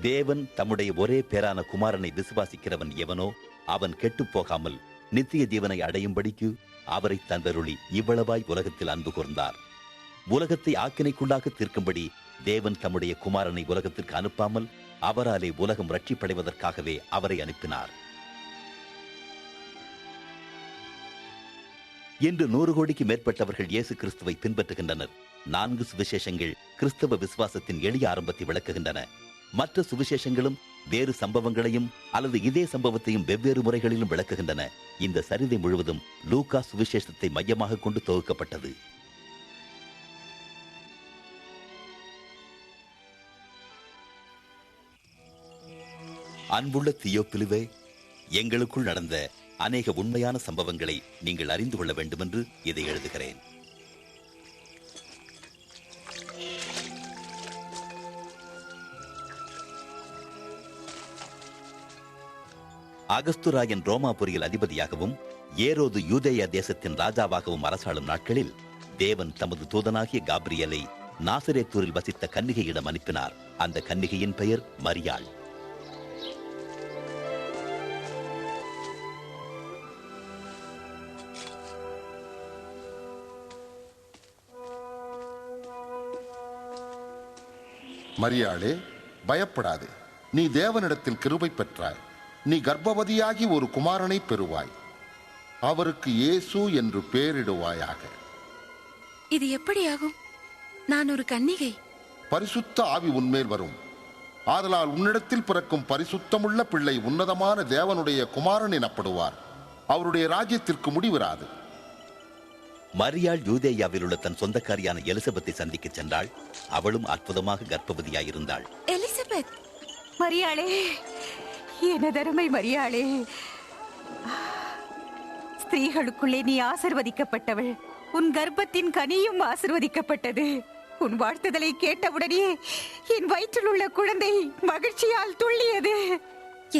தேவன் தம்முடைய ஒரே பேரான குமாரனை விசுவாசிக்கிறவன் எவனோ அவன் கெட்டுப் போகாமல் நித்திய ஜீவனை அடையும்படிக்கு அவரை தந்தருளி இவ்வளவாய் உலகத்தில் அன்பு கூர்ந்தார். உலகத்தை ஆக்கினைக்குள்ளாக தீர்க்கும்படி தேவன் தம்முடைய குமாரனை உலகத்திற்கு அனுப்பாமல் அவராலே உலகம் ரட்சிப்படைவதற்காகவே அவரை அனுப்பினார். இன்று 100 கோடிக்கு மேற்பட்டவர்கள் இயேசு கிறிஸ்துவை பின்பற்றுகின்றனர். 4 சுவிசேஷங்கள் கிறிஸ்தவ விசுவாசத்தின் எளிய ஆரம்பத்தை விளக்குகின்றன. மற்ற சுவிசேஷங்களும் வேறு சம்பவங்களையும் அல்லது இதே சம்பவத்தையும் வெவ்வேறு முறைகளிலும் விளக்குகின்றன. இந்த சரிதை முழுவதும் லூக்கா சுவிசேஷத்தை மையமாக கொண்டு தொகுக்கப்பட்டது. அன்புள்ள தியோப்பிலுவே, எங்களுக்குள் நடந்த அநேக உண்மையான சம்பவங்களை நீங்கள் அறிந்து கொள்ள வேண்டுமென்று இதை எழுதுகிறேன். அகஸ்துராயன் ரோமாபுரியில் அதிபதியாகவும் ஏரோது யூதேயா தேசத்தின் ராஜாவாகவும் அரசாளும் நாட்களில் தேவன் தமது தூதனாகிய காபிரியலை நாசரேத்தூரில் வசித்த கன்னிகையிடம் அனுப்பினார். அந்த கன்னிகையின் பெயர் மரியாள். மரியாளே, பயப்படாதே, நீ தேவனிடத்தில் கிருபை பெற்றாய். நீ கர்ப்பவதியாகி ஒரு குமாரனை பெறுவாய். அவருக்கு இயேசு என்று பெயரிடுவாயாக. இது எப்படியாகும்? நான் ஒரு கன்னிகை. பரிசுத்த ஆவி உன்மேல் வரும். ஆதலால் உன்னிடத்தில் பிறக்கும் பரிசுத்தமுள்ள பிள்ளை உன்னதமான தேவனுடைய குமாரன் எனப்படுவார். அவருடைய ராஜ்யத்திற்கு முடிவிராது. மரியாள் யூதேயாவில் உள்ள தன் சொந்தக்காரியான எலிசபெத்தை சந்திக்க சென்றாள். அவளும் அற்புதமாக கர்ப்பவதியாயிருந்தாள். எலிசபெத், மரியாளே, எனதருமை மரியாளே, ஸ்திரீகளுக்குள்ளே நீ ஆசிர்வதிக்கப்பட்டவள். உன் கர்ப்பத்தின் கனியும் ஆசிர்வதிக்கப்பட்டது. உன் வாழ்த்துதலை கேட்டவுடனே என் வயிற்றில் உள்ள குழந்தை மகிழ்ச்சியால் துள்ளியது.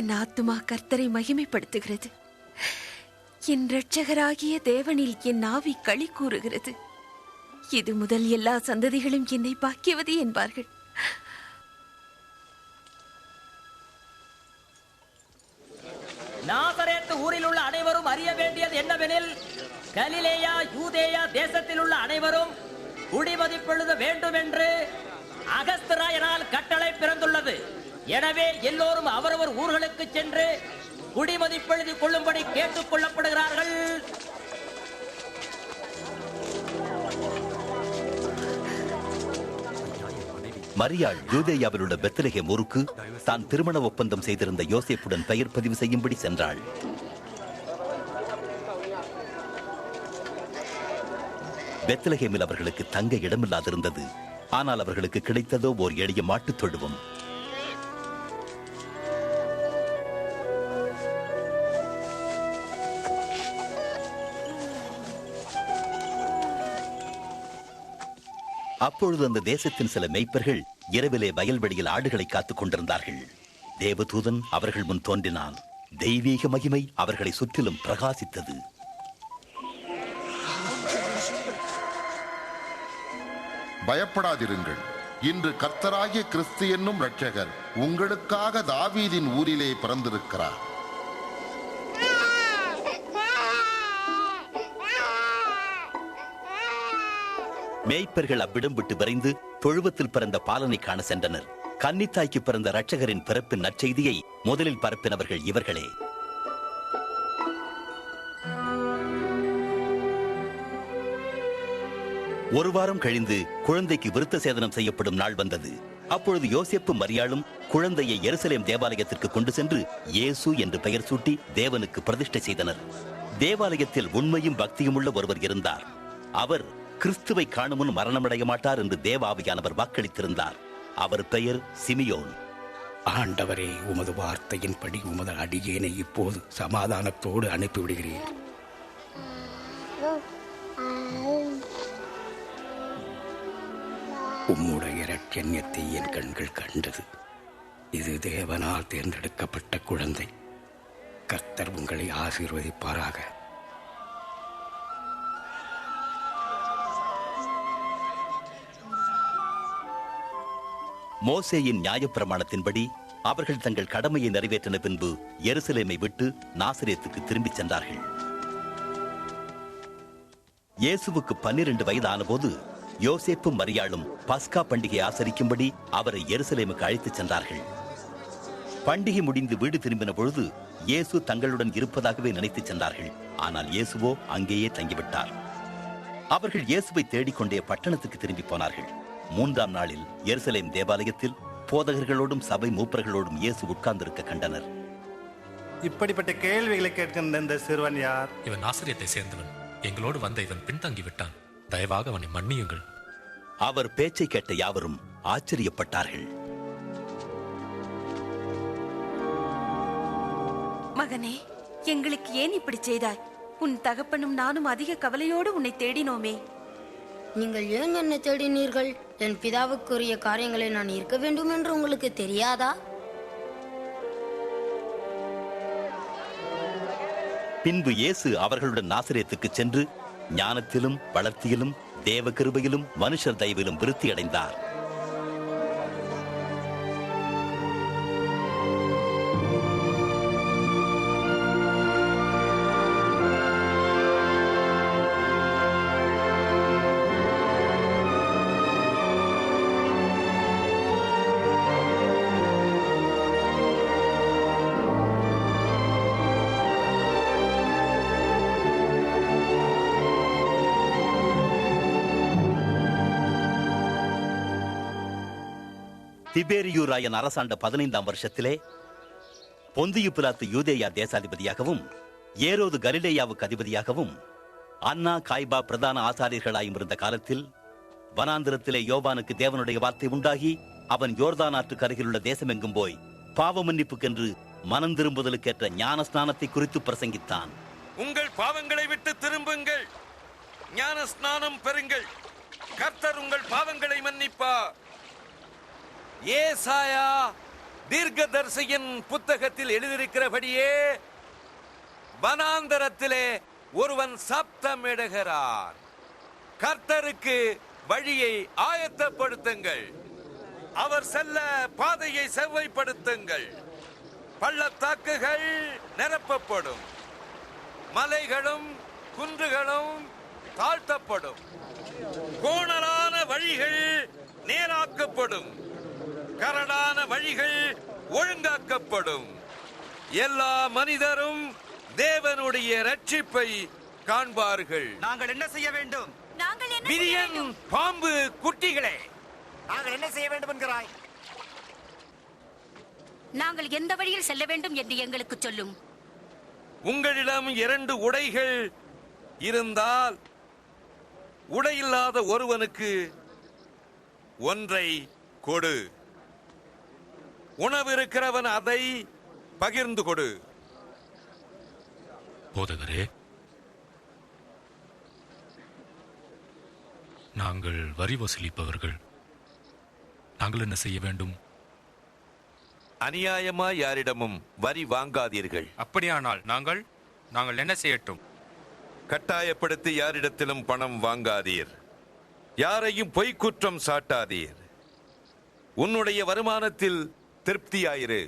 என் ஆத்துமா கர்த்தரை மகிமைப்படுத்துகிறது. என் இரட்சகராகிய தேவனில் என் ஆவி களி கூறுகிறது. இது முதல் எல்லா சந்ததிகளும் என்னை பாக்கியவதி என்பார்கள். நாசரேத்து ஊரில் உள்ள அனைவரும் அறிய வேண்டியது என்னவெனில், கலிலேயா யூதேயா தேசத்தில் உள்ள அனைவரும் குடிமதிப்பெழுத வேண்டும் என்று அகஸ்தராயனால் கட்டளை பிறந்துள்ளது. எனவே எல்லோரும் அவரவர் ஊர்களுக்கு சென்று குடிமதிப்பெழுதிக் கொள்ளும்படி கேட்டுக் கொள்ளப்படுகிறார்கள். மரியாள் யூதேயாவில் உள்ள பெத்லகேம் ஊருக்கு தான் திருமண ஒப்பந்தம் செய்திருந்த யோசேப்புடன் பெயர் பதிவு செய்யும்படி சென்றாள். பெத்லகேமில் அவர்களுக்கு தங்க இடமில்லாதிருந்தது. ஆனால் அவர்களுக்கு கிடைத்ததோ ஓர் எளிய மாட்டுத் தொழுவம். அப்பொழுது அந்த தேசத்தின் சில மேய்ப்பர்கள் இரவிலே வயல்வெளியில் ஆடுகளை காத்துக் கொண்டிருந்தார்கள். தேவதூதன் அவர்கள் முன் தோன்றினான். தெய்வீக மகிமை அவர்களை சுற்றிலும் பிரகாசித்தது. பயப்படாதிருங்கள், இன்று கர்த்தராகிய கிறிஸ்து என்னும் இரட்சகர் உங்களுக்காக தாவீதின் ஊரிலே பிறந்திருக்கிறார். மேய்ப்பர்கள் அவ்விடம் விட்டு விரைந்து தொழுவத்தில் பிறந்த பாலனை காண சென்றனர். கன்னித்தாய்க்கு பிறந்த இரட்சகரின் பிறப்பின் நற்செய்தியை முதலில் பரப்பினவர்கள் இவர்களே. ஒரு வாரம் கழிந்து குழந்தைக்கு விருத்த சேதனம் செய்யப்படும் நாள் வந்தது. அப்பொழுது யோசேப்பு மரியாளும் குழந்தையை எருசலேம் தேவாலயத்திற்கு கொண்டு சென்று இயேசு என்று பெயர் சூட்டி தேவனுக்கு பிரதிஷ்டை செய்தனர். தேவாலயத்தில் உண்மையும் பக்தியும் உள்ள ஒருவர் இருந்தார். அவர் கிறிஸ்துவை காணும் முன் மரணமடைய மாட்டார் என்று தேவாவியானவர் வாக்களித்திருந்தார். அவர் பெயர் சிமியோன். ஆண்டவரே, உமது வார்த்தையின்படி உமது அடியேனை இப்போது சமாதானத்தோடு அனுப்பிவிடுகிறீர். உம்முடைய இரட்சண்யத்தை என் கண்கள் கண்டது. இது தேவனால் தேர்ந்தெடுக்கப்பட்ட குழந்தை. கர்த்தர் உங்களை ஆசீர்வதிப்பாராக. மோசேயின் நியாயப்பிரமாணத்தின்படி அவர்கள் தங்கள் கடமையை நிறைவேற்றின பின்பு எருசலேமை விட்டு நாசரேத்துக்கு திரும்பிச் சென்றார்கள். இயேசுவுக்கு 12 வயதான போது யோசேப்பும் மரியாளும் பஸ்கா பண்டிகை ஆசரிக்கும்படி அவரை எருசலேமுக்கு அழைத்துச் சென்றார்கள். பண்டிகை முடிந்து வீடு திரும்பின பொழுது இயேசு தங்களுடன் இருப்பதாகவே நினைத்துச் சென்றார்கள். ஆனால் இயேசுவோ அங்கேயே தங்கிவிட்டார். அவர்கள் இயேசுவை தேடிக்கொண்டே பட்டணத்துக்கு திரும்பி போனார்கள். 3ஆம் நாளில் எருசலேம் தேவாலயத்தில் போதகர்களோடும் சபை மூப்பர்களோடும் இயேசு உட்கார்ந்திருக்க கண்டனர். இப்படிப்பட்ட கேள்விகளை கேட்கின்ற இந்த சிறுவன் யார்? இவன் நாசரியத்தை சேர்ந்தவன். எங்களோடு வந்த இவன் பின்தங்கி விட்டான். தயவாக அவனை மன்னியுங்கள். அவர் பேச்சை கேட்ட யாவரும் ஆச்சரியப்பட்டார்கள். மகனே, எங்களுக்கு ஏன் இப்படி செய்தாய்? உன் தகப்பனும் நானும் அதிக கவலையோடு உன்னை தேடினோமே. நீங்கள் ஏன் என்னை தேடினீர்கள்? என் பிதாவுக்குரிய காரியங்களை நான் இருக்க வேண்டும் என்று உங்களுக்கு தெரியாதா? பின்பு இயேசு அவர்களுடன் நாசரேத்துக்கு சென்று ஞானத்திலும் வளர்த்தியிலும் தேவ கிருபையிலும் மனுஷர் தயவிலும் விருத்தி அடைந்தார். திபேரியு ராயன் அரசாண்ட 15ஆம் வருஷத்திலே பொந்தியு பிலாத்து யூதேயா தேசாதிபதியாகவும் ஏரோது கலிலேயாவுக்கு அதிபதியாகவும் அன்னா காய்பா பிரதான ஆசாரியர்களாயும் இருந்த காலத்தில் வனாந்திரத்திலே யோவானுக்கு தேவனுடைய வார்த்தை உண்டாகி அவன் யோர்தான் ஆற்றுக்கு அருகிலுள்ள தேசமெங்கும் போய் பாவ மன்னிப்புக்கென்று மனம் திரும்புதலுக்கேற்ற ஞான ஸ்நானத்தை குறித்து பிரசங்கித்தான். உங்கள் பாவங்களை விட்டு திரும்புங்கள், ஞான ஸ்நானம் பெறுங்கள், கர்த்தர் உங்கள் பாவங்களை மன்னிப்பார். ஏசாயா தீர்க்கதரிசியின் புத்தகத்தில் எழுதியிருக்கிறபடியே வனாந்தரத்திலே ஒருவன் சப்தமிடுகிறார், கர்த்தருக்கு வழியை ஆயத்தப்படுத்துங்கள், அவர் செல்ல பாதையை செவ்வைப்படுத்துங்கள். பள்ளத்தாக்குகள் நிரப்பப்படும், மலைகளும் குன்றுகளும் தாழ்த்தப்படும், கோணலான வழிகள் நேராக்கப்படும், கரடான வழிகள் ஒழுங்காக்கப்படும். எல்லா மனிதரும் தேவனுடைய ரட்சிப்பை காண்பார்கள். நாங்கள் என்ன செய்ய வேண்டும்? விரியன் பாம்பு குட்டிகளே, நாங்கள் என்ன செய்ய வேண்டும் என்கிறாய்? நாங்கள் எந்த வழியில் செல்ல வேண்டும் என்று எங்களுக்கு சொல்லும். உங்களிடம் 2 உடைகள் இருந்தால் உடையில்லாத ஒருவனுக்கு ஒன்றை கொடு, உணவு இருக்கிறவன் அதை பகிர்ந்து கொடு. போதகரே, நாங்கள் வரி வசூலிப்பவர்கள். நாங்கள் என்ன செய்ய வேண்டும்? அநியாயமாய் யாரிடமும் வரி வாங்காதீர்கள். அப்படியானால் நாங்கள் என்ன செய்யட்டும்? கட்டாயப்படுத்தி யாரிடத்திலும் பணம் வாங்காதீர். யாரையும் பொய்க்குற்றம் சாட்டாதீர். உன்னுடைய வருமானத்தில் திருப்தியாயிரு.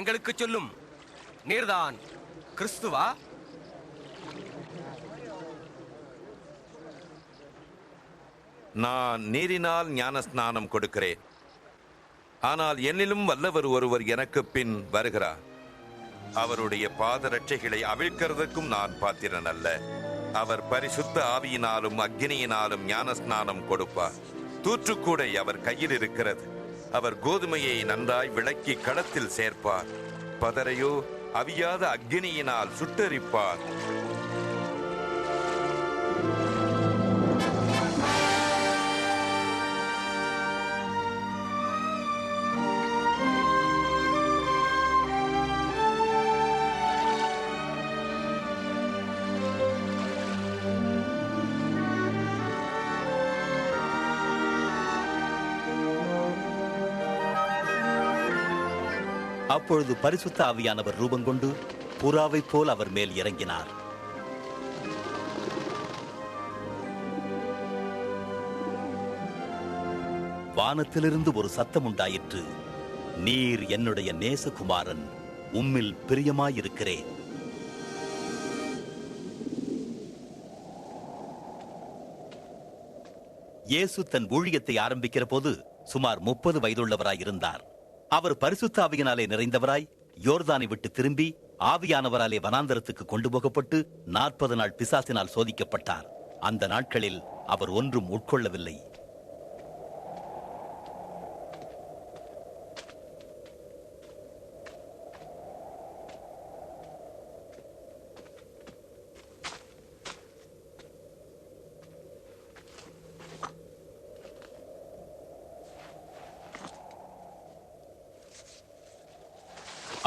எங்களுக்கு சொல்லும், நீர்தான் கிறிஸ்துவா? நான் நீரினால் ஞான ஸ்நானம் கொடுக்கிறேன். ஆனால் என்னிலும் வல்லவர் ஒருவர் எனக்கு பின் வருகிறார். அவருடைய பாதரட்சைகளை அவிழ்க்கிறதுக்கும் நான் பாத்திரன் அல்ல. அவர் பரிசுத்த ஆவியினாலும் அக்கினியினாலும் ஞான ஸ்நானம் கொடுப்பார். தூற்றுக்கூடை அவர் கையில் இருக்கிறது. அவர் கோதுமையை நன்றாய் விளக்கி களத்தில் சேர்ப்பார். பதரையோ அவியாத அக்கினியினால் சுட்டரிப்பார். அப்பொழுது பரிசுத்த ஆவியானவர் ரூபங்கொண்டு புறாவைப் போல் அவர் மேல் இறங்கினார். வானத்திலிருந்து ஒரு சத்தம் உண்டாயிற்று. நீர் என்னுடைய நேசகுமாரன், உம்மில் பிரியமாயிருக்கிறேன். இயேசு தன் ஊழியத்தை ஆரம்பிக்கிற போது சுமார் 30 வயதுள்ளவராயிருந்தார். அவர் பரிசுத்த ஆவியினாலே நிறைந்தவராய் யோர்தானை விட்டு திரும்பி ஆவியானவராலே வனாந்தரத்துக்கு கொண்டு போகப்பட்டு 40 நாள் பிசாசினால் சோதிக்கப்பட்டார். அந்த நாட்களில் அவர் ஒன்றும் உட்கொள்ளவில்லை.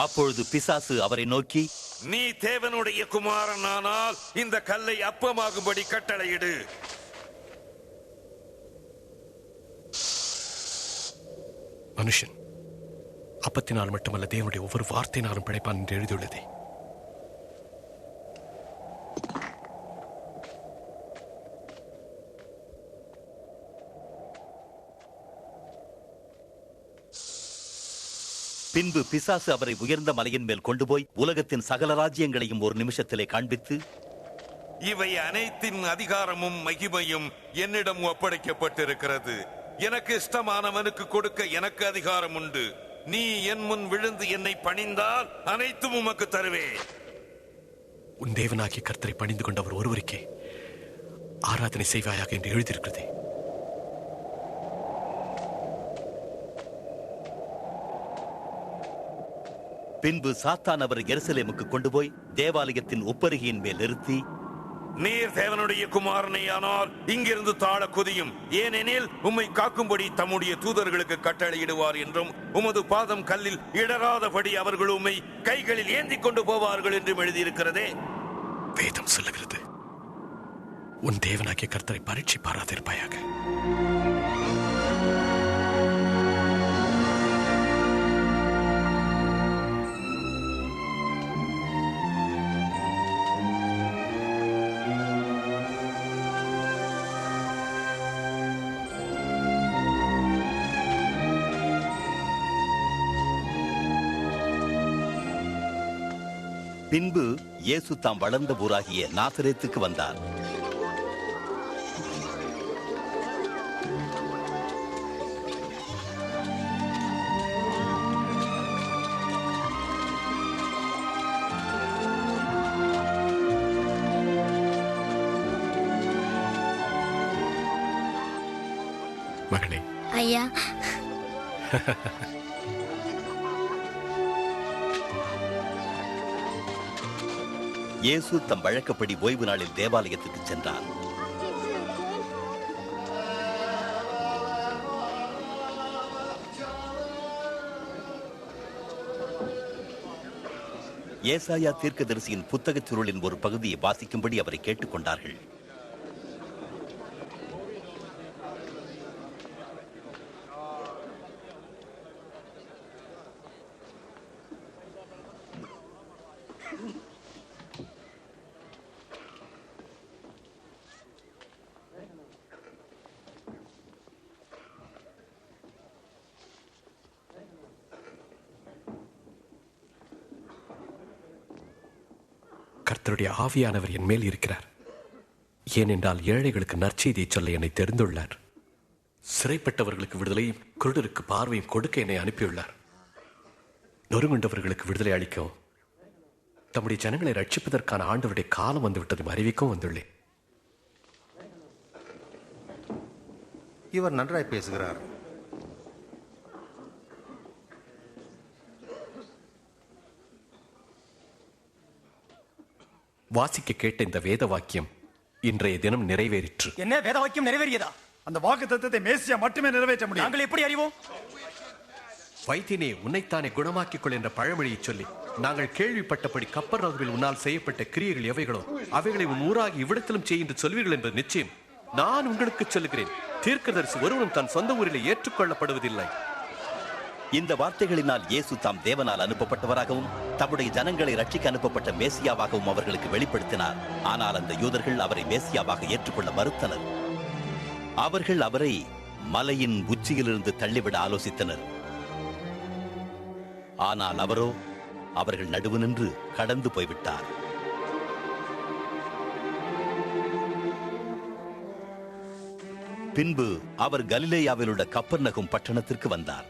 அப்பொழுது பிசாசு அவரை நோக்கி, நீ தேவனுடைய குமாரனானால் இந்த கல்லை அப்பமாகும்படி கட்டளையிடு. மனுஷன் அப்பத்தினால் மட்டுமல்ல, தேவனுடைய ஒவ்வொரு வார்த்தையினாலும் பிழைப்பான் என்று எழுதியுள்ளதே. பின்பு பிசாசு அவரை உயர்ந்த மலையின் மேல் கொண்டு போய் உலகத்தின் சகல ராஜ்யங்களையும் ஒரு நிமிஷத்திலே காண்பித்து, இவை அனைத்தின் அதிகாரமும் மகிமையும் என்னிடம் ஒப்படைக்கப்பட்டிருக்கிறது. எனக்கு இஷ்டமானவனுக்கு கொடுக்க எனக்கு அதிகாரம் உண்டு. நீ என் முன் விழுந்து என்னை பணிந்தால் அனைத்தும் உமக்கு தருவேன். உன் தேவனாகிய கர்த்தரை பணிந்து கொண்டவர் ஒருவருக்கே ஆராதனை செய்வாயாக என்று எழுதியிருக்கிறதே. பின்பு சாத்தான் அவர் எருசலேமுக்கு கொண்டு போய் தேவாலயத்தின் உப்பருகையின் மேல் நிறுத்தி, நீர் தேவனுடைய குமாரனையானால் இங்கிருந்து தாழ குதியும். ஏனெனில் உம்மை காக்கும்படி தம்முடைய தூதர்களுக்கு கட்டளையிடுவார் என்றும் உமது பாதம் கல்லில் இடராதபடி அவர்கள் உம்மை கைகளில் ஏந்தி கொண்டு போவார்கள் என்றும் எழுதியிருக்கிறதே. வேதம் சொல்லுகிறது, உன் தேவனாகிய கர்த்தரை பரீட்சை பாராதிருப்பாயாக. பின்பு இயேசு தாம் வளர்ந்த ஊராகிய நாசரேத்துக்கு வந்தார். மகனே, ஐயா, இயேசு தம் வழக்கப்படி ஓய்வு நாளில் தேவாலயத்துக்கு சென்றார். ஏசாயா தீர்க்கதரிசியின் புத்தகச் சுருளின் ஒரு பகுதியை வாசிக்கும்படி அவரை கேட்டுக்கொண்டார்கள். கர்த்தருடைய ஆவியானவர் என் மேல் இருக்கிறார். ஏனென்றால் ஏழைகளுக்கு நற்செய்தியை சொல்ல என்னை தெரிந்துள்ளார். சிறைப்பட்டவர்களுக்கு விடுதலையும் குருடருக்கு பார்வையும் கொடுக்க என்னை அனுப்பியுள்ளார். நொறுங்குண்டவர்களுக்கு விடுதலை அளிக்கவும் தம்முடைய ஜனங்களை ரட்சிப்பதற்கான ஆண்டவருடைய காலம் வந்துவிட்டதும் அறிவிக்கவும் வந்துள்ளேன். இவர் நன்றாய் பேசுகிறார். வாசிக்க கேட்ட இந்த வேத வாக்கியம் இன்றைய தினம் நிறைவேறிற்று. என்ன வேத வாக்கியம் நிறைவேறியதா? அந்த வாக்கு தத்துவத்தை மேசியா மட்டுமே நிறைவேற்ற முடியும். நாங்கள் எப்படி அறிவோம்? வைத்தியனே, உன்னைத்தானே குணமாக்கிக் கொள் என்ற பழமொழியை சொல்லி நாங்கள் கேள்விப்பட்டபடி கப்பர்நகரில் உன்னால் செய்யப்பட்ட கிரியைகள் எவைகளோ அவைகளை உன் ஊராகி இவ்விடத்திலும் செய் என்று சொல்வீர்கள் என்பது நிச்சயம். நான் உங்களுக்கு சொல்லுகிறேன், தீர்க்கதரிசி ஒருவனும் தன் சொந்த ஊரிலே ஏற்றுக்கொள்ளப்படுவதில்லை. இந்த வார்த்தைகளினால் இயேசு தாம் தேவனால் அனுப்பப்பட்டவராகவும் தம்முடைய ஜனங்களை ரட்சிக்க அனுப்பப்பட்ட மேசியாவாகவும் அவர்களுக்கு வெளிப்படுத்தினார். ஆனால் அந்த யூதர்கள் அவரை மேசியாவாக ஏற்றுக்கொள்ள மறுத்தனர். அவர்கள் அவரை மலையின் உச்சியிலிருந்து தள்ளிவிட ஆலோசித்தனர். ஆனால் அவரோ அவர்கள் நடுவு நின்று கடந்து போய்விட்டார். பின்பு அவர் கலிலேயாவில் உள்ள கப்பர்நகும் பட்டணத்திற்கு வந்தார்.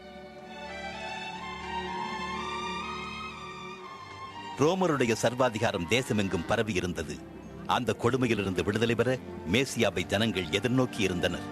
ரோமருடைய சர்வாதிகாரம் தேசமெங்கும் பரவி இருந்தது. அந்த கொடுமையிலிருந்து விடுதலை பெற மேசியாவை ஜனங்கள் எதிர்நோக்கி இருந்தனர்.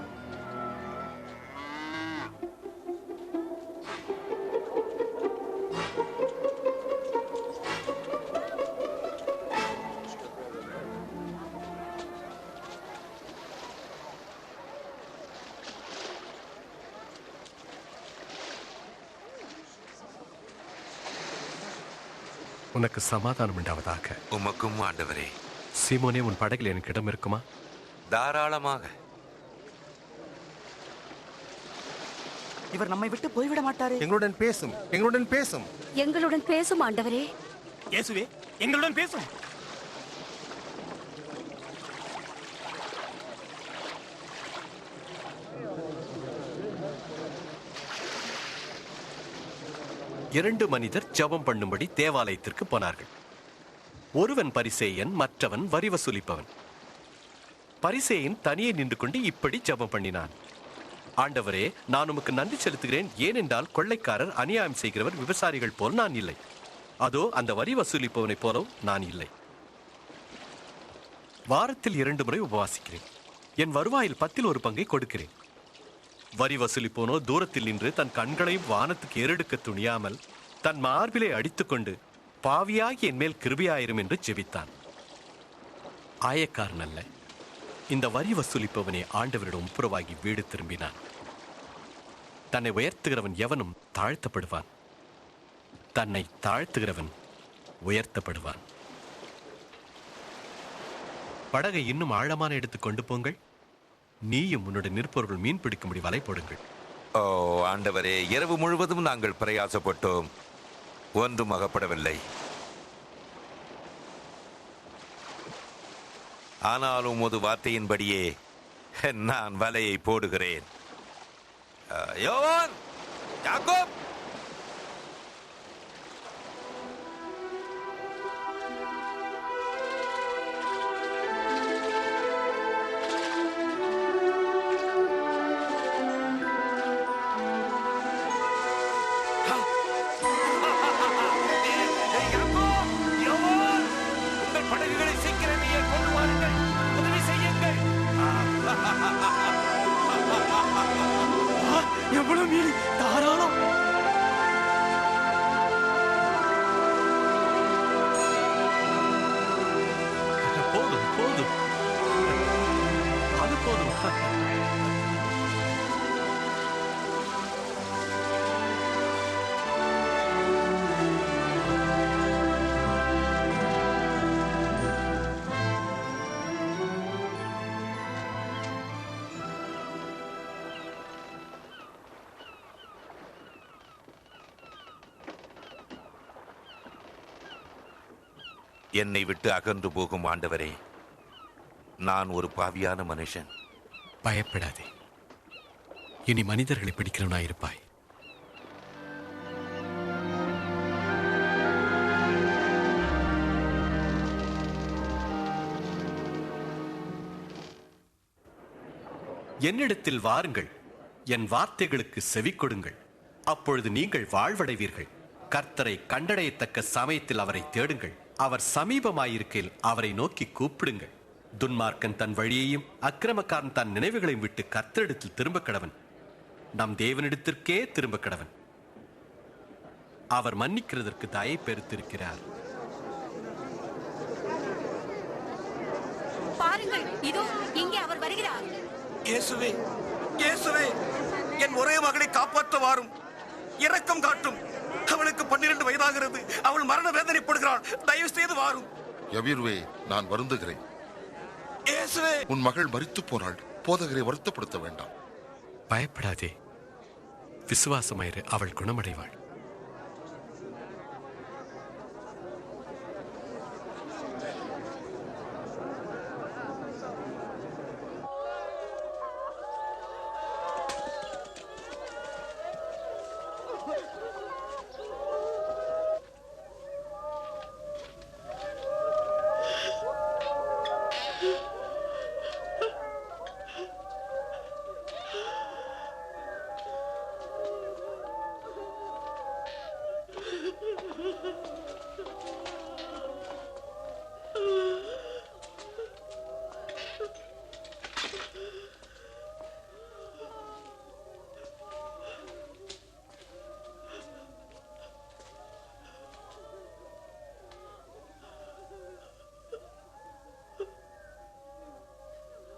உனக்கு சமாதானம் உண்டாவதாக. உமக்கும் ஆண்டவரே. சீமோனே, உன் படகில் எனக்கு இடம் இருக்குமா? தாராளமாக. இவர் நம்மை விட்டு போய்விட மாட்டாரே. எங்களுடன் பேசும், எங்களுடன் பேசும், எங்களுடன் பேசும் ஆண்டவரே. இயேசுவே, எங்களுடன் பேசும். இரண்டு மனிதர் ஜெபம் பண்ணும்படி தேவாலயத்திற்கு போனார்கள். ஒருவன் பரிசேயன், மற்றவன் வரி வசூலிப்பவன். பரிசேயன் தனியே நின்று கொண்டு இப்படி ஜெபம் பண்ணினான்: ஆண்டவரே, நான் உமக்கு நன்றி செலுத்துகிறேன். ஏனென்றால் கொள்ளைக்காரர், அநியாயம் செய்கிறவர், விபசாரிகள் போல் நான் இல்லை. அதோ அந்த வரி வசூலிப்பவனை போலவும் நான் இல்லை. வாரத்தில் 2 முறை உபவாசிக்கிறேன். என் வருவாயில் 10 பங்கை கொடுக்கிறேன். வரி வசூலிப்போனோ தூரத்தில் நின்று தன் கண்களையும் வானத்துக்கு ஏறெடுக்க துணியாமல் தன் மார்பிலை அடித்துக்கொண்டு, பாவியாகி என் மேல் கிருபையாயிரும் என்று ஜெபித்தான். ஆயக்காரன் அல்ல, இந்த வரி வசூலிப்பவனே ஆண்டவரிடம் ஒப்புரவாகி வீடு திரும்பினான். தன்னை உயர்த்துகிறவன் எவனும் தாழ்த்தப்படுவான், தன்னை தாழ்த்துகிறவன் உயர்த்தப்படுவான். படகை இன்னும் ஆழமான இடத்துக்கு கொண்டு போங்கள். நீயும் உன்னுடைய நிற்பவர்கள் மீன் பிடிக்கும்படி வலை போடுங்கள். ஓ ஆண்டவரே, இரவு முழுவதும் நாங்கள் பிரயாசப்பட்டோம், ஒன்றும் அகப்படவில்லை. ஆனாலும் ஒரு வார்த்தையின்படியே நான் வலையை போடுகிறேன். யோவான், யாக்கோப், எவ்வளவு மீன், தாராளம். போதும் போதும், அது போதும். என்னை விட்டு அகன்று போகும் ஆண்டவரே, நான் ஒரு பாவியான மனுஷன். பயப்படாதே, இனி மனிதர்களை பிடிக்கிறவனாயிருப்பாய். என்னிடத்தில் வாருங்கள், என் வார்த்தைகளுக்கு செவி கொடுங்கள். அப்பொழுது நீங்கள் வாழ்வடைவீர்கள். கர்த்தரை கண்டடையத்தக்க சமயத்தில் அவரை தேடுங்கள். அவர் சமீபமாயிருக்கையில் அவரை நோக்கி கூப்பிடுங்கள். துன்மார்க்கன் தன் வழியையும் அக்கிரமக்காரன் தன் நினைவுகளையும் விட்டு கர்த்தரிடத்தில் திரும்ப கடவன், நம் தேவனிடத்திற்கே திரும்ப கடவன். அவர் மன்னிக்கிறதற்கு தயை பெருத்திருக்கிறார். பாருங்கள், இதோ இங்கே அவர் வருகிறார். இயேசுவே, இயேசுவே, என் ஒரே மகளை காப்பாற்ற வாரும், இரக்கம் காட்டும். அவளுக்கு 12 வயதாகிறது. அவள் மரண வேதனைப்படுகிறாள். தயவு செய்து வாரும். யவீருவே, நான் வருந்துகிறேன். இயேசுவே, உன் மகள் மரித்து போனாள். போதகரை வருத்தப்படுத்த வேண்டாம். பயப்படாதே, விசுவாசமாயிரு, அவள் குணமடைவாள்.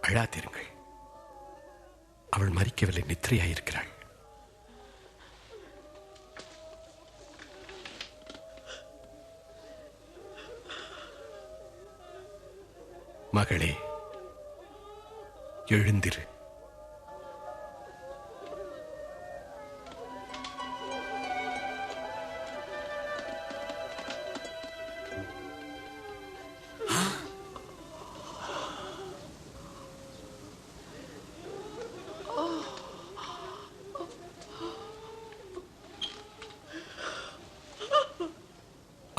அழாதிருங்கள். அவள் மரிக்கவில்லை, நித்திரையாயிருக்கிறாள். மகளே, எழுந்திரு.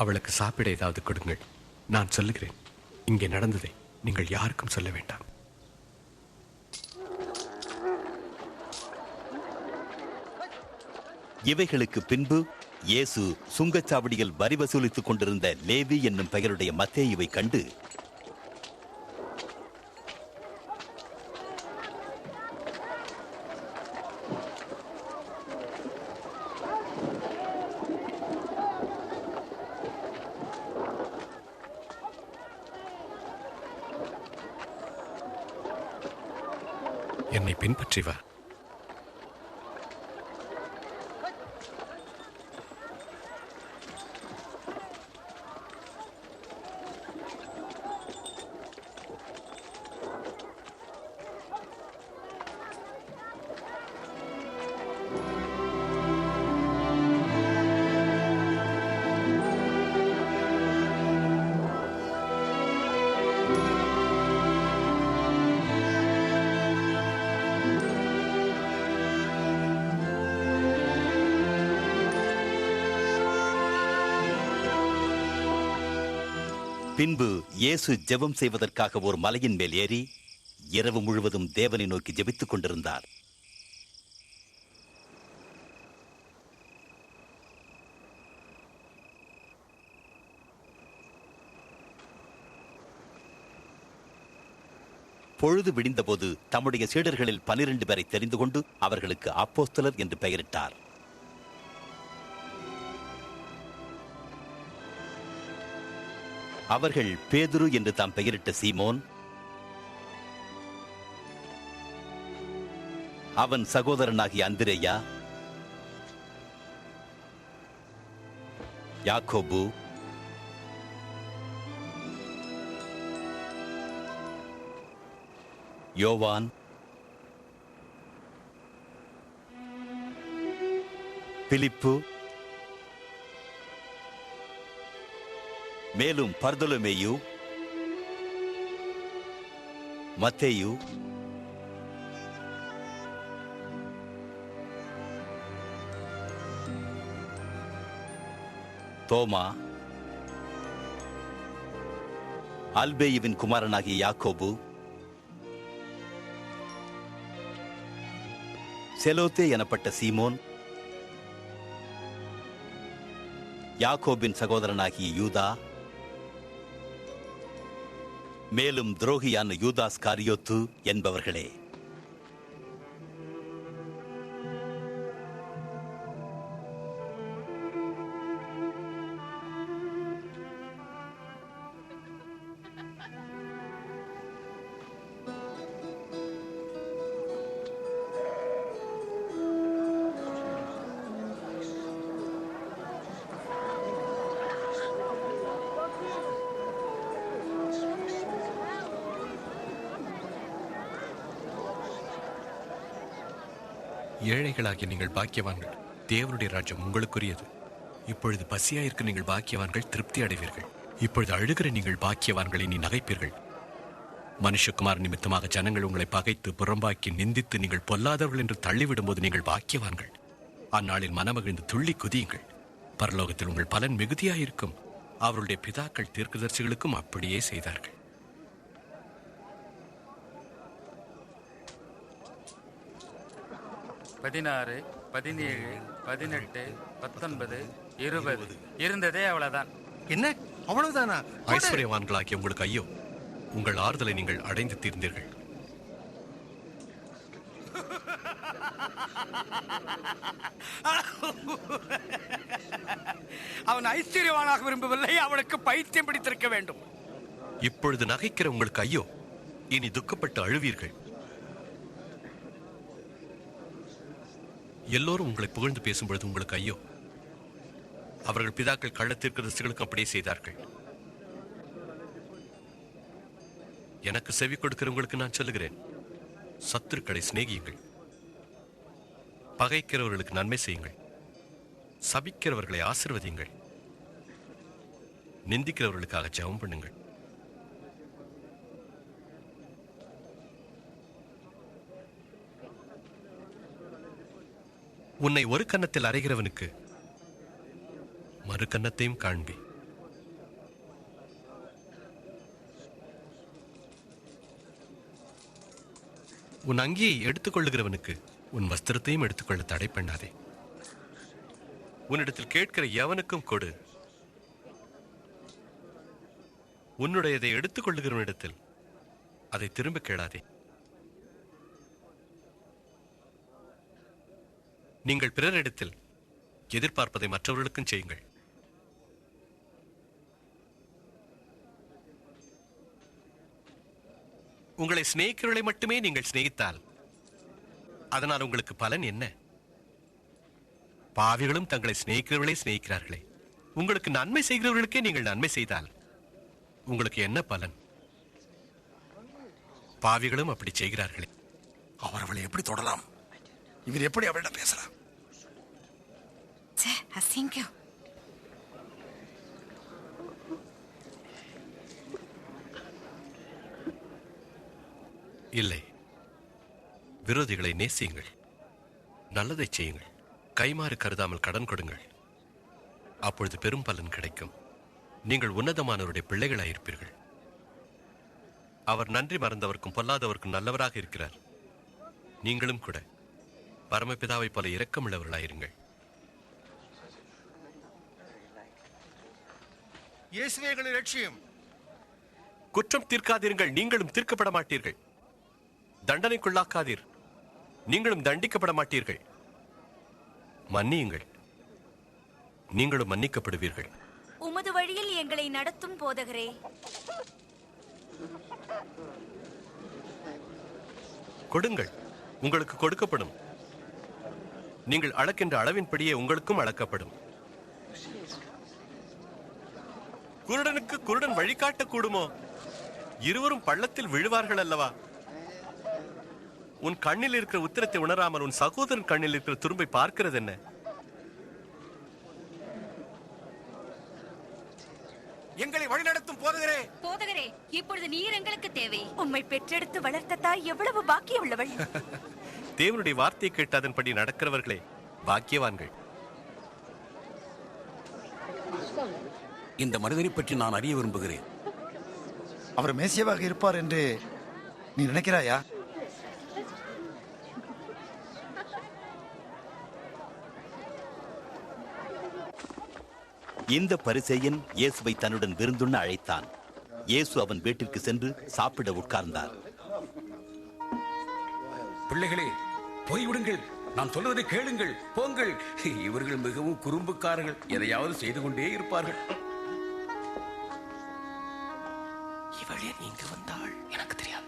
அவளுக்கு சாப்பிட ஏதாவது கொடுங்கள். நான் சொல்லுகிறேன், இங்கே நடந்ததை நீங்கள் யாருக்கும் சொல்ல வேண்டாம். இவைகளுக்கு பின்பு இயேசு சுங்கச்சாவடியில் வரி வசூலித்துக் கொண்டிருந்த லேவி என்னும் பெயருடைய மத்தேயுவை கண்டு, என்னை பின்பற்றி வா. பின்பு இயேசு ஜெபம் செய்வதற்காக ஒரு மலையின் மேல் ஏறி இரவு முழுவதும் தேவனை நோக்கி ஜெபித்துக் கொண்டிருந்தார். பொழுது விடிந்தபோது தம்முடைய சீடர்களில் 12 பேரை தெரிந்து கொண்டு அவர்களுக்கு அப்போஸ்தலர் என்று பெயரிட்டார். அவர்கள் பேதுரு என்று தாம் பெயரிட்ட சீமோன், அவன் சகோதரனாகிய அந்திரேயா, யாக்கோபு, யோவான், பிலிப்பு, மேலும் பர்தொலமேயு, மத்தேயு, தோமா, அல்பேயுவின் குமாரனாகிய யாக்கோபு, செலோத்தே எனப்பட்ட சீமோன், யாக்கோபின் சகோதரனாகிய யூதா, மேலும் துரோகியான யூதாஸ் காரியோத்து என்பவர்களே. ஏழைகளாகிய நீங்கள் பாக்கியவான்கள், தேவனுடைய ராஜ்யம் உங்களுக்குரியது. இப்பொழுது பசியாயிருக்க நீங்கள் பாக்கியவான்கள், திருப்தி அடைவீர்கள். இப்பொழுது அழுகிற நீங்கள் பாக்கியவான்களை நீ நகைப்பீர்கள். மனுஷகுமார் நிமித்தமாக ஜனங்கள் உங்களை பகைத்து புறம்பாக்கி நிந்தித்து நீங்கள் பொல்லாதவர்கள் என்று தள்ளிவிடும் போது நீங்கள் பாக்கியவான்கள். அந்நாளில் மனமகிழ்ந்து துள்ளி குதியுங்கள். பரலோகத்தில் உங்கள் பலன் மிகுதியாயிருக்கும். அவருடைய பிதாக்கள் தீர்க்கதரிசிகளுக்கும் அப்படியே செய்தார்கள். பதினாறு, 17, 18, 19, 20 இருந்ததே அவ்வளவுதான். என்ன அவ்வளவுதானா? ஐஸ்வர்யவான்களாகிய உங்களுக்கு ஐயோ, உங்கள் ஆறுதலை நீங்கள் அடைந்து தீர்ந்தீர்கள். அவன் ஐஸ்வர்யவானாக விரும்பவில்லை, அவனுக்கு பைத்தியம் பிடித்திருக்க வேண்டும். இப்பொழுது நகைக்கிற உங்களுக்கு ஐயோ, இனி துக்கப்பட்டு அழுவீர்கள். எல்லோரும் உங்களை புகழ்ந்து பேசும்பொழுது உங்களுக்கு ஐயோ. அவர்கள் பிதாக்கள் கள்ளத்தீர்க்கதரிசிகளுக்கு அப்படியே செய்தார்கள். எனக்கு செவி கொடுக்கிறவங்களுக்கு நான் சொல்லுகிறேன், சத்துருக்களை சிநேகியுங்கள், பகைக்கிறவர்களுக்கு நன்மை செய்யுங்கள், சபிக்கிறவர்களை ஆசீர்வதியுங்கள், நிந்திக்கிறவர்களுக்காக ஜெபம் பண்ணுங்கள். உன்னை ஒரு கன்னத்தில் அறைகிறவனுக்கு மறு கன்னத்தையும் காண்பி. உன் அங்கியை எடுத்துக்கொள்ளுகிறவனுக்கு உன் வஸ்திரத்தையும் எடுத்துக்கொள்ள தடை பண்ணாதே. உன்னிடத்தில் கேட்கிற எவனுக்கும் கொடு. உன்னுடையதை எடுத்துக்கொள்ளுகிறவனிடத்தில் அதை திரும்ப கேளாதே. நீங்கள் பிறரிடத்தில் எதிர்பார்ப்பதை மற்றவர்களுக்கும் செய்யுங்கள். உங்களை சிநேகிக்கிறவர்களை மட்டுமே நீங்கள் சிநேகித்தால் அதனால் உங்களுக்கு பலன் என்ன? பாவிகளும் தங்களை சிநேகிக்கிறவர்களே சிநேகிக்கிறார்களே. உங்களுக்கு நன்மை செய்கிறவர்களுக்கே நீங்கள் நன்மை செய்தால் உங்களுக்கு என்ன பலன்? பாவிகளும் அப்படி செய்கிறார்களே. அவர் அவளை எப்படி தொடலாம்? இவர் எப்படி அவளிடம் பேசலாம்? அசிங்கம். இல்லை, விரோதிகளை நேசியுங்கள், நல்லதை செய்யுங்கள், கைமாறு கருதாமல் கடன் கொடுங்கள். அப்பொழுது பெரும் பலன் கிடைக்கும். நீங்கள் உன்னதமானவருடைய பிள்ளைகளாயிருப்பீர்கள். அவர் நன்றி மறந்தவர்க்கும் பொல்லாதவர்க்கும் நல்லவராக இருக்கிறார். நீங்களும் கூட பரமபிதாவை போல இரக்கமுள்ளவர்களாயிருங்கள். இயேசுவே லட்சியம். குற்றம் தீர்க்காதீர்கள், நீங்களும் தீர்க்கப்பட மாட்டீர்கள். தண்டனைக்குள்ளாக்காதீர், நீங்களும் தண்டிக்கப்பட மாட்டீர்கள். மன்னியுங்கள், நீங்களும் மன்னிக்கப்படுவீர்கள். உமது வழியில் எங்களை நடத்தும் போதகரே. கொடுங்கள், உங்களுக்கு கொடுக்கப்படும். நீங்கள் அளக்கின்ற அளவின்படியே உங்களுக்கும் அளக்கப்படும். குருடனுக்கு குருடன் வழிகாட்ட கூடுமோ? இருவரும் பள்ளத்தில் விழுவார்கள் அல்லவா? உன் கண்ணில் இருக்கிற உத்திரத்தை உணராமல் உன் சகோதரன் கண்ணில் இருக்கிற துரும்பை பார்க்கிறது என்ன? எங்களை வழிநடத்தும் போதகரே. போதகரே, இப்பொழுது நீர் எங்களுக்கு தேவை. உம்மை பெற்றெடுத்து வளர்த்த தாய் எவ்வளவு பாக்கியம் உள்ளவள். தேவனுடைய வார்த்தையை கேட்டு அதன்படி நடக்கிறவர்களே பாக்கியவான்கள். இந்த மனிதனை பற்றி நான் அறிய விரும்புகிறேன். அவர் மேசியாவாக இருப்பார் என்று நீ நினைக்கிறாயா? இந்த பரிசேயன் இயேசுவை தன்னுடன் விருந்துண்ண அழைத்தான். இயேசு அவன் வீட்டிற்கு சென்று சாப்பிட உட்கார்ந்தார். பிள்ளைகளே, போய்விடுங்கள், நான் சொல்வதை கேளுங்கள், போங்கள். இவர்கள் மிகவும் குறும்புக்காரர்கள், எதையாவது செய்து கொண்டே இருப்பார்கள். இவள் ஏன் இங்கு வந்தாள் எனக்கு தெரியாது.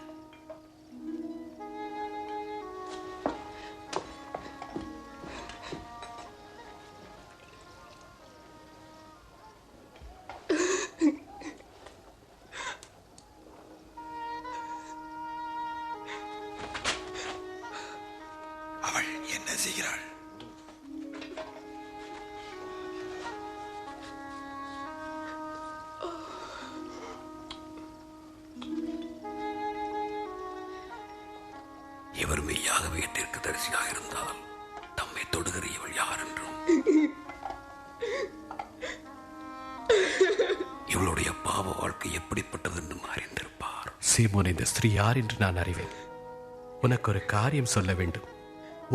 அவள் என்ன செய்கிறாள்? இவர் மெய்யாகவே தீர்க்கதரிசியாக இருந்தால் தம்மை தொடுகிற இவள் யார் என்றும் இவளுடைய பாவ வாழ்க்கை எப்படிப்பட்டது என்றும் அறிந்திருப்பார். சீமோன், இந்த ஸ்திரீ யார் என்று நான் அறிவேன். உனக்கு ஒரு காரியம் சொல்ல வேண்டும்.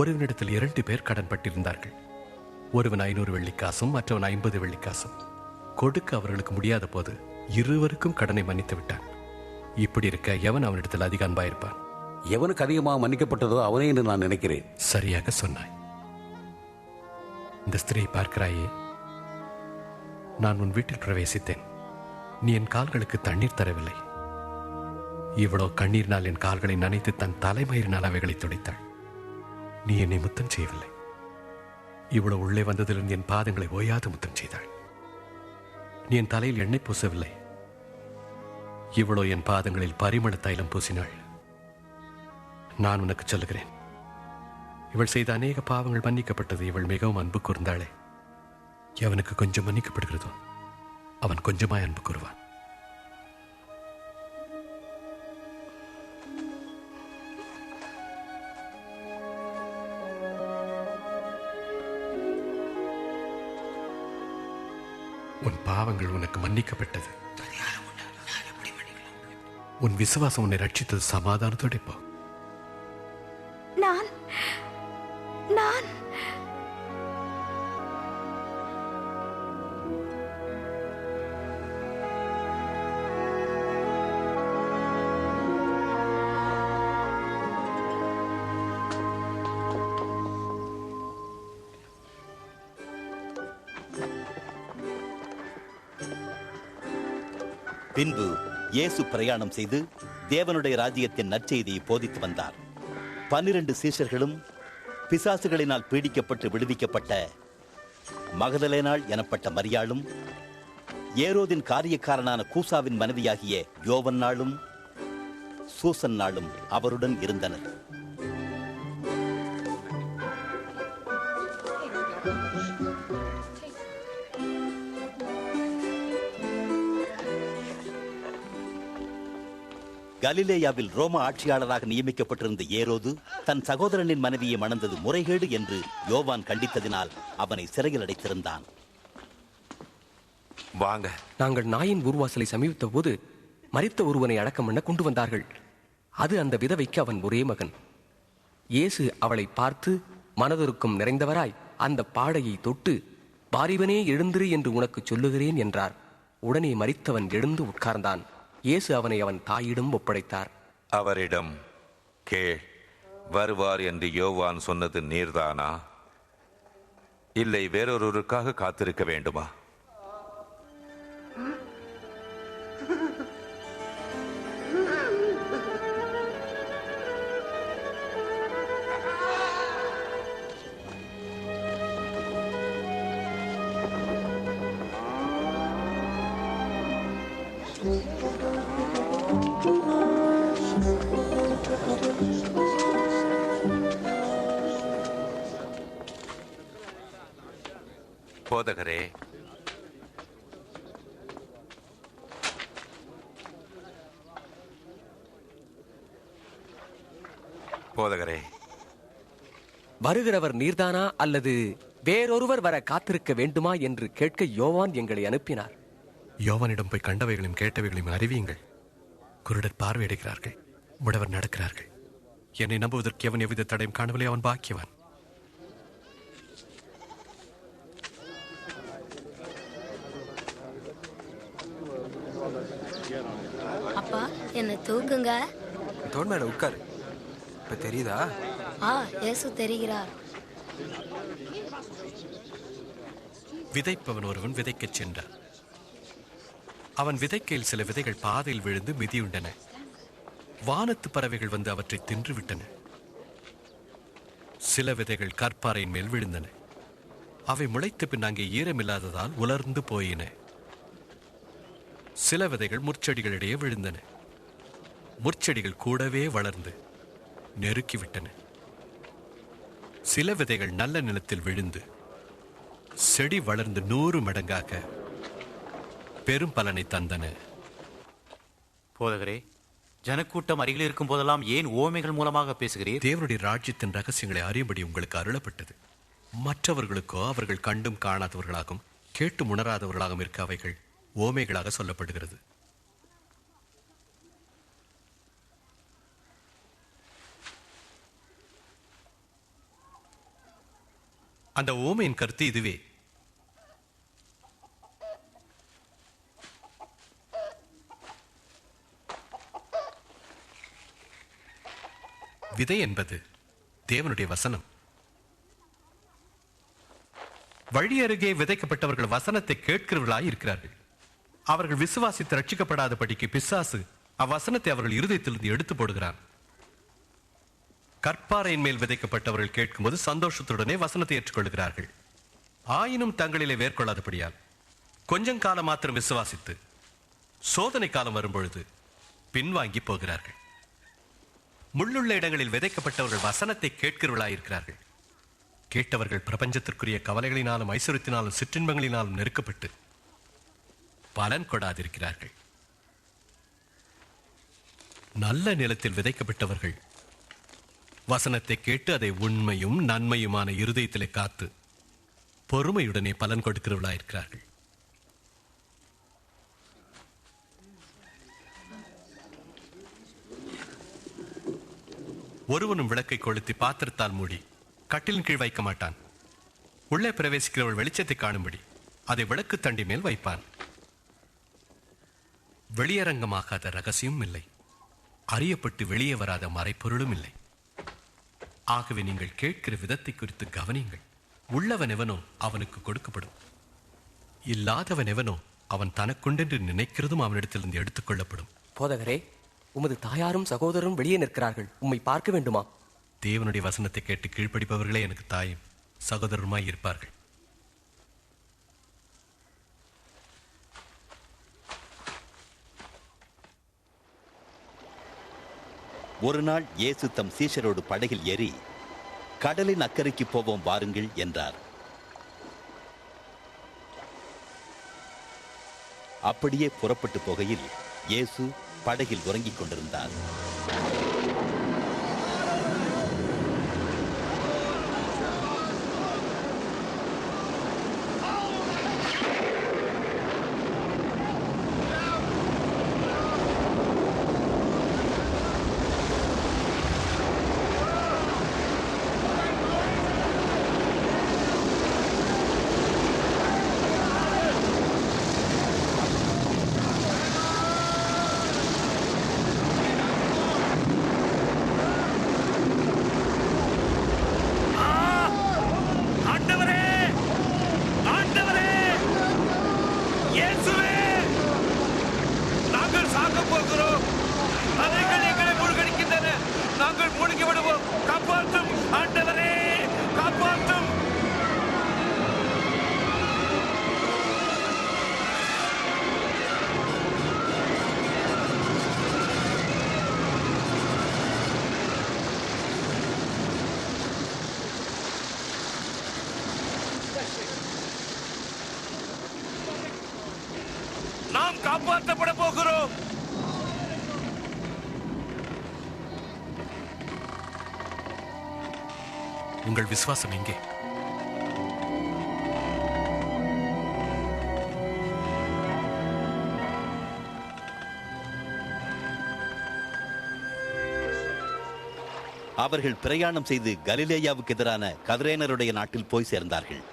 ஒருவனிடத்தில் 2 பேர் கடன்பட்டிருந்தார்கள். ஒருவன் 500 வெள்ளிக்காசும் மற்றவன் 50 வெள்ளிக்காசும். கொடுக்க அவர்களுக்கு முடியாத போது இருவருக்கும் கடனை மன்னித்து விட்டான். இப்படி இருக்க எவன் அவனிடத்தில் அதிக அன்பாயிருப்பான்? எவனுக்கு அதிகமாக மன்னிக்கப்பட்டதோ அவனே என்று நான் நினைக்கிறேன். சரியாக சொன்னாய். இந்த ஸ்திரீயை பார்க்கிறாயே, நான் உன் வீட்டில் பிரவேசித்தேன். நீ என் கால்களுக்கு தண்ணீர் தரவில்லை. இவ்வளோ கண்ணீரினால் என் கால்களை நனைத்து தன் தலைமயிரினால் அவைகளை துடைத்தாள். நீ என்னை முத்தம் செய்யவில்லை. இவ்வளவு உள்ளே வந்ததிலிருந்து என் பாதங்களை ஓயாது முத்தம் செய்தாள். நீ என் தலையில் எண்ணெய் பூசவில்லை. இவ்வளோ என் பாதங்களில் பரிமள தைலம் பூசினாள். நான் உனக்கு சொல்லுகிறேன், இவள் செய்த அநேக பாவங்கள் மன்னிக்கப்பட்டது. இவள் மிகவும் அன்பு கூர்ந்தாளே. எவனுக்கு கொஞ்சம் மன்னிக்கப்படுகிறதோ அவன் கொஞ்சமாய் அன்பு கூறுவான். உன் பாவங்கள் உனக்கு மன்னிக்கப்பட்டது. உன் விசுவாசம் உன்னை ரட்சித்தது. சமாதானத்தோட போ. நான் நான் பின்பு இயேசு பிரயாணம் செய்து தேவனுடைய ராஜ்யத்தின் நற்செய்தியை போதித்து வந்தார். 12 சீஷர்களும் பிசாசுகளினால் பீடிக்கப்பட்டு விடுவிக்கப்பட்ட மகதலேனாள் எனப்பட்ட மரியாளும், ஏரோதின் காரியக்காரனான கூசாவின் மனைவியாகிய யோவன்னாளும் சூசன்னாளும் அவருடன் இருந்தனர். கலிலேயாவில் ரோம ஆட்சியாளராக நியமிக்கப்பட்டிருந்த ஏரோது தன் சகோதரனின் மனைவியை மணந்தது முறைகேடு என்று யோவான் கண்டித்ததினால் அவனை சிறையில் அடைத்திருந்தான். வாங்க. நாங்கள் நாயின் ஊர்வாசலை சமீபித்த போது மரித்த ஒருவனை அடக்கம் பண்ண கொண்டு வந்தார்கள். அது அந்த விதவைக்கு அவன் ஒரே மகன். இயேசு அவளை பார்த்து மனதுருக்கம் நிறைந்தவராய் அந்த பாடையை தொட்டு, வாரிவனே எழுந்திரு என்று உனக்கு சொல்லுகிறேன் என்றார். உடனே மரித்தவன் எழுந்து உட்கார்ந்தான். இயேசு அவனை அவன் தாயிடம் ஒப்படைத்தார். அவரிடம், கேள், வருவார் என்று யோவான் சொன்னது நீர்தானா? இல்லை வேறொருவருக்காக காத்திருக்க வேண்டுமா? போதகரே, போதகரே, வருகிறவர் நீர்தானா அல்லது வேறொருவர் வர காத்திருக்க வேண்டுமா என்று கேட்க யோவான் எங்களை அனுப்பினார். யோவானிடம் போய் கண்டவைகளையும் கேட்டவைகளையும் அறிவியுங்கள். குருடர் பார்வையிடுகிறார்கள், முடவர் நடக்கிறார்கள். என்னை நம்புவதற்கு எவன் எவ்வித தடையும் காணவில்லை, அவன் பாக்கியவான். அப்பா, என்ன தூக்குங்க. தோல் மேல உட்காரு. இப்ப தெரியுதா? இயேசு தெரிகிறார். விதைப்பவன் ஒருவன் விதைக்கச் சென்றான். அவன் விதைக்கையில் சில விதைகள் பாதையில் விழுந்து மிதியுண்டன. வானத்து பறவைகள் வந்து அவற்றை தின்றுவிட்டன. சில விதைகள் கற்பாறையின் மேல் விழுந்தன. அவை முளைத்த பின் அங்கே ஈரமில்லாததால் உலர்ந்து போயின. சில விதைகள் முற்செடிகளிடையே விழுந்தன. முற்செடிகள் கூடவே வளர்ந்து நெருக்கிவிட்டன. சில விதைகள் நல்ல நிலத்தில் விழுந்து செடி வளர்ந்து 100 மடங்காக பெரும் பலனை தந்தன. போதகரே, ஜனக்கூட்டம் அருகில் இருக்கும் போதெல்லாம் ஏன் ஓமைகள் மூலமாக பேசுகிறீர்? தேவனுடைய ராஜ்யத்தின் ரகசியங்களை அறியும்படி உங்களுக்கு அருளப்பட்டது. மற்றவர்களுக்கோ அவர்கள் கண்டும் காணாதவர்களாகவும் கேட்டும் உணராதவர்களாகவும் இருக்க அவைகள் ஓமைகளாக சொல்லப்படுகிறது. அந்த ஓமையின் கருத்து இதுவே: விதை என்பது தேவனுடைய வசனம். வழி அருகே விதைக்கப்பட்டவர்கள் வசனத்தை கேட்கிறவர்களாய் இருக்கிறார்கள். அவர்கள் விசுவாசித்து ரட்சிக்கப்படாதபடிக்கு பிசாசு அவ்வசனத்தை அவர்கள் இருதயத்திலிருந்து எடுத்து போடுகிறான். கற்பாறையின் மேல் விதைக்கப்பட்டவர்கள் கேட்கும்போது சந்தோஷத்துடனே வசனத்தை ஏற்றுக்கொள்கிறார்கள். ஆயினும் தங்களிலே மேற்கொள்ளாதபடியால் கொஞ்சம் காலம் மாத்திரம் விசுவாசித்து சோதனை காலம் வரும்பொழுது பின்வாங்கி போகிறார்கள். முள்ளுள்ள இடங்களில் விதைக்கப்பட்டவர்கள் வசனத்தை கேட்கிறவர்களாயிருக்கிறார்கள். கேட்டவர்கள் பிரபஞ்சத்திற்குரிய கவலைகளினாலும் ஐஸ்வர்யத்தினாலும் சிற்றின்பங்களினாலும் நெருக்கப்பட்டு பலன் கொடாதிருக்கிறார்கள். நல்ல நிலத்தில் விதைக்கப்பட்டவர்கள் வசனத்தை கேட்டு அதை உண்மையும் நன்மையுமான இருதயத்திலே காத்து பொறுமையுடனே பலன் கொடுக்கிறவர்களாயிருக்கிறார்கள். ஒருவனும் விளக்கை கொளுத்தி பாத்திரத்தால் மூடி கட்டிலின் கீழ் வைக்க மாட்டான். உள்ளே பிரவேசிக்கிறவள் வெளிச்சத்தை காணும்படி அதை விளக்கு தண்டி மேல் வைப்பான். வெளியரங்கமாகாத ரகசியமும் இல்லை, அறியப்பட்டு வெளியே வராத மறைப்பொருளும் இல்லை. ஆகவே நீங்கள் கேட்கிற விதத்தை குறித்து கவனியுங்கள். உள்ளவன் எவனோ அவனுக்கு கொடுக்கப்படும், இல்லாதவன் எவனோ அவன் தனக்குண்டென்று நினைக்கிறதும் அவனிடத்திலிருந்து எடுத்துக் கொள்ளப்படும். போதகரே, உமது தாயாரும் சகோதரரும் வெளியே நிற்கிறார்கள், உம்மை பார்க்க வேண்டுமா? தேவனுடைய வசனத்தை கேட்டு கீழ்ப்படிப்பவர்களே எனக்கு தாயும் சகோதரருமாய் இருப்பார்கள். ஒரு நாள் இயேசு தம் சீஷரோடு படகில் ஏறி கடலின் அக்கறைக்கு போவோம் வாருங்கள் என்றார். அப்படியே புறப்பட்டு போகையில் இயேசு படகில் உறங்கிக் கொண்டிருந்தார். நாம் காப்பாற்றப்பட போகிறோம். உங்கள் விசுவாசம் எங்கே? அவர்கள் பிரயாணம் செய்து கலிலேயாவுக்கு எதிரான கதரேனருடைய நாட்டில் போய் சேர்ந்தார்கள்.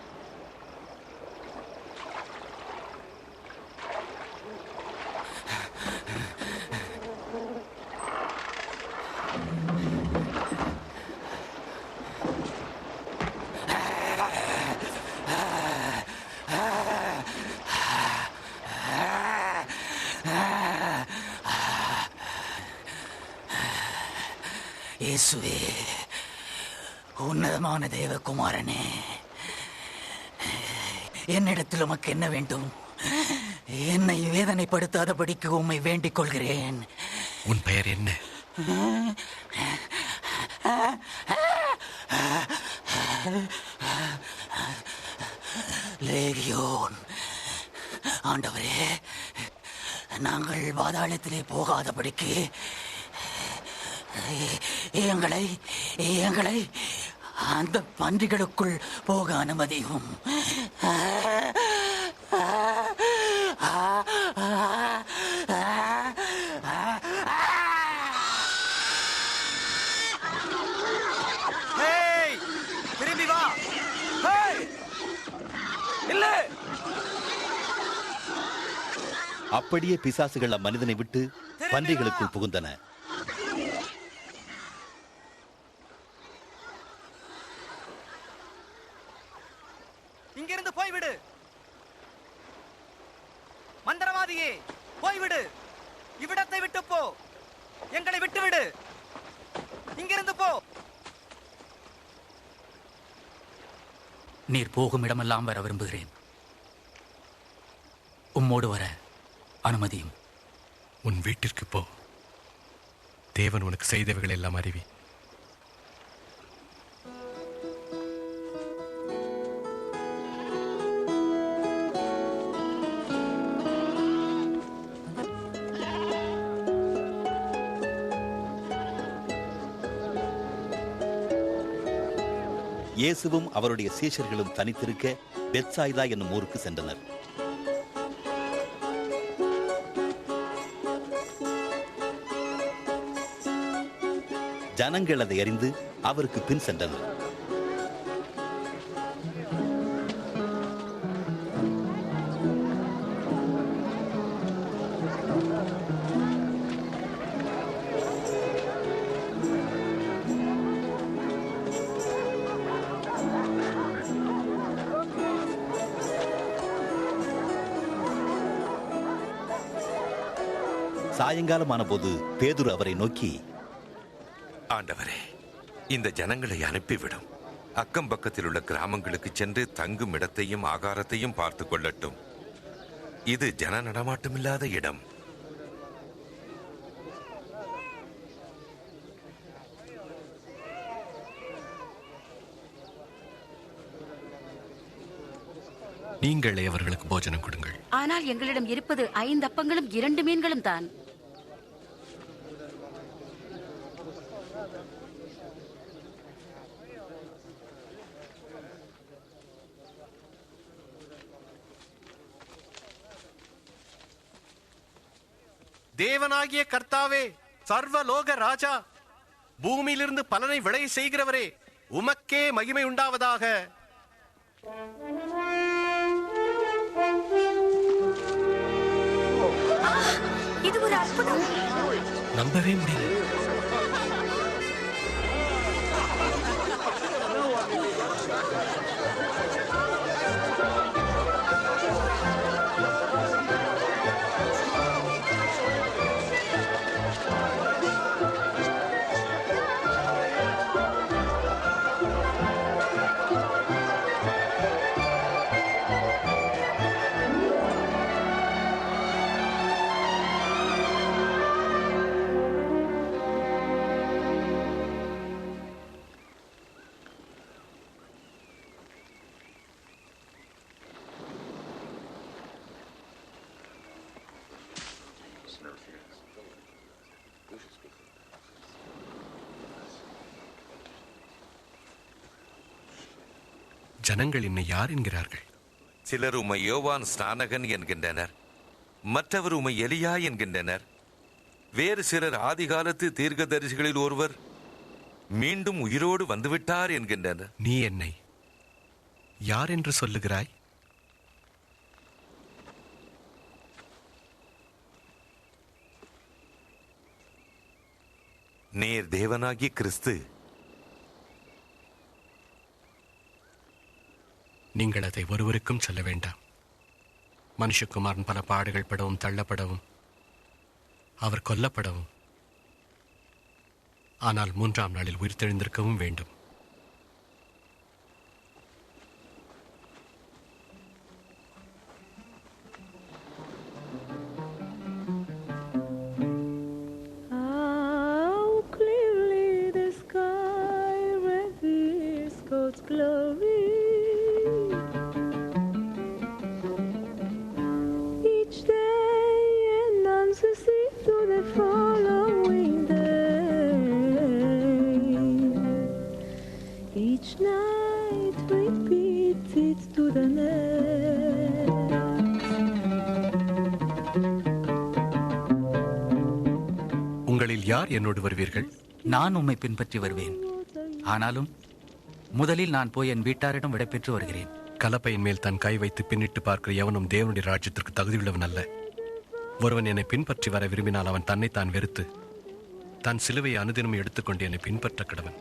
இயேசுவே, உன்னதமான தேவகுமாரனே, என்னிடத்தில் உமக்கு என்ன வேண்டும்? என்னை வேதனைப்படுத்தாதபடிக்கு உம்மை வேண்டிக் கொள்கிறேன். உன் பெயர் என்ன? லேகியோன். ஆண்டவரே, நாங்கள் பாதாளத்திலே போகாதபடிக்கு எங்களை அந்த பன்றிகளுக்குள் போக அனுமதியும். திரும்பி வா. இல்ல, அப்படியே பிசாசுகள் அம்மனிதனை விட்டு பன்றிகளுக்குள் புகுந்தன. இங்கிருந்து போய்விடு, மந்திரவாதியே, போய்விடு, இவ்விடத்தை விட்டு போ. நீர் போகும் இடமெல்லாம் வர விரும்புகிறேன். உம்மோடு வர அனுமதியும். உன் வீட்டிற்கு போ. தேவன் உனக்கு செய்தவைகள் எல்லாம் அறிவி. இயேசுவும் அவருடைய சீஷர்களும் தனித்திருக்க பெத்சாய்தா என்னும் ஊருக்கு சென்றனர். ஜனங்கள் அதை அறிந்து அவருக்கு பின் சென்றனர். சாயங்காலமான போது பேதுரு அவரை நோக்கி, ஆண்டவரே, இந்த ஜனங்களை அனுப்பிவிடும். அக்கம் பக்கத்தில் உள்ள கிராமங்களுக்கு சென்று தங்கும் இடத்தையும் ஆகாரத்தையும் பார்த்து கொள்ளட்டும். இது ஜன நடமாட்டமில்லாத இடம். நீங்களே அவர்களுக்கு போஜனம் கொடுங்கள். ஆனால் எங்களிடம் இருப்பது 5 அப்பங்களும் 2 மீன்களும் தான். தேவனாகிய கர்த்தாவே, சர்வலோக ராஜா, பூமியிலிருந்து பலனை விளைய செய்கிறவரே, உமக்கே மகிமை உண்டாவதாக. இது ஒரு அற்புதம். நம்பவே முடியல. ஜனங்கள் என்னை யார் என்கிறார்கள்? சிலர் உம்மை யோவான் ஸ்நானகன் என்கின்றனர், மற்றவர் உம்மை எலியா என்கின்றனர், வேறு சிலர் ஆதிகாலத்து தீர்க்கதரிசிகளில் ஒருவர் மீண்டும் உயிரோடு வந்துவிட்டார் என்கின்றனர். நீ என்னை யார் என்று சொல்லுகிறாய்? நீர் தேவனாகிய கிறிஸ்து. நீங்கள் அதை ஒருவருக்கும் சொல்ல வேண்டாம். மனுஷகுமாரன் பல பாடுகள் படவும், தள்ளப்படவும், அவர் கொல்லப்படவும், ஆனால் 3ஆம் நாளில் உயிர்த்தெழுந்திருக்கவும் வேண்டும். உங்களில் யார் என்னோடு வருவீர்கள்? நான் உம்மை பின்பற்றி வருவேன். ஆனாலும் முதலில் நான் போய் என் வீட்டாரிடம் விடைபெற்று வருகிறேன். கலப்பையின் மேல் தன் கை வைத்து பின்னிட்டு பார்க்கிற எவனும் தேவனுடைய ராஜ்யத்திற்கு தகுதியுள்ளவன் அல்ல. ஒருவன் என்னை பின்பற்றி வர விரும்பினால் அவன் தன்னைத்தான் வெறுத்து தன் சிலுவையை அனுதினமும் எடுத்துக்கொண்டு என்னை பின்பற்ற கடவன்.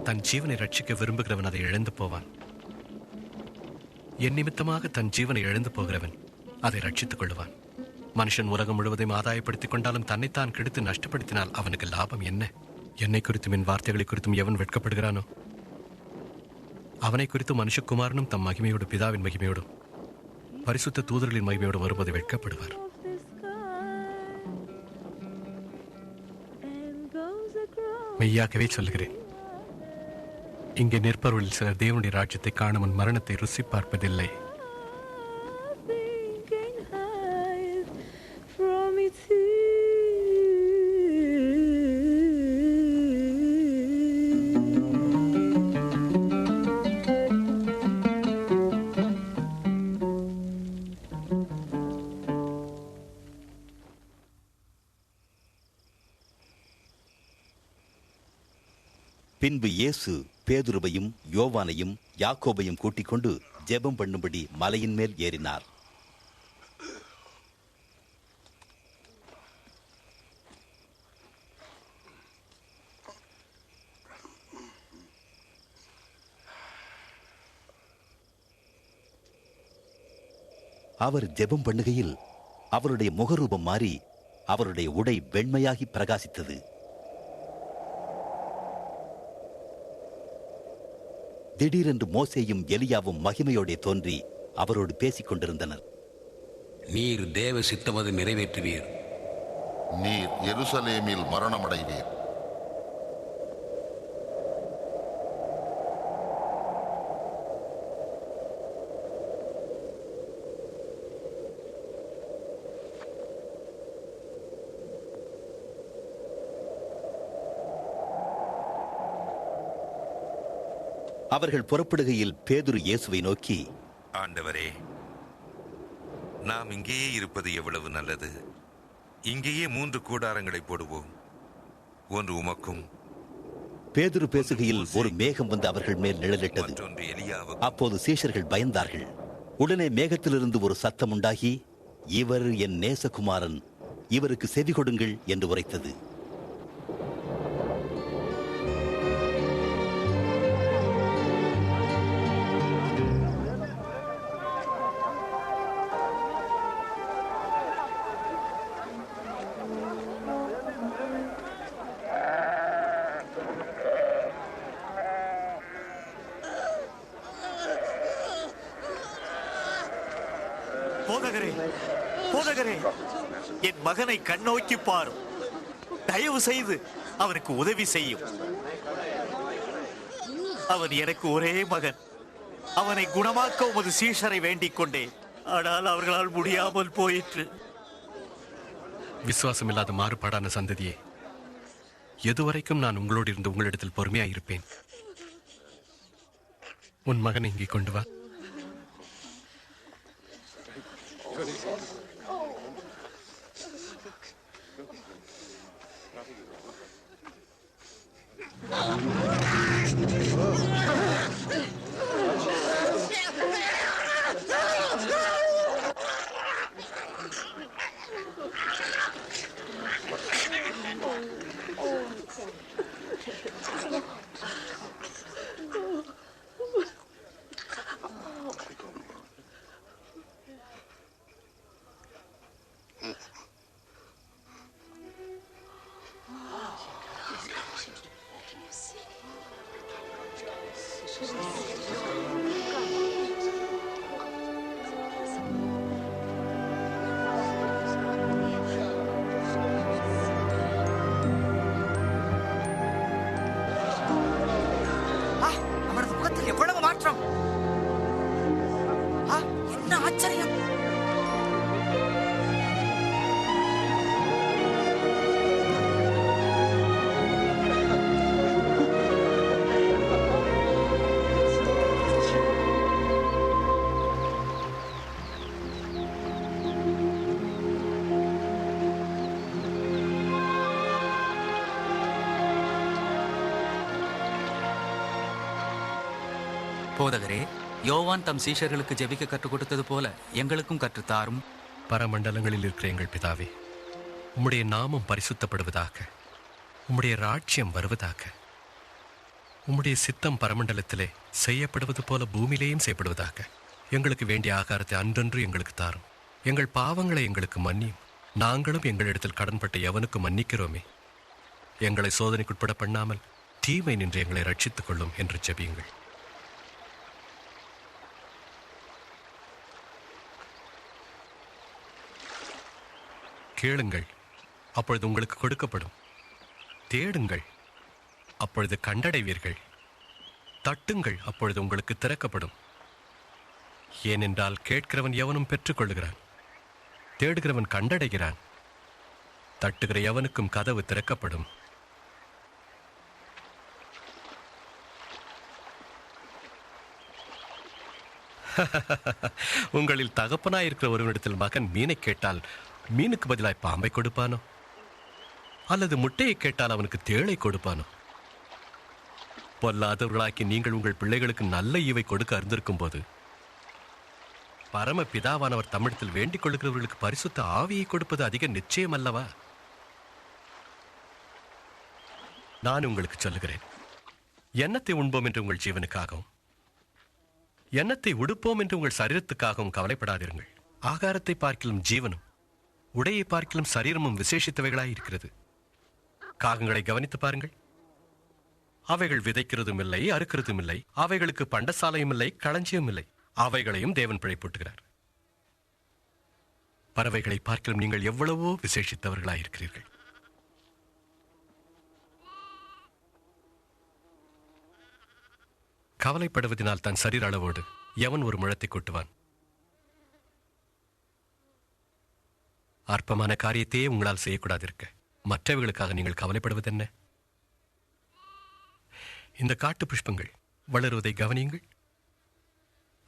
தன் ஜீவனை ரட்சிக்க விரும்புகிறவன் அதை இழந்து போவான். என் நிமித்தமாக தன் ஜீவனை இழந்து போகிறவன் அதை ரட்சித்துக் கொள்ளுவான். மனுஷன் உலகம் முழுவதையும் ஆதாயப்படுத்திக் கொண்டாலும் தன்னைத்தான் கெடுத்து நஷ்டப்படுத்தினால் அவனுக்கு லாபம் என்ன? என்னை குறித்தும் என் வார்த்தைகளை குறித்தும் எவன் வெட்கப்படுகிறானோ அவனை குறித்து மனுஷகுமாரனும் தம் மகிமையோடு பிதாவின் மகிமையோடும் பரிசுத்த தூதர்களின் மகிமையோடு வரும்போது வெட்கப்படுவார். மெய்யாகவே சொல்கிறேன், இங்கே நிற்பவர்களில் சிலர் தேவனுடைய ராஜ்யத்தை காணும் முன் மரணத்தை ருசி பார்ப்பதில்லை. பின்பு இயேசு பேதுருவையும் யோவானையும் யாக்கோபையும் கூட்டிக் கொண்டு ஜெபம் பண்ணும்படி மலையின் மேல் ஏறினார். அவர் ஜெபம் பண்ணுகையில் அவருடைய முகரூபம் மாறி அவருடைய உடை வெண்மையாகி பிரகாசித்தது. திடீரென்று மோசேயும் எலியாவும் மகிமையோடே தோன்றி அவரோடு பேசிக் கொண்டிருந்தனர். நீர் தேவ சித்தமது நிறைவேற்றுவீர். நீர் எருசலேமில் மரணமடைவீர். அவர்கள் புறப்படுகையில் பேதுரு இயேசுவை நோக்கி, ஆண்டவரே, நாம் இங்கேயே இருப்பது எவ்வளவு நல்லது. இங்கேயே 3 கூடாரங்களை போடுவோம், ஒன்று உமக்கும். பேதுரு பேசுகையில் ஒரு மேகம் வந்து அவர்கள் மேல் நிழலிட்டது. அப்போது சீஷர்கள் பயந்தார்கள். உடனே மேகத்திலிருந்து ஒரு சத்தம் உண்டாகி, இவர் என் நேசகுமாரன், இவருக்கு செவி கொடுங்கள் என்று உரைத்தது. போதகரே, என் மகனை கண்ணோக்கி பாரும். தயவு செய்து அவருக்கு உதவி செய்யும். அவன் எனக்கு ஒரே மகன். அவனை குணமாக்க உமது சீஷரை வேண்டிக் கொண்டேன். ஆனால் அவர்களால் முடியாமல் போயிற்று. விசுவாசமில்லாத மாறுபாடான சந்ததியே, எதுவரைக்கும் நான் உங்களோடு இருந்து உங்களிடத்தில் பொறுமையாயிருப்பேன். உன் மகனை இங்கே கொண்டு வா. எவ்வளவு மாற்றம்! என்ன ஆச்சரியம்! போதகரே, யோவான் தம் சீஷர்களுக்கு ஜெபிக்க கற்றுக் கொடுத்தது போல எங்களுக்கும் கற்றுத்தாரும். பரமண்டலங்களில் இருக்கிற எங்கள் பிதாவே, உம்முடைய நாமம் பரிசுத்தப்படுவதாக, உம்முடைய ராஜ்யம் வருவதாக, உம்முடைய சித்தம் பரமண்டலத்திலே செய்யப்படுவது போல பூமியிலேயும் செய்யப்படுவதாக. எங்களுக்கு வேண்டிய ஆகாரத்தை அன்றன்று எங்களுக்கு தாரும். எங்கள் பாவங்களை எங்களுக்கு மன்னியும், நாங்களும் எங்களிடத்தில் கடன்பட்ட எவனுக்கு மன்னிக்கிறோமே. எங்களை சோதனைக்குட்பட பண்ணாமல் தீமை நின்று எங்களை ரட்சித்துக் கொள்ளும் என்று ஜெபியுங்கள். கேளுங்கள், அப்பொழுது உங்களுக்கு கொடுக்கப்படும். தேடுங்கள், அப்பொழுது கண்டடைவீர்கள். தட்டுங்கள், அப்பொழுது உங்களுக்கு திறக்கப்படும். ஏனென்றால் கேட்கிறவன் எவனும் பெற்றுக்கொள்ளுகிறான், தேடுகிறவன் கண்டடைகிறான், தட்டுகிற எவனுக்கும் கதவு திறக்கப்படும். உங்களில் தகப்பனாயிருக்கிற ஒருவனிடத்தில் மகன் மீனை கேட்டால் மீனுக்கு பதிலாய் பாம்பை கொடுப்பானோ? அல்லது முட்டையை கேட்டால் அவனுக்கு தேளை கொடுப்பானோ? பொல்லாதவர்களாக்கி நீங்கள் உங்கள் பிள்ளைகளுக்கு நல்ல ஈவை கொடுக்க அறிந்திருக்கும் போது பரம பிதாவானவர் தமிழத்தில் வேண்டிக் கொள்கிறவர்களுக்கு பரிசுத்த ஆவியை கொடுப்பது அதிக நிச்சயம் அல்லவா? நான் உங்களுக்கு சொல்லுகிறேன், எண்ணத்தை உண்போம் என்று உங்கள் ஜீவனுக்காகவும் எண்ணத்தை உடுப்போம் என்று உங்கள் சரீரத்துக்காகவும் கவலைப்படாதிருங்கள். ஆகாரத்தை பார்க்கிலும் ஜீவனும் உடையை பார்க்கிலும் சரீரமும் விசேஷித்தவைகளாய் இருக்கிறது. காகங்களை கவனித்து பாருங்கள். அவைகள் விதைக்கிறதும் இல்லை, அறுக்கிறதும் இல்லை, அவைகளுக்கு பண்டசாலையும் இல்லை, களஞ்சியம் இல்லை. அவைகளையும் தேவன் பிழைப்பூட்டுகிறார். பறவைகளை பார்க்கிலும் நீங்கள் எவ்வளவோ விசேஷித்தவர்களாயிருக்கிறீர்கள். கவலைப்படுவதனால் தன் சரீர அளவோடு எவன் ஒரு முழத்தை கொட்டுவான்? அற்பமான காரியத்தையே உங்களால் செய்யக்கூடாதிருக்க மற்றவர்களுக்காக நீங்கள் கவலைப்படுவதென்ன? இந்த காட்டு புஷ்பங்கள் வளருவதை கவனியுங்கள்.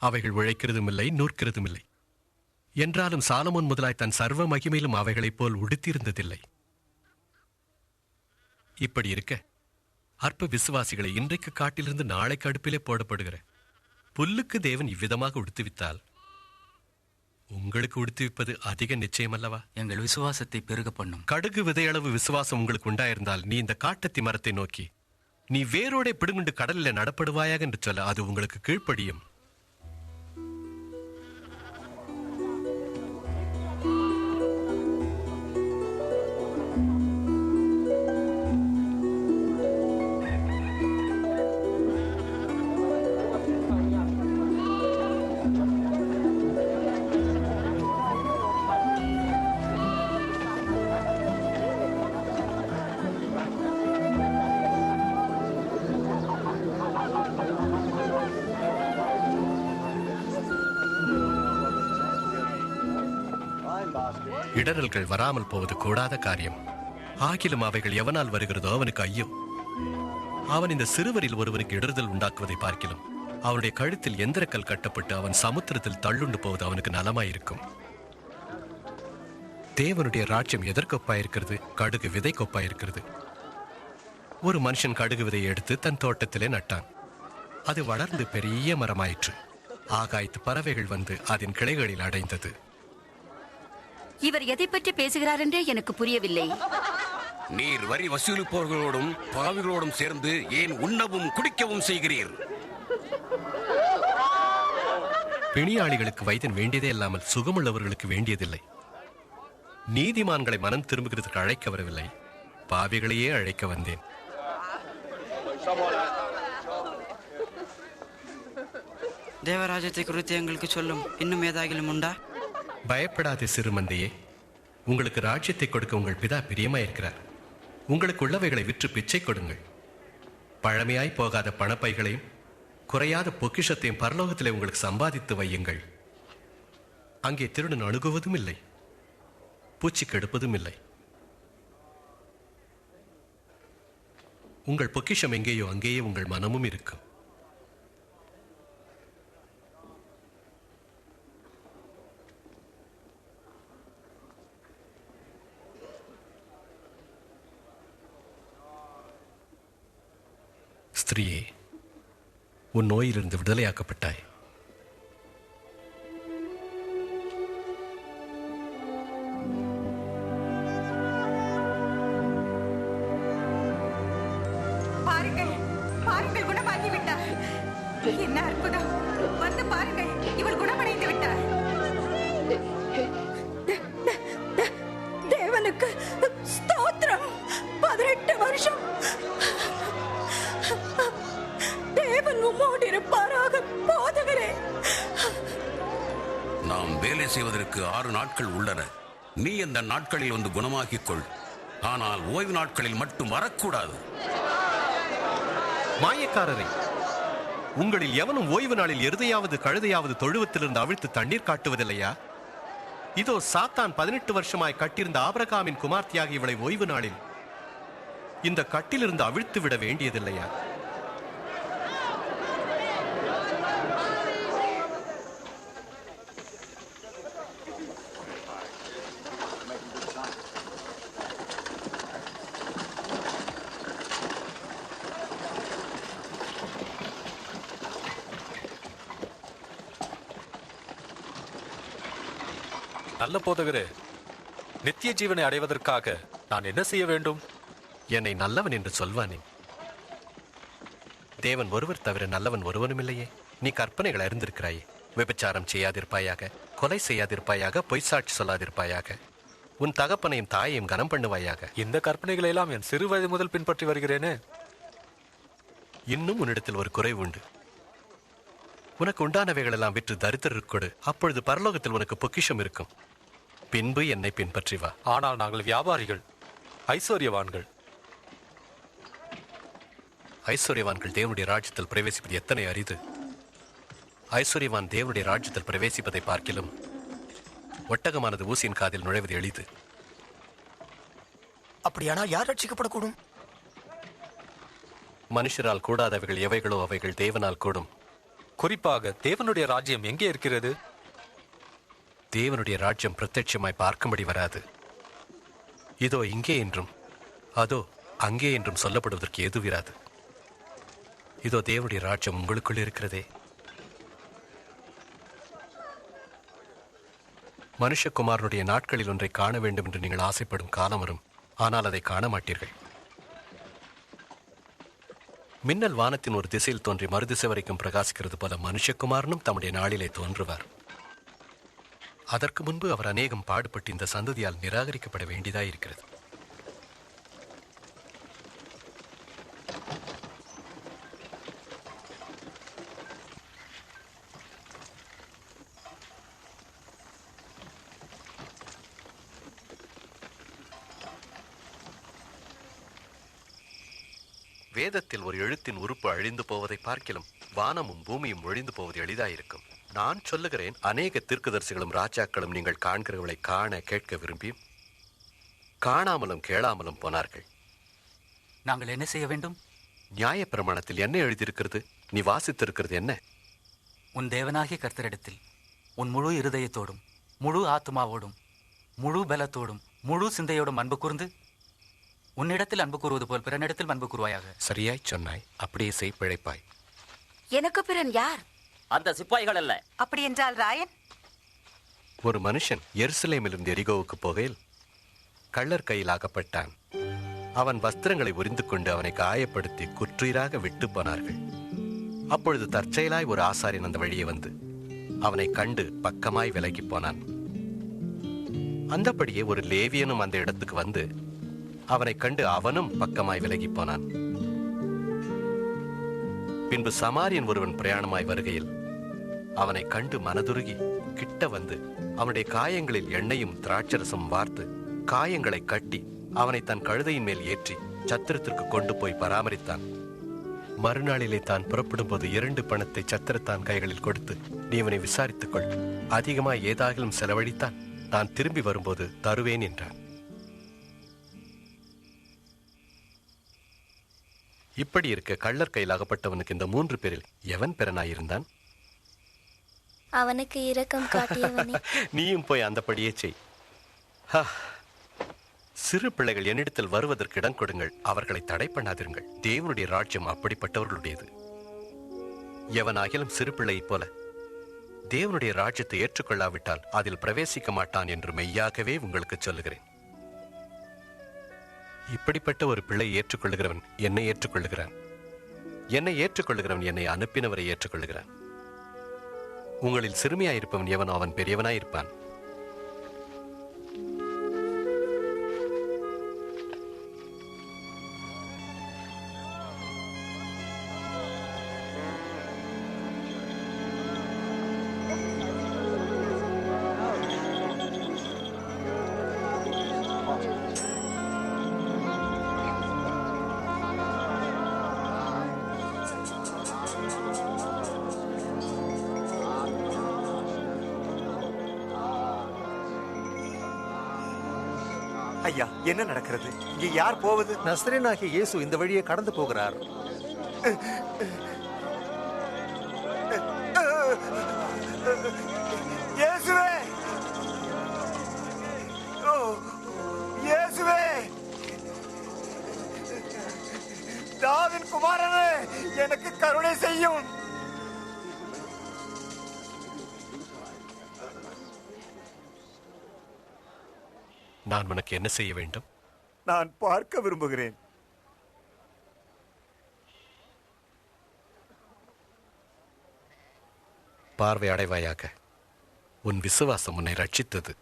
அவைகள் உழைக்கிறதும் இல்லை, நூற்கிறதும் இல்லை. என்றாலும் சாலமோன் முதலாய் தன் சர்வ மகிமையிலும் அவைகளைப் போல் உடுத்தியிருந்ததில்லை. இப்படி இருக்க அற்ப விசுவாசிகளை இன்றைக்கு காட்டிலிருந்து நாளைக்கு அடுப்பிலே போடப்படுகிற புல்லுக்கு தேவன் இவ்விதமாக உடுத்துவித்தால் உங்களுக்கு உடுத்துவிப்பது அதிக நிச்சயம் அல்லவா? எங்கள் விசுவாசத்தை பெருக பண்ணும். கடுகு விதையளவு விசுவாசம் உங்களுக்கு உண்டாயிருந்தால் நீ இந்த காட்டத்தி மரத்தை நோக்கி நீ வேரோட பிடுங்குண்டு கடலில் நடப்படுவாயாக என்று சொல்ல அது உங்களுக்கு கீழ்ப்படியும். இடரல்கள் வராமல் போவது கூடாத காரியம். ஆகிலும் அவைகள் எவனால் வருகிறதோ அவனுக்கு ஐயோ. அவன் இந்த சிறுவரில் ஒருவனுக்கு இடறுதல் உண்டாக்குவதை பார்க்கிலும் அவனுடைய கழுத்தில் எந்திரக்கல் கட்டப்பட்டு அவன் சமுத்திரத்தில் தள்ளுண்டு போவது அவனுக்கு நலமாயிருக்கும். தேவனுடைய ராஜ்யம் எதற்கொப்பாயிருக்கிறது? கடுகு விதை கொப்பாயிருக்கிறது. ஒரு மனுஷன் கடுகு விதையை எடுத்து தன் தோட்டத்திலே நட்டான். அது வளர்ந்து பெரிய மரமாயிற்று. ஆகாயத்து பறவைகள் வந்து அதன் கிளைகளில் அடைந்தது. இவர் எதை பற்றி பேசுகிறார் என்றே எனக்கு புரியவில்லை. நீர் வரி வசூலிப்பவர்களோடும் பாவிகளோடும் சேர்ந்து ஏன் உண்ணவும் குடிக்கவும் செய்கிறீர்? பிணியாளிகளுக்கு வைத்தியன் வேண்டியதே இல்லாமல் சுகமுள்ளவர்களுக்கு வேண்டியதில்லை. நீதிமான்களை மனம் திரும்புகிறதுக்கு அழைக்க வரவில்லை, பாவிகளையே அழைக்க வந்தேன். தேவராஜ்யத்தை குறித்து எங்களுக்கு சொல்லும். இன்னும் ஏதாகிலும் உண்டா? பயப்படாதே சிறுமந்தையே, உங்களுக்கு ராஜ்யத்தை கொடுக்க உங்கள் பிதா பிரியமாயிருக்கிறார். உங்களுக்கு உள்ளவைகளை விற்று பிச்சை கொடுங்கள். பழமையாய் போகாத பணப்பைகளையும் குறையாத பொக்கிஷத்தையும் பரலோகத்திலே உங்களுக்கு சம்பாதித்து வையுங்கள். அங்கே திருடன் அணுகுவதும் இல்லை, பூச்சி கெடுப்பதும் இல்லை. உங்கள் பொக்கிஷம் எங்கேயோ அங்கேயே உங்கள் மனமும் இருக்கும். ஸ்திரீயே, உன் நோயிலிருந்து விடுதலையாக்கப்பட்டாய். பாருங்கள், பாருங்கள், குணமாகி விட்டார். என்ன அற்புதம்! வந்து பாருங்கள், இவள் குணமடைந்து விட்டார். தேவனுக்கு ஸ்தோத்திரம். 18 வருஷம் தேவன் உம்மோடு இருப்பாராக. போதகரே, நாம் வேலை செய்வதற்கு 6 நாட்கள் உள்ளன. நீ இந்த நாட்களில் வந்து குணமாக்கிக் கொள். ஆனால் ஓய்வு நாட்களில் மட்டும் வரக்கூடாது. மாயக்காரரே, உங்களில் எவனும் ஓய்வு நாளில் எருதையாவது கழுதையாவது தொழுவத்திலிருந்து அவிழ்த்து தண்ணீர் காட்டுவதில்லையா? இதோ சாத்தான் 18 வருஷமாய் கட்டியிருந்த ஆபிரகாமின் குமார்த்தியாக இவளை ஓய்வு நாளில் இந்த கட்டிலிருந்து அவிழ்த்து விட வேண்டியதில்லையா? நல்ல போதகரே, நித்திய ஜீவனை அடைவதற்காக நான் என்ன செய்ய வேண்டும்? என்னை நல்லவன் என்று சொல்வானே. தேவன் ஒருவர் தவிர நல்லவன் ஒருவனும் இல்லையே. நீ கற்பனைகள் அறிந்திருக்கிறாயே. விபச்சாரம் செய்யாதிருப்பாயாக, கொலை செய்யாதிருப்பாயாக, பொய் சாட்சி சொல்லாதிருப்பாயாக, உன் தகப்பனையும் தாயையும் கனம் பண்ணுவாயாக. இந்த கற்பனைகளை எல்லாம் என் சிறு வயது முதல் பின்பற்றி வருகிறேனே. இன்னும் உன்னிடத்தில் ஒரு குறைவு உண்டு. உனக்கு உண்டானவைகள் எல்லாம் விற்று தரித்திரருக்கு கொடு, அப்பொழுது பரலோகத்தில் உனக்கு பொக்கிஷம் இருக்கும். பின்பு என்னை பின்பற்றி வா. ஆனால் நாங்கள் வியாபாரிகள், ஐஸ்வர்யவான்கள். ஐஸ்வர்யவான்கள் தேவனுடைய ராஜ்யத்தில் பிரவேசிப்பது எத்தனை அரிது. ஐஸ்வர்யவான் தேவனுடைய ராஜ்யத்தில் பிரவேசிப்பதை பார்க்கிலும் ஒட்டகமானது ஊசியின் காதில் நுழைவது எளிது. அப்படியானால் யார் ரட்சிக்கப்படக்கூடும்? மனுஷரால் கூடாதவைகள் எவைகளோ அவைகள் தேவனால் கூடும். குறிப்பாக தேவனுடைய ராஜ்யம் எங்கே இருக்கிறது? தேவனுடைய ராஜ்யம் பிரத்யட்சமாய் பார்க்கும்படி வராது. இதோ இங்கே என்றும் அதோ அங்கே என்றும் சொல்லப்படுவதற்கு எதுவிராது. இதோ தேவனுடைய ராஜ்யம் உங்களுக்குள் இருக்கிறதே. மனுஷகுமாரனுடைய நாட்களில் ஒன்றை காண வேண்டும் என்று நீங்கள் ஆசைப்படும் காலம் வரும், ஆனால் அதை காண மாட்டீர்கள். மின்னல் வானத்தின் ஒரு திசையில் தோன்றி மறுதிசை வரைக்கும் பிரகாசிக்கிறது போல மனுஷகுமாரனும் தம்முடைய நாளிலே தோன்றுவார். அதற்கு முன்பு அவர் அநேகம் பாடுபட்டு இந்த சந்ததியால் நிராகரிக்கப்பட வேண்டியதாயிருக்கிறது. வேதத்தில் ஒரு எழுத்தின் உறுப்பு அழிந்து போவதை பார்க்கிலும் வானமும் பூமியும் ஒழிந்து போவது எளிதாயிருக்கும். நான் சொல்லுகிறேன், அநேக தீர்க்கதரிசிகளும் ராஜாக்களும் நீங்கள் காண்கிறவர்களை காண கேட்க விரும்பியும் காணாமலும் கேளாமலும் போனார்கள். நாங்கள் என்ன செய்ய வேண்டும்? நியாய பிரமாணத்தில் என்ன எழுதியிருக்கிறது? நீ வாசித்திருக்கிறது என்ன? உன் தேவனாகிய கர்த்தரிடத்தில் உன் முழு இருதயத்தோடும் முழு ஆத்மாவோடும் முழு பலத்தோடும் முழு சிந்தையோடும் அன்பு கூர்ந்து உன்னிடத்தில் அன்பு கூறுவது போல் பிறனிடத்தில் அன்பு கூறுவாயாக. சரியாய் சொன்னாய், அப்படியே செய், பிழைப்பாய். எனக்கு பிறன் யார்? அந்த சிப்பாய்கள் அல்ல. அப்படி என்றால் ராயன்? ஒரு மனுஷன் எருசலேமிலிருந்து எரிகோவுக்கு போகையில் கள்ளர் கையில் ஆகப்பட்டான். அவன் வஸ்திரங்களை உரிந்து கொண்டு அவனை காயப்படுத்தி குற்றுயிராக விட்டு போனார்கள். அப்பொழுது தற்செயலாய் ஒரு ஆசாரியன் அந்த வழியே வந்து அவனை கண்டு பக்கமாய் விலகி போனான். அந்தபடியே ஒரு லேவியனும் அந்த இடத்துக்கு வந்து அவனை கண்டு அவனும் பக்கமாய் விலகி போனான். பின்பு சமாரியன் ஒருவன் பிரயாணமாய் வருகையில் அவனை கண்டு மனதுருகி கிட்ட வந்து அவனுடைய காயங்களில் எண்ணெயும் திராட்சரசம் வார்த்து காயங்களை கட்டி அவனை தன் கழுதையின் மேல் ஏற்றி சத்திரத்திற்கு கொண்டு போய் பராமரித்தான். மறுநாளிலே தான் புறப்படும் போது 2 பணத்தை சத்திரத்தான் கைகளில் கொடுத்து, நீ இவனை விசாரித்துக் கொள், அதிகமாய் ஏதாகிலும் செலவழித்தான் நான் திரும்பி வரும்போது தருவேன் என்றான். இப்படி இருக்க கள்ளர் கையில் அகப்பட்டவனுக்கு இந்த 3 பேரில் எவன் பெறனாயிருந்தான்? அவனுக்கு இரக்கம் காட்டியவனே. நீயும் போய் அந்தபடியே செய். சிறு பிள்ளைகள் என்னிடத்தில் வருவதற்கு இடம் கொடுங்கள், அவர்களை தடை பண்ணாதிருங்கள். தேவனுடைய ராஜ்யம் அப்படிப்பட்டவர்களுடையது. எவனாகிலும் சிறு பிள்ளையைப் போல தேவனுடைய ராஜ்யத்தை ஏற்றுக்கொள்ளாவிட்டால் அதில் பிரவேசிக்க மாட்டான் என்று மெய்யாகவே உங்களுக்கு சொல்லுகிறேன். இப்படிப்பட்ட ஒரு பிள்ளை ஏற்றுக்கொள்ளுகிறவன் என்னை ஏற்றுக்கொள்ளுகிறான், என்னை ஏற்றுக்கொள்ளுகிறவன் என்னை அனுப்பினவரை ஏற்றுக்கொள்ளுகிறான். உங்களில் சிறுமியாயிருப்பவன் எவனோ அவன் பெரியவனாயிருப்பான். ஐயா, என்ன நடக்கிறது இங்கே? யார் போவது? நஸ்ரேனாகிய இயேசு இந்த வழியே கடந்து போகிறார். இயேசுவே! ஓ, இயேசுவே! தாவீதின் குமாரனே, எனக்கு கருணை செய்யும். நான் உனக்கு என்ன செய்ய வேண்டும்? நான் பார்க்க விரும்புகிறேன். பார்வை அடைவாயாக. உன் விசுவாசம் உன்னை ரட்சித்தது.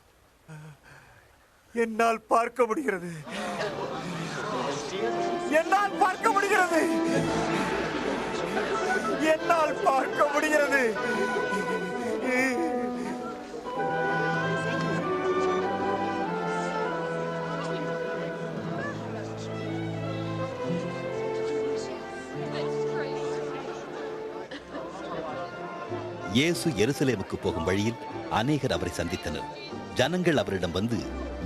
என்னால் பார்க்க முடிகிறது. என்னால் பார்க்க முடிகிறது. என்னால் பார்க்க முடிகிறது. இயேசு எருசலேமுக்கு போகும் வழியில் அநேகர் அவரை சந்தித்தனர். ஜனங்கள் அவரிடம் வந்து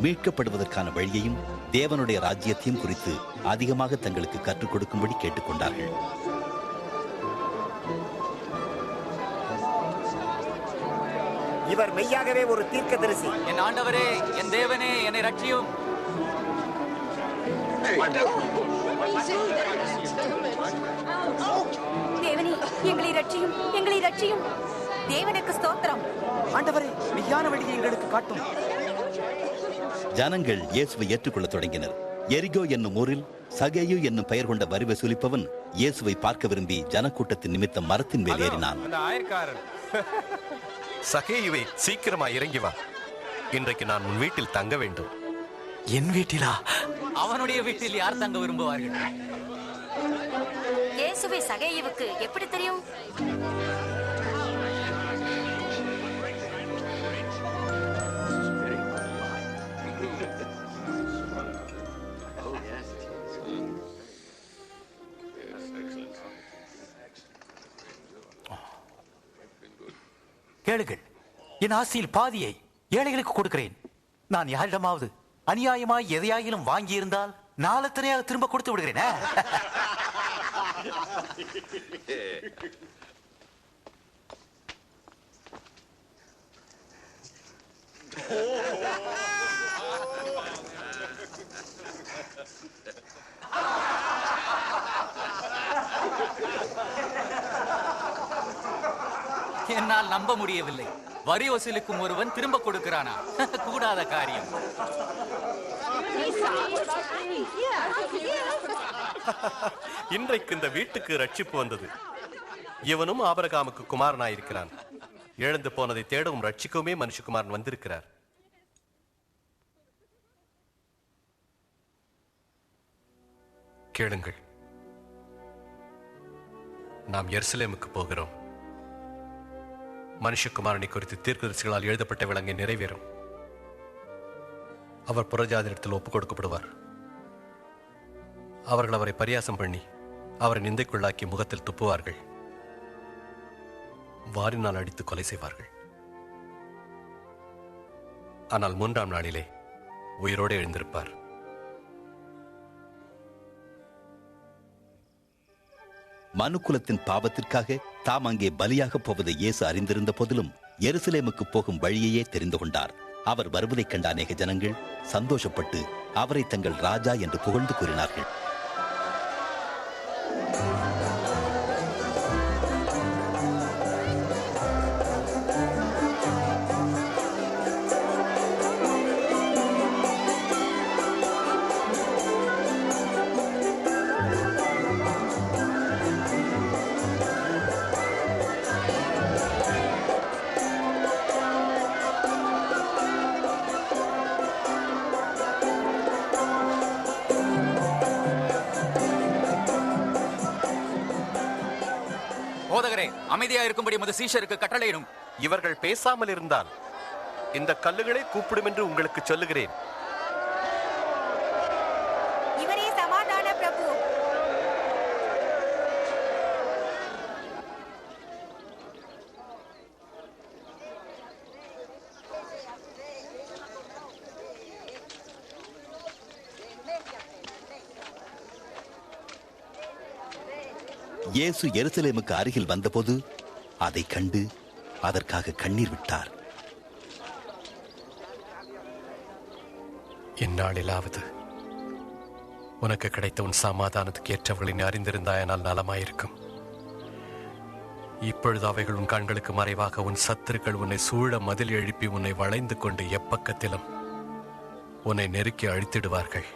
மீட்கப்படுவதற்கான வழியையும் தேவனுடைய ராஜ்யத்தையும் குறித்து அதிகமாக தங்களுக்கு கற்றுக் கொடுக்கும்படி கேட்டுக்கொண்டார்கள். இவர் மெய்யாகவே ஒரு தீர்க்கதரிசி. என் ஆண்டவரே, என் தேவனே, என்னை ரட்சியும். தேவனே, எங்களை ரட்சியும், எங்களை ரட்சியும். தேவனுக்கு ஸ்தோத்திரம். ஆண்டவரே, மெய்யான வழியை எங்களுக்கு காட்டும். ஜனங்கள் இயேசுவை ஏற்றுக்கொள்ள தொடங்கினர். எரிகோ என்னும் ஊரில் சகேயு என்னும் பெயர் கொண்ட வரி வசூலிப்பவன் இயேசுவை பார்க்க விரும்பி ஜனக்கூட்டத்தின் நிமித்தம் மரத்தின் மேல் ஏறினான். சகேயுவே, சீக்கிரமா இறங்கி வா. இன்றைக்கு நான் உன் வீட்டில் தங்க வேண்டும். என் வீட்டிலா? அவனுடைய வீட்டில் யார் தங்க விரும்புவார்கள்? இயேசுவை சகேயுவுக்கு எப்படி தெரியும்? கேளுங்கள், என் ஆசையில் பாதியை ஏழைகளுக்கு கொடுக்கிறேன். நான் யாரிடமாவது அநியாயமாய் எதையாயிலும் வாங்கி இருந்தால் நாளத்தனையாக திரும்ப கொடுத்து விடுகிறேன். என்னால் நம்ப முடியவில்லை. வரி வசூலிக்கும் ஒருவன் திரும்ப கொடுக்கிறானா? கூடாத காரியம். இன்றைக்கு இந்த வீட்டுக்கு ரட்சிப்பு வந்தது. இவனும் ஆபிரகாமுக்கு குமாரனாயிருக்கிறான். இழந்து போனதை தேடவும் ரட்சிக்கவுமே மனுஷகுமாரன் வந்திருக்கிறார். கேளுங்கள், நாம் எருசலேமுக்கு போகிறோம். மனுஷகுமாரனை குறித்து தீர்க்கதரிசிகளால் எழுதப்பட்ட விலங்கை நிறைவேறும். அவர் புறஜாதியிடத்தில் ஒப்புக் கொடுக்கப்படுவார். அவர்கள் அவரை பரியாசம் பண்ணி அவரை நிந்தைக்குள்ளாக்கி முகத்தில் துப்புவார்கள். வாரினால் அடித்து கொலை செய்வார்கள். ஆனால் 3ஆம் நாளிலே உயிரோடு எழுந்திருப்பார். மனுக்குலத்தின் பாவத்திற்காக தாம் அங்கே பலியாக போவதை இயேசு அறிந்திருந்த போதிலும் எருசலேமுக்கு போகும் வழியையே தெரிந்து கொண்டார். அவர் வருவதைக் கண்ட அநேக ஜனங்கள் சந்தோஷப்பட்டு அவரை தங்கள் ராஜா என்று புகழ்ந்து கூறினார்கள். போதகரே, அமைதியா இருக்கும்படி மது சீஷருக்கு கட்டளையிடும். இவர்கள் பேசாமல் இருந்தால் இந்த கல்லுகளை கூப்பிடும் என்று உங்களுக்கு சொல்லுகிறேன். இவரே சமாதான பிரபு. இயேசு எருசலேமுக்கு அருகில் வந்தபோது அதை கண்டு அதற்காக கண்ணீர் விட்டார். இந்நாளிலாவது உனக்கு கிடைத்த உன் சமாதானத்துக்கு ஏற்றவர்களை நீ அறிந்திருந்தாயனால் நலமாயிருக்கும். இப்பொழுது அவைகள் உன் கண்களுக்கு மறைவாக உன் சத்துருக்கள் உன்னை சூழ மதில் எழுப்பி உன்னை வளைந்து கொண்டு எப்பக்கத்திலும் உன்னை நெருக்கி அழித்திடுவார்கள்.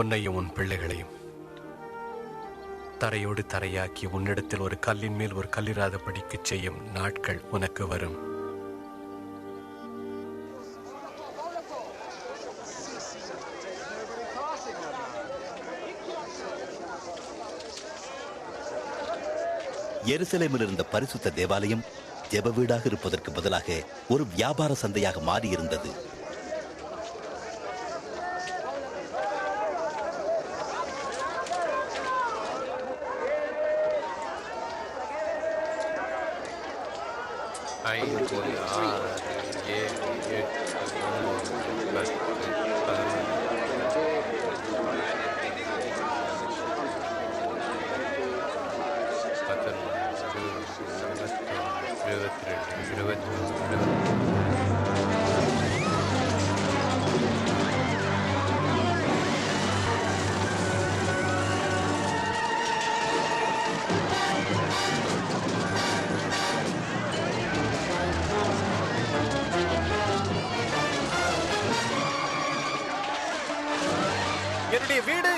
உன்னையும் உன் பிள்ளைகளையும் தரையோடு தரையாக்கி உன்னிடத்தில் ஒரு கல்லின் மேல் ஒரு கல்லிராதபடிக்கு செய்யும் நாட்கள் உனக்கு வரும். எருசலேமில் இருந்த பரிசுத்த தேவாலயம் ஜெப வீடாக இருப்பதற்கு பதிலாக ஒரு வியாபார சந்தையாக மாறியிருந்தது. என்னுடைய வீடு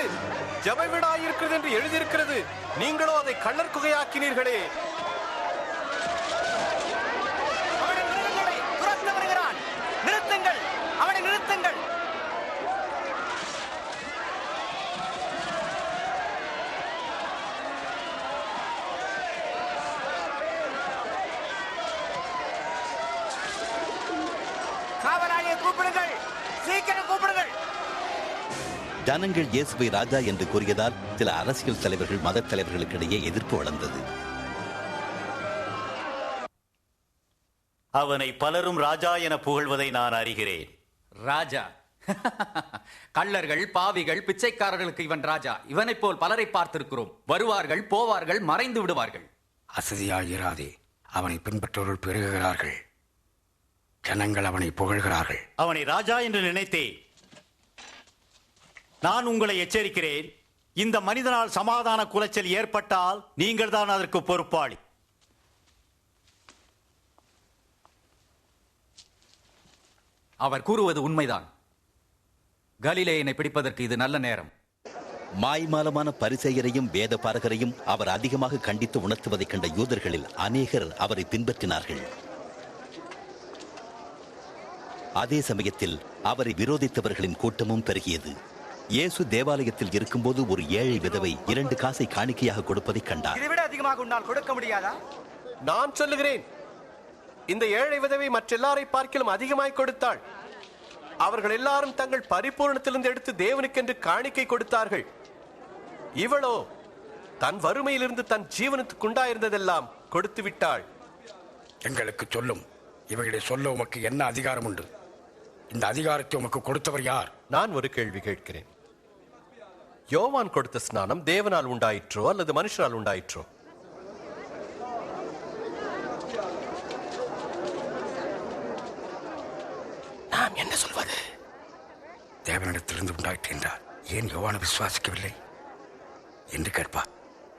ஜெப வீடாயிருக்கிறது என்று எழுதியிருக்கிறது, நீங்களோ அதை கள்ளர் குகையாக்கினீர்களே. நிறுத்துங்கள், அவனை நிறுத்துங்கள். காவலாளியை கூப்பிடுங்கள், சீக்கிரம் கூப்பிடுங்கள். ஜனங்கள் இயேசுவை ராஜா என்று கூறியதால் சில அரசியல் தலைவர்கள் மத தலைவர்களுக்கிடையே எதிர்ப்பு வளர்ந்தது. அவனை பலரும் ராஜா என புகழ்வதை நான் அறிகிறேன். ராஜா? கள்ளர்கள், பாவிகள், பிச்சைக்காரர்களுக்கு இவன் ராஜா. இவனைப் போல் பலரை பார்த்திருக்கிறோம். வருவார்கள், போவார்கள், மறைந்து விடுவார்கள். அசதியாகிறாதே, அவனை பின்பற்றவர்கள் பெருகுகிறார்கள். ஜனங்கள் அவனை புகழ்கிறார்கள். அவனை ராஜா என்று நினைத்தேன். நான் உங்களை எச்சரிக்கிறேன், இந்த மனிதனால் சமாதான குலைச்சல் ஏற்பட்டால் நீங்கள் தான் அதற்கு பொறுப்பாளி. அவர் கூறுவது உண்மைதான். கலிலேயனை பிடிப்பதற்கு இது நல்ல நேரம். மாய்மாலமான பரிசேயரையும் வேத பாரகரையும் அவர் அதிகமாக கண்டித்து உணர்த்துவதைக் கண்ட யூதர்களில் அநேகர் அவரை பின்பற்றினார்கள். அதே சமயத்தில் அவரை விரோதித்தவர்களின் கூட்டமும் பெருகியது. இயேசு தேவாலயத்தில் இருக்கும்போது ஒரு ஏழை விதவை 2 காசை காணிக்கையாக கொடுப்பதை கண்டார். இதைவிட அதிகமாக உன்னால் கொடுக்க முடியாதா? நான் சொல்லுகிறேன், இந்த ஏழை விதவை மற்றெல்லாரை பார்க்கிலும் அதிகமாய் கொடுத்தாள். அவர்கள் எல்லாரும் தங்கள் பரிபூர்ணத்திலிருந்து எடுத்து தேவனுக்கென்று காணிக்கை கொடுத்தார்கள். இவளோ தன் வறுமையிலிருந்து தன் ஜீவனத்துக்கு உண்டாயிருந்ததெல்லாம் கொடுத்து விட்டாள். எங்களுக்கு சொல்லும், இவைகளை சொல்ல உமக்கு என்ன அதிகாரம் உண்டு? இந்த அதிகாரத்தை உமக்கு கொடுத்தவர் யார்? நான் ஒரு கேள்வி கேட்கிறேன். யோவான் கொடுத்த ஸ்நானம் தேவனால் உண்டாயிற்றோ அல்லது மனுஷனால் உண்டாயிற்றோ? நாம் என்ன சொல்வது? தேவனிடத்திலிருந்து உண்டாயிற்று என்றால் ஏன் யோவானை விசுவாசிக்கவில்லை என்று கேட்பார்.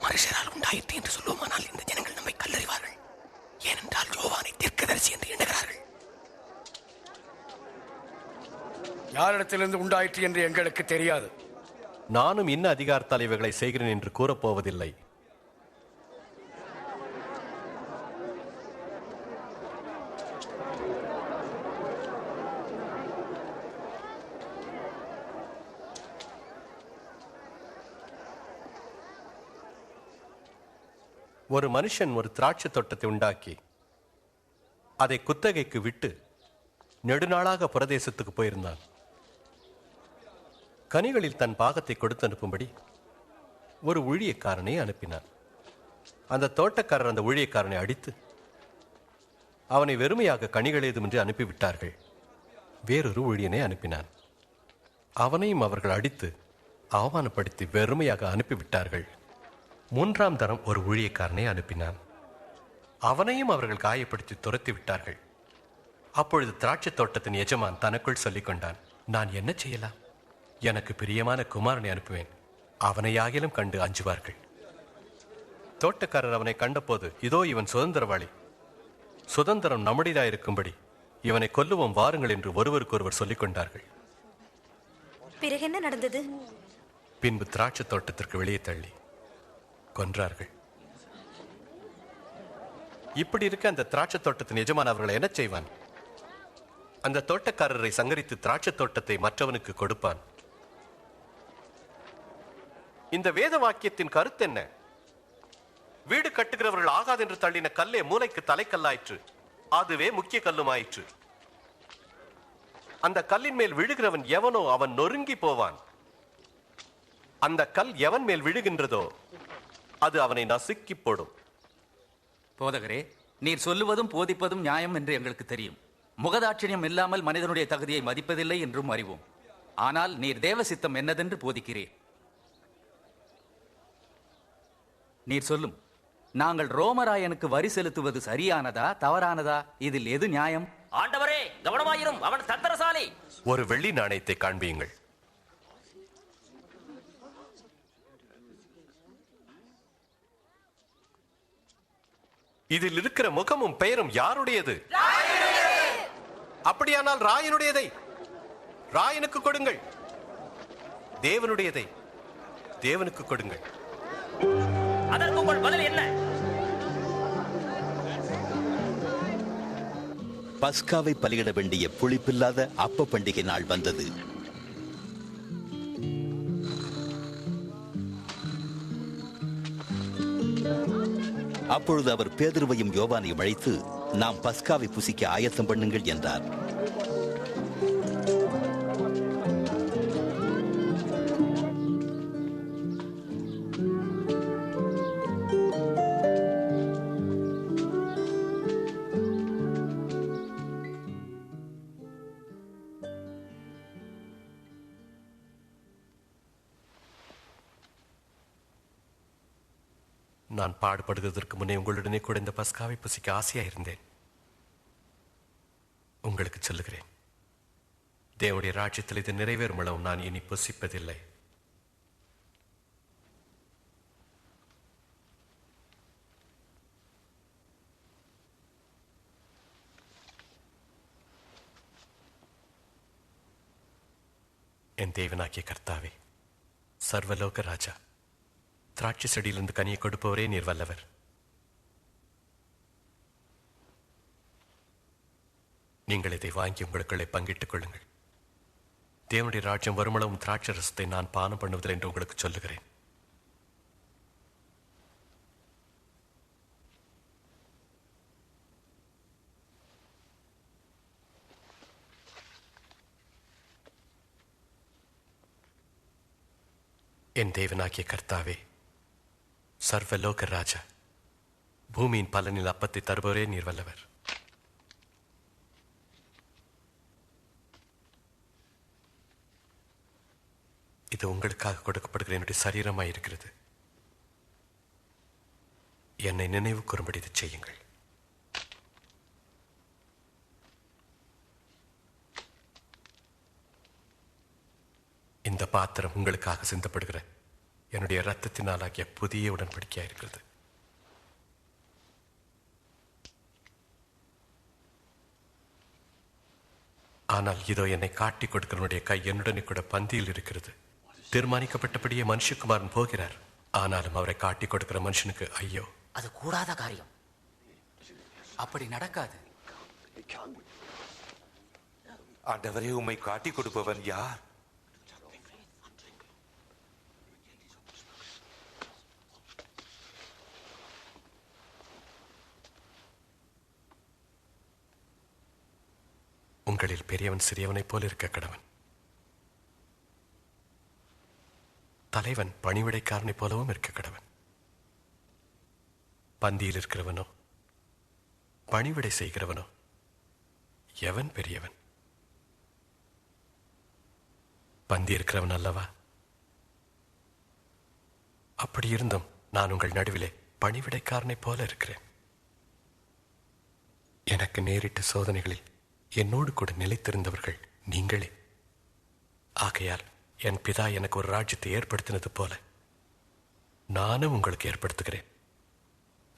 மனுஷனால் உண்டாயிற்று என்று சொல்லுவோமானால் இந்த ஜனங்கள் நம்மை கல்லறிவார்கள். ஏனென்றால் யோவானை தீர்க்கதரிசி என்று எண்ணுகிறார்கள். யாரிடத்திலிருந்து உண்டாயிற்று என்று எங்களுக்கு தெரியாது. நானும் இன்ன அதிகார தலைவர்களை செய்கிறேன் என்று கூறப்போவதில்லை. ஒரு மனுஷன் ஒரு திராட்சை தோட்டத்தை உண்டாக்கி அதை குத்தகைக்கு விட்டு நெடுநாளாக பிரதேசத்துக்கு போயிருந்தான். கனிகளில் தன் பாகத்தை கொடுத்து அனுப்பும்படி ஒரு ஊழியக்காரனை அனுப்பினான். அந்த தோட்டக்காரர் அந்த ஊழியக்காரனை அடித்து அவனை வெறுமையாக கனிகள் ஏதுமின்றி அனுப்பிவிட்டார்கள். வேறொரு ஊழியனை அனுப்பினான். அவனையும் அவர்கள் அடித்து அவமானப்படுத்தி வெறுமையாக அனுப்பிவிட்டார்கள். மூன்றாம் தரம் ஒரு ஊழியக்காரனை அனுப்பினான். அவனையும் அவர்கள் காயப்படுத்தி துரத்தி விட்டார்கள். அப்பொழுது திராட்சை தோட்டத்தின் எஜமான் தனக்குள் சொல்லிக் கொண்டான், நான் என்ன செய்யலாம்? எனக்கு பிரியமான குமாரனை அனுப்புவேன், அவனையாகிலும் கண்டு அஞ்சுவார்கள். தோட்டக்காரர் அவனை கண்டபோது, இதோ இவன் சுதந்திரவாளி, சுதந்திரம் நம்முடையதாயிருக்கும்படி இவனை கொல்லுவோம் வாருங்கள் என்று ஒருவருக்கொருவர் சொல்லிக் கொண்டார்கள். பிறகு என்ன நடந்தது? பின்பு திராட்சை தோட்டத்திற்கு வெளியே தள்ளி கொன்றார்கள். இப்படி இருக்க அந்த திராட்சை தோட்டத்தின் எஜமான் அவர்களை என்ன செய்வான்? அந்த தோட்டக்காரரை சங்கரித்து திராட்சை தோட்டத்தை மற்றவனுக்கு கொடுப்பான். இந்த வேத வாக்கியத்தின் கருத்து என்ன? வீடு கட்டுகிறவர்கள் ஆகாதென்று தள்ளின கல்லே மூளைக்கு தலைக்கல்லாயிற்று, அதுவே முக்கிய கல்லுமாயிற்று. அந்த கல்லின் மேல் விழுகிறவன் எவனோ அவன் நொறுங்கி போவான். அந்த கல் எவன் மேல் விழுகின்றதோ அது அவனை நசுக்கி போடும். போதகரே, நீர் சொல்லுவதும் போதிப்பதும் நியாயம் என்று எங்களுக்கு தெரியும். முகதாட்சியம் இல்லாமல் மனிதனுடைய தகுதியை மதிப்பதில்லை என்றும் அறிவோம். ஆனால் நீர் தேவ சித்தம் என்னதென்று போதிக்கிறீர். நீர் சொல்லும், நாங்கள் ரோமராயனுக்கு வரி செலுத்துவது சரியானதா தவறானதா? இதில் எது நியாயம்? ஆண்டவரே, கவனமாயிரும், அவன் தந்திரசாலி. ஒரு வெள்ளி நாணயத்தை காண்பியுங்கள். இதில் இருக்கிற முகமும் பெயரும் யாருடையது? அப்படியானால் ராயனுடையதை ராயனுக்கு கொடுங்கள், தேவனுடையதை தேவனுக்கு கொடுங்கள். அதற்கு உங்கள் பதில் என்ன? பஸ்காவை பலியிட வேண்டிய புளிப்பில்லாத அப்ப பண்டிகை நாள் வந்தது. அப்பொழுது அவர் பேதுருவையும் யோவானையும் அழைத்து, நாம் பஸ்காவை புசிக்க ஆயத்தம் பண்ணுங்கள் என்றார். நான் பாடுபடுவதற்கு முன்னே உங்களுடனே கூட இந்த பஸ்காவை புசிக்க ஆசையா இருந்தேன். உங்களுக்கு சொல்லுகிறேன், தேவனுடைய ராஜ்யத்தில் இது நிறைவேறும் அளவும் நான் இனி புசிப்பதில்லை. என் தேவனாகிய கர்த்தாவே, சர்வலோக ராஜா, திராட்சை செடியிலிருந்து கனியை கொடுப்பவரே நீர் வல்லவர். நீங்கள் இதை வாங்கி உங்களுக்குள்ளே பங்கிட்டுக் கொள்ளுங்கள். தேவனுடைய ராஜ்யம் வருமளவும் திராட்சை ரசத்தை நான் பானம் பண்ணுவதில்லை என்று உங்களுக்கு சொல்லுகிறேன். என் தேவனாகிய கர்த்தாவே, சர்வலோக ராஜா, பூமியின் பலனில் அப்பத்தை தருபவரே நீர் வல்லவர். இது உங்களுக்காக கொடுக்கப்படுகிற என்னுடைய சரீரமாய் இருக்கிறது. என்னை நினைவு கூறும்படி இதை செய்யுங்கள். இந்த பாத்திரம் உங்களுக்காக சிந்தப்படுகிற என்னுடைய இரத்தத்தினாலாகிய புதிய உடன்படிக்கையா இருக்கிறது. ஆனால் இதோ என்னை காட்டி கொடுக்கிறவனுடைய கை என்னுடனே கூட பந்தியில் இருக்கிறது. தீர்மானிக்கப்பட்டபடியே மனுஷகுமாரன் போகிறார். ஆனாலும் அவரை காட்டி கொடுக்கிற மனுஷனுக்கு ஐயோ. அது கூடாத காரியம். அப்படி நடக்காது. ஆண்டவரே, உம்மை காட்டி கொடுப்பவன் யார்? உங்களில் பெரியவன் சிறியவனைப் போல இருக்க கடவன். தலைவன் பணிவிடைக்காரனைப் போலவும் இருக்க கடவன். பந்தியில் இருக்கிறவனோ பணிவிடை செய்கிறவனோ எவன் பெரியவன்? பந்தி இருக்கிறவன் அல்லவா? அப்படி இருந்தும் நான் உங்கள் நடுவிலே பணிவிடைக்காரனைப் போல இருக்கிறேன். எனக்கு நேரிட்ட சோதனைகளில் என்னோடு கூட நிலைத்திருந்தவர்கள் நீங்களே. ஆகையால் என் பிதா எனக்கு ஒரு ராஜ்யத்தை ஏற்படுத்தினது போல நானும் உங்களுக்கு ஏற்படுத்துகிறேன்.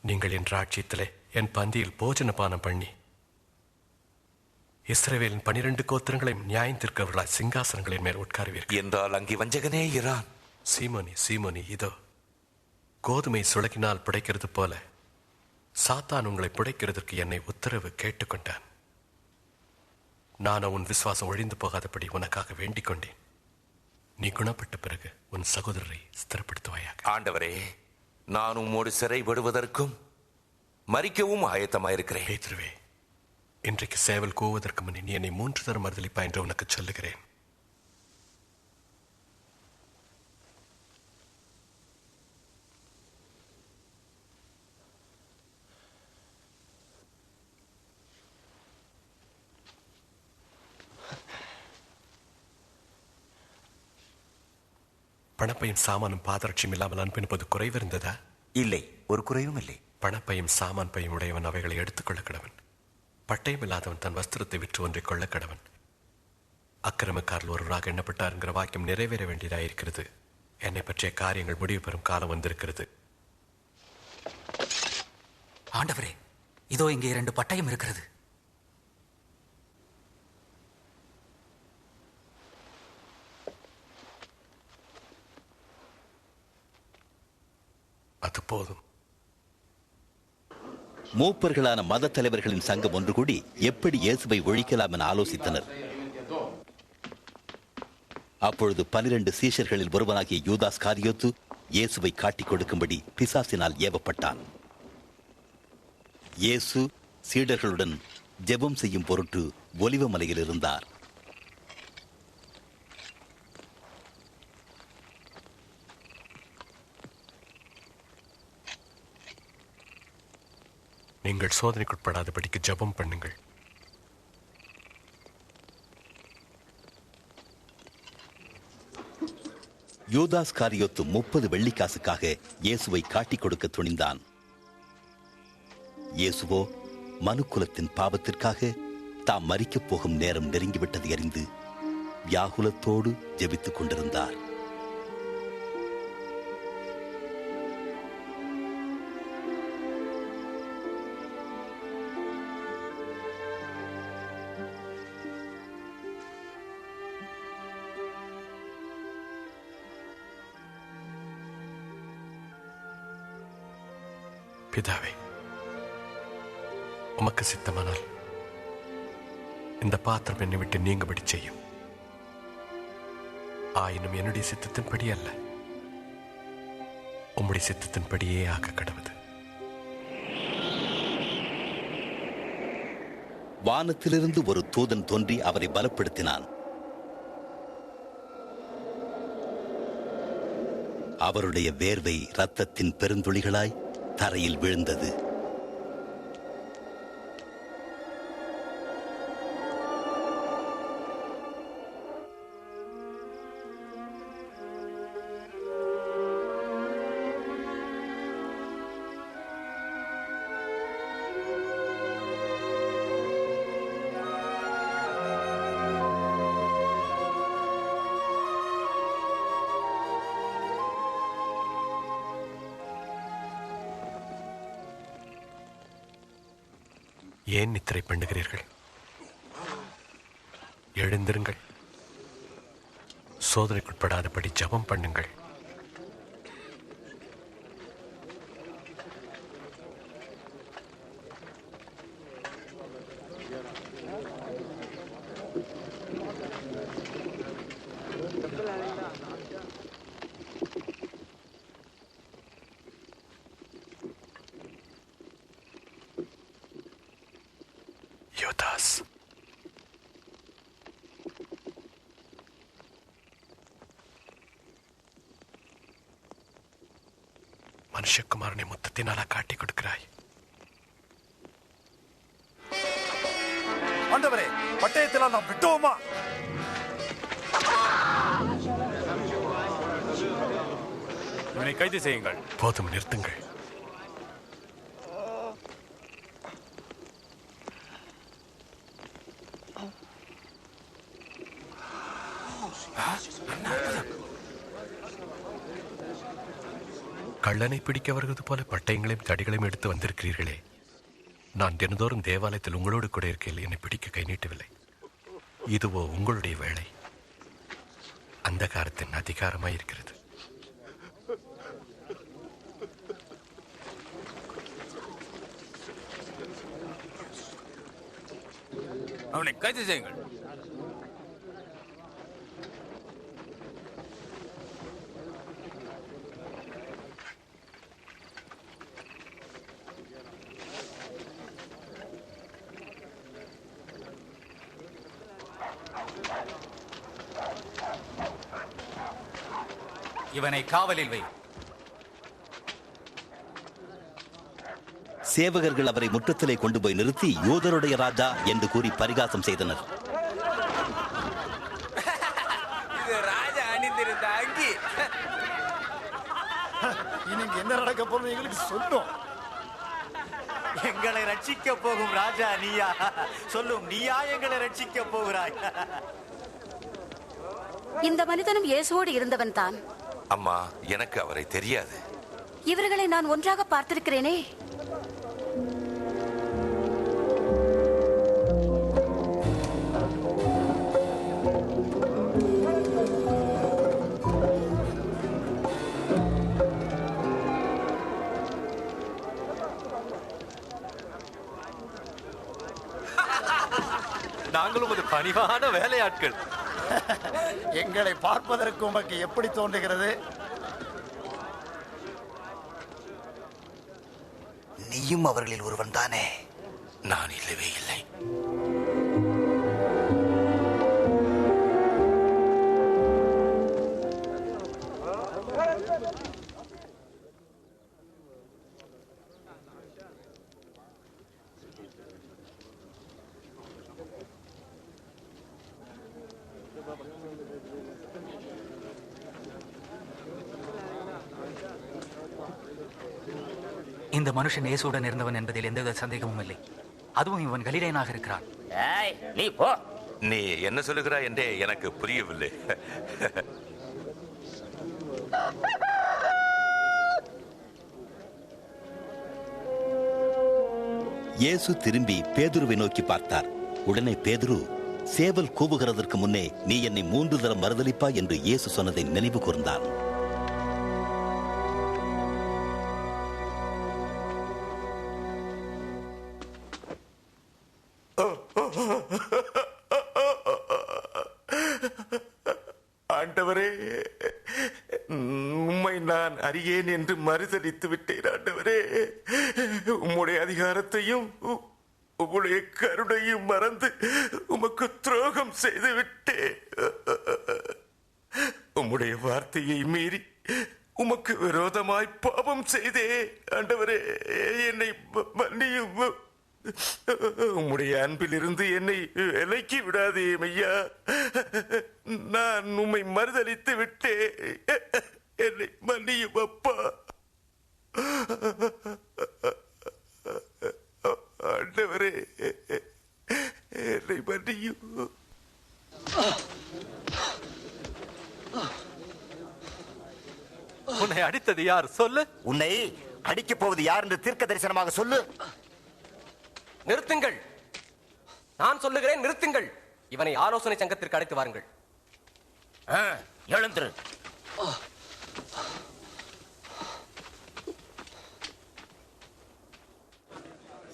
நீங்கள் என் ராஜ்யத்திலே என் பந்தியில் போஜனபானம் பண்ணி இஸ்ரவேலின் 12 கோத்திரங்களையும் நியாயம் தீர்க்கிறவர்களாய் சிங்காசனங்களின் மேல் உட்காருவீர்கள் என்றால் அங்கே வஞ்சகனே இரான். சீமோனி, இதோ கோதுமை சுளக்கினால் புடைக்கிறது போல சாத்தான் உங்களை புடைக்கிறதற்கு என்னை உத்தரவு கேட்டுக்கொண்டான். நான் உன் விசுவாசம் ஒழிந்து போகாதபடி உனக்காக வேண்டிக் கொண்டேன். நீ குணப்பட்ட பிறகு உன் சகோதரரை ஸ்திரப்படுத்துவாயாக. ஆண்டவரே, நான் உம்மோடு சிறைப்படுவதற்கும் மரிக்கவும் ஆயத்தமாயிருக்கிறேன். பேதுருவே, இன்றைக்கு சேவல் கூவதற்கு முன்னே நீ என்னை 3 தரம் மறுதலிப்பா என்று உனக்கு சொல்லுகிறேன். பணப்பையும் சாமானும் பாதரட்சியும் இல்லாமல் அனுப்பினபோது குறைவிருந்ததா? இல்லை, ஒரு குறைவும் இல்லை. பணப்பையும் சாமான் பையும் உடையவன் அவைகளை எடுத்துக்கொள்ள கடவன். பட்டயம் இல்லாதவன் தன் வஸ்திரத்தை விற்று ஒன்றை கொள்ள கடவன். அக்கிரமக்காரில் ஒருவராக எண்ணப்பட்டார் என்கிற வாக்கியம் நிறைவேற வேண்டியதாயிருக்கிறது. என்னை பற்றிய காரியங்கள் முடிவு பெறும் காலம் வந்திருக்கிறது. ஆண்டவரே, இதோ இங்கே 2 பட்டயம் இருக்கிறது. அது போதும். மூப்பர்களான மத தலைவர்களின் சங்கம் ஒன்று கூடி எப்படி இயேசுவை ஒழிக்கலாம் என ஆலோசித்தனர். அப்பொழுது 12 சீஷர்களில் ஒருவனாகிய யூதாஸ் காரியோத்து இயேசுவை காட்டிக் கொடுக்கும்படி பிசாசினால் ஏவப்பட்டான். இயேசு சீடர்களுடன் ஜெபம் செய்யும் பொருட்டு ஒலிவ மலையில் இருந்தார். நீங்கள் சோதனைக்குட்படாதபடிக்கு ஜெபம் பண்ணுங்கள். யூதாஸ் காரியோத்து 30 வெள்ளிக்காசுக்காக இயேசுவை காட்டிக் கொடுக்க துணிந்தான். இயேசுவோ மனுக்குலத்தின் பாவத்திற்காக தாம் மரிக்கப் போகும் நேரம் நெருங்கிவிட்டதை அறிந்து வியாகுலத்தோடு ஜெபித்துக் கொண்டிருந்தார். பிதாவே, உமக்கு சித்தமானால் இந்த பாத்திரம் என்னை விட்டு நீங்கும்படி செய்யும். ஆயினும் என்னுடைய சித்தத்தின்படி அல்ல, உம்முடைய சித்தத்தின்படியே ஆக கடவுது. வானத்திலிருந்து ஒரு தூதன் தோன்றி அவரை பலப்படுத்தினான். அவருடைய வேர்வை இரத்தத்தின் பெருந்துளிகளாய் தரையில் விழுந்தது. ஏன் நித்திரை பண்ணுகிறீர்கள்? எழுந்திருங்கள், சோதனைக்குட்படாதபடி ஜெபம் பண்ணுங்கள். யூதாஸ், மனுஷகுமாரனை முத்தத்தினால காட்டிக் கொடுக்கிறாய். ஆண்டவரே, பட்டயத்தினால் நாம் விட்டோமா? இவனை கைது செய்யுங்கள். போதும், நிறுத்துங்கள். கள்ளனை பிடிக்க வருவது போல பட்டயங்களையும் தடிகளையும் எடுத்து வந்திருக்கிறீர்களே. நான் தினந்தோறும் தேவாலயத்தில் உங்களோடு கூட இருக்கையில் என்னை பிடிக்க கை நீட்டவில்லை. இதுவோ உங்களுடைய வேலை. அந்தகாரத்தின் அதிகாரமாய் இருக்கிறது. அவனை கைது செய்யுங்கள். இவனை காவலில் வை. சேவகர்கள் அவரை முற்றத்திலே கொண்டு போய் நிறுத்தி யூதருடைய ராஜா என்று கூறி பரிகாசம் செய்தனர். இது ராஜா அணிந்திருந்த அங்கி. இன்னைக்கு என்ன நடக்க போறது எங்களுக்கு சொல்லும். எங்களை ரட்சிக்க போகும் ராஜா நீயா? சொல்லும், நீயா எங்களை ரட்சிக்க போகிறாய்? இந்த மனிதனும் இயேசுவோடு இருந்தவன் தான். அம்மா, எனக்கு அவரை தெரியாது. இவர்களை நான் ஒன்றாக பார்த்திருக்கிறேனே. நாங்களும் ஒரு பணிவான வேலையாட்கள். எங்களை பார்ப்பதற்கு உமக்கு எப்படி தோன்றுகிறது? நீயும் அவர்களில் ஒருவன் தானே? நான் இல்லவே இல்லை. இந்த மனுஷன் இயேசுடன் இருந்தவன் என்பதில் எந்தவித சந்தேகமும் இல்லை. அதுவும் இவன் கலிலேயனாக இருக்கிறான். நீ போ. நீ என்ன சொல்லுகிறாய் என்றே எனக்கு புரியவில்லை. இயேசு திரும்பி பேதுருவை நோக்கி பார்த்தார். உடனே பேதுரு, சேவல் கூவுகிறதற்கு முன்னே நீ என்னை 3 தரம் மறுதலிப்பாய் என்று இயேசு சொன்னதை நினைவு கூர்ந்தான். ஆண்டவரே, உம்மை நான் அறியேன் என்று மறுதலித்து விட்டேன். ஆண்டவரே, உம்முடைய அதிகாரத்தையும் உம்முடைய கருணையும் மறந்து உமக்கு துரோகம் செய்து விட்டேன். உம்முடைய வார்த்தையை மீறி உமக்கு விரோதமாய் பாவம் செய்தே. ஆண்டவரே, என்னை மன்னியும். உம்முடைய அன்பிலிருந்து என்னை விலக்கி விடாதே ஐயா. நான் உம்மை மறுதலித்து விட்டே. என்னை மன்னியும் அப்பா. ஆண்டவரே, என்னை மன்னியும். உன்னை அடித்தது யார்? சொல்லு. உன்னை அடிக்கப் போவது யார் என்று தீர்க்க தரிசனமாக சொல்லு. நிறுத்துங்கள். நான் சொல்லுகிறேன், நிறுத்துங்கள். இவனை ஆலோசனை சங்கத்திற்கு அழைத்து வாருங்கள். எழுந்திரு.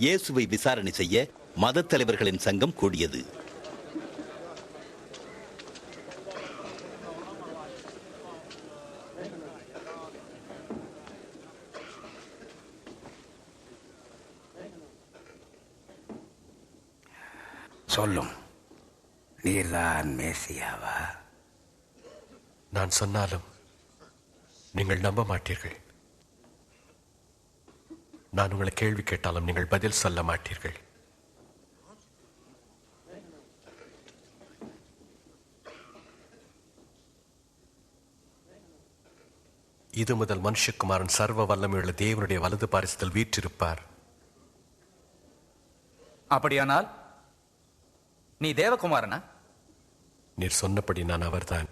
இயேசுவை விசாரணை செய்ய மதத் தலைவர்களின் சங்கம் கூடியது. சொல்லும், நீர்தான் மேசியாவா? நான் சொன்னாலும் நீங்கள் நம்ப மாட்டீர்கள். நான் உங்களை கேள்வி கேட்டாலும் நீங்கள் பதில் சொல்ல மாட்டீர்கள். இது முதல் மனுஷகுமாரன் சர்வ வல்லமையுள்ள தேவனுடைய வலது பாரிசத்தில் வீற்றிருப்பார். அப்படியானால் நீ தேவகுமாரனா? நீர் சொன்னபடி நான் அவர்தான்.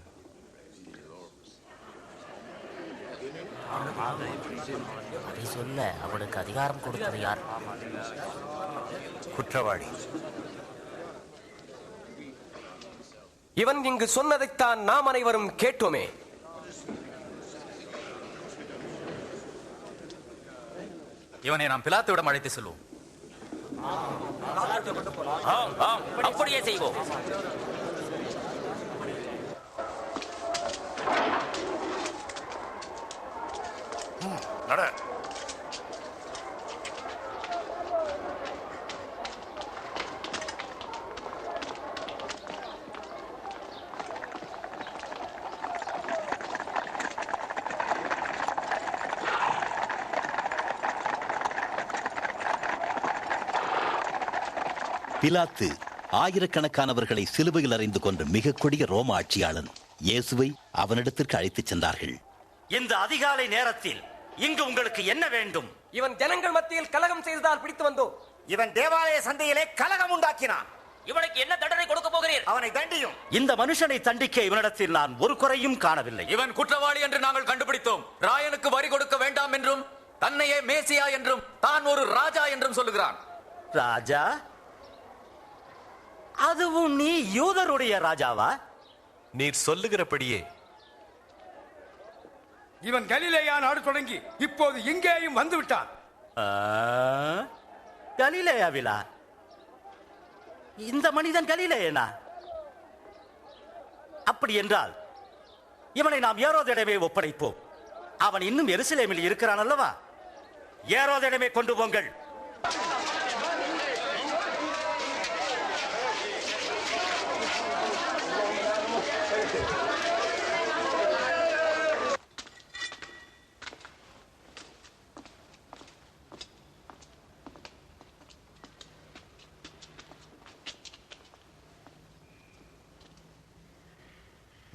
அதை சொல்ல அவனுக்கு அதிகாரம் கொடுத்தது யார்? குற்றவாளி. இவன் இங்கு சொன்னதைத்தான் நாம் அனைவரும் கேட்டோமே. இவனை நாம் பிலாத்துவிடம் அழைத்து செல்வோம். அப்படியே செய்வோம். நட. பிலாத்து ஆயிரக்கணக்கானவர்களை சிலுவையில் அறைந்து கொண்ட மிக கொடிய ரோம ஆட்சியாளன். இயேசுவை அவனிடத்திற்கு அழைத்துச் சென்றார்கள். இந்த அதிகாலை நேரத்தில் இங்கு உங்களுக்கு என்ன வேண்டும்? இவன் ஜனங்கள் மத்தியில் கலகம் செய்ததால் பிடித்து வந்தோம். இவன் தேவாலய சந்தையிலே கலகம் உண்டாக்கினான். இவனுக்கு என்ன தண்டனை கொடுக்க போகிறீர்? அவனை தண்டியும். இந்த மனுஷனை தண்டிக்க இவனிடத்தில் நான் ஒரு குறையும் காணவில்லை. இவன் குற்றவாளி என்று நாங்கள் கண்டுபிடித்தோம். ராயனுக்கு வரி கொடுக்க வேண்டாம் என்றும் தன்னையே மேசியா என்றும் தான் ஒரு ராஜா என்றும் சொல்லுகிறான். ராஜா? அதுவும் நீ யூதருடைய ராஜாவா? நீர் சொல்லுகிறபடியே. இவன் கலிலேயா நாடு தொடங்கி இப்போது இங்கேயும் வந்து விட்டான். கலிலேயாவிலா? இந்த மனிதன் கலிலேயனா? அப்படி என்றால் இவனை நாம் ஏரோதிடமே ஒப்படைப்போம். அவன் இன்னும் எருசலேமில் இருக்கிறான் அல்லவா? ஏரோதிடமே கொண்டு போங்கள்.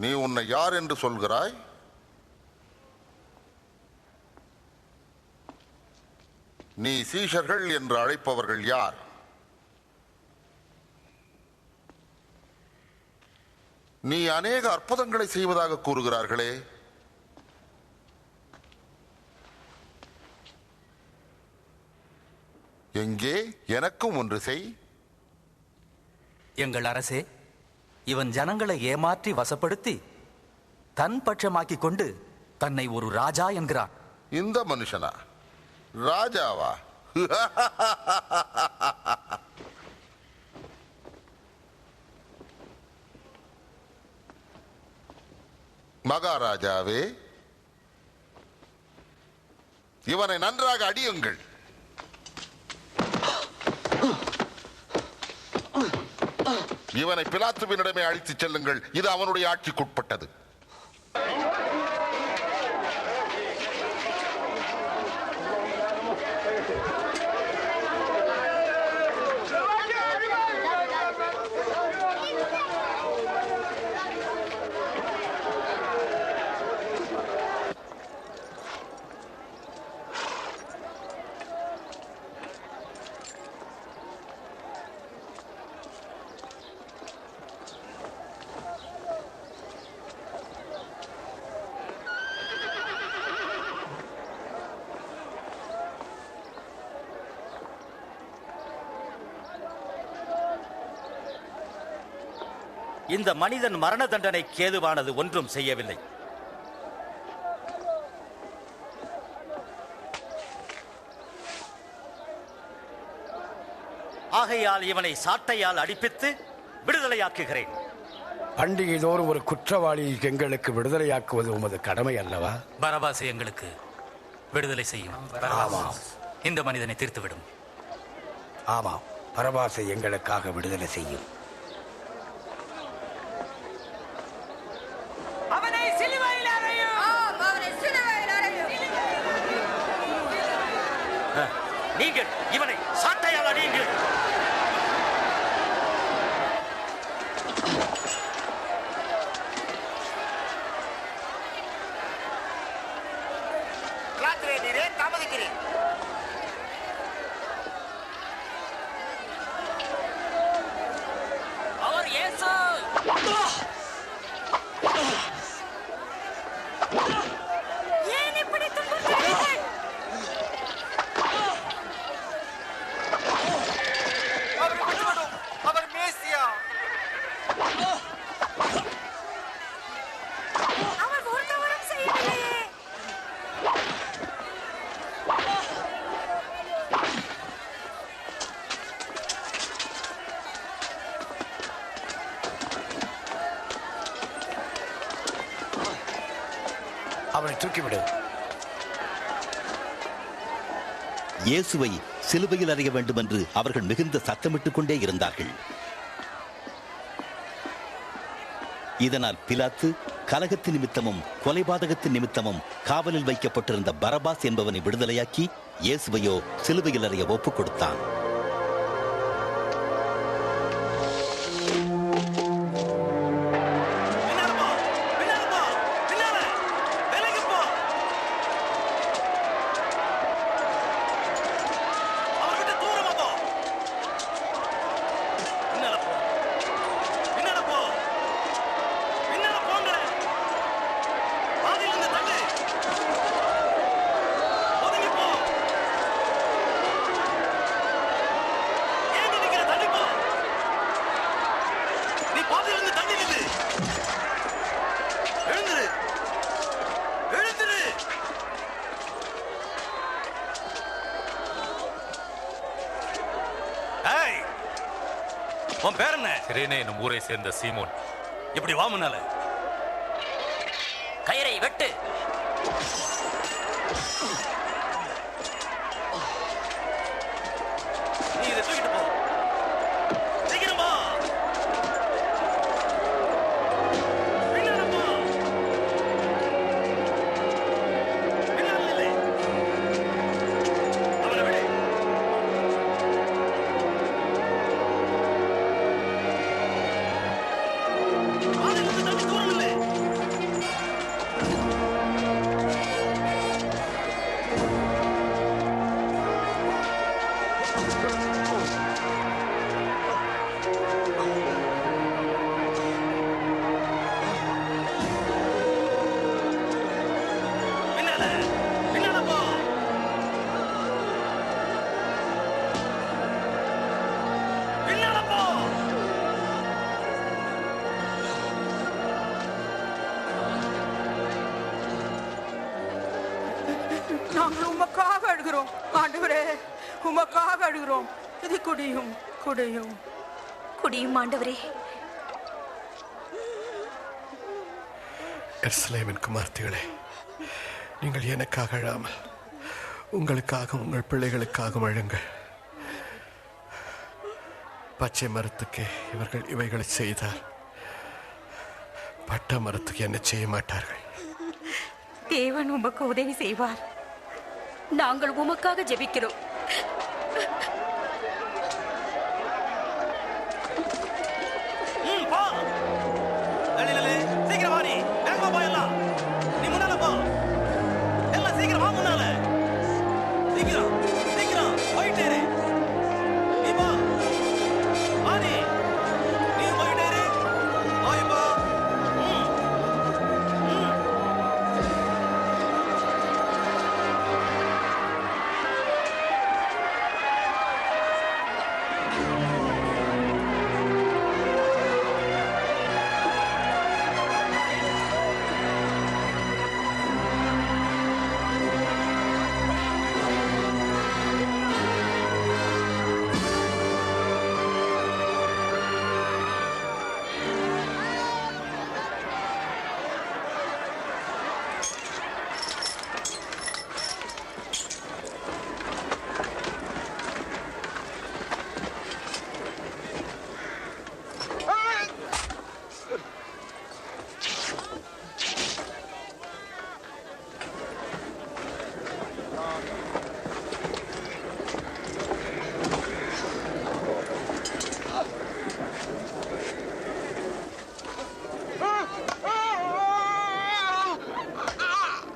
நீ உன்னை யார் என்று சொல்கிறாய்? நீ சீஷர்கள் என்று அழைப்பவர்கள் யார்? நீ அநேக அற்புதங்களை செய்வதாக கூறுகிறார்களே, எங்கே? எனக்கும் ஒன்று செய். எங்கள் அரசே, இவன் ஜனங்களை ஏமாற்றி வசப்படுத்தி தன் பட்சமாக்கி கொண்டு தன்னை ஒரு ராஜா என்கிறான். இந்த மனுஷனா ராஜாவா? மகாராஜாவே, இவனை நன்றாக அடியுங்கள். இவனை பிலாத்துவினிடமே அழைத்துச் செல்லுங்கள். இது அவனுடைய ஆட்சிக்குட்பட்டது. இந்த மனிதன் மரண தண்டனைக்கு ஏதுவானது ஒன்றும் செய்யவில்லை. ஆகையால் இவனை சாட்டையால் அடிப்பித்து விடுதலையாக்குகிறேன். பண்டிகை தோறும் ஒரு குற்றவாளியை எங்களுக்கு விடுதலையாக்குவது உமது கடமை அல்லவா? பரபாசை எங்களுக்கு விடுதலை செய்யும். ஆமாம். இந்த மனிதனை தீர்த்துவிடும். ஆமாம், பரபாசை எங்களுக்காக விடுதலை செய்யும். அவனை சிலுவையில் அறையும். அவனை சிலுவையில் அறையும். நீங்கள் இவனை சாட்டையால் அடியுங்கள். ஆசிரியரே தாமதிக்கிறேன். அவர் இயேசு. ஏன் இப்படி துன்புறுத்துகிறீர்கள்? அவரை விட்டுவிடும். அவர் மேசியா. அவர் ஒரு தவறும் செய்யவில்லையே. அவனை தூக்கிவிடு. இயேசுவை சிலுவையில் அறைய வேண்டும் என்று அவர்கள் மிகுந்த சத்தமிட்டுக் கொண்டே இருந்தார்கள். இதனால் பிலாத்து கலகத்து நிமித்தமும் கொலைபாதகத்து நிமித்தமும் காவலில் வைக்கப்பட்டிருந்த பரபாஸ் என்பவனை விடுதலையாக்கி இயேசுவையோ சிலுவையில் அறைய ஒப்புக் கொடுத்தான். உன் பேர் என்ன? சிரேனே என்னும் ஊரை சேர்ந்த சீமோன். இப்படி வா முன்னால. கயிறை வெட்டு. நீ இதை தூக்கிட்டு போ. சீக்கிரம் போ. பின்னால போ. பின்னால இல்லை. அவனை விடு. பாதையிலிருந்து தள்ளி தூரம் இல்லை. பின்னால பின்னால போ. பின்னால போ. நாங்கள் உமக்காக அழுகிறோம் ஆண்டவரே, உமக்காக அழுகிறோம். இது குடியும் குடியும் குடியும் ஆண்டவரே. எருசலேமின் குமார்த்திகளே, நீங்கள் எனக்காக அழாமல் உங்களுக்காக உங்கள் பிள்ளைகளுக்காக அழுங்கள். பச்சை மரத்துக்கு இவர்கள் இவைகளை செய்தால் பட்ட மரத்துக்கு என்ன செய்ய மாட்டார்கள். தேவன் உமக்கு உதவி செய்வார். நாங்கள் உமக்காக ஜெபிக்கிறோம். போ. சீக்கிரம் வா. நீ வேகமா போ. எல்லாம் நீ முன்னால போ. எல்லாம் சீக்கிரம் வா முன்னால. சீக்கிரம் சீக்கிரம் போயிட்டே இரு. நீ போ. வா நீ. நீ போயிட்டே இரு. போய் போ.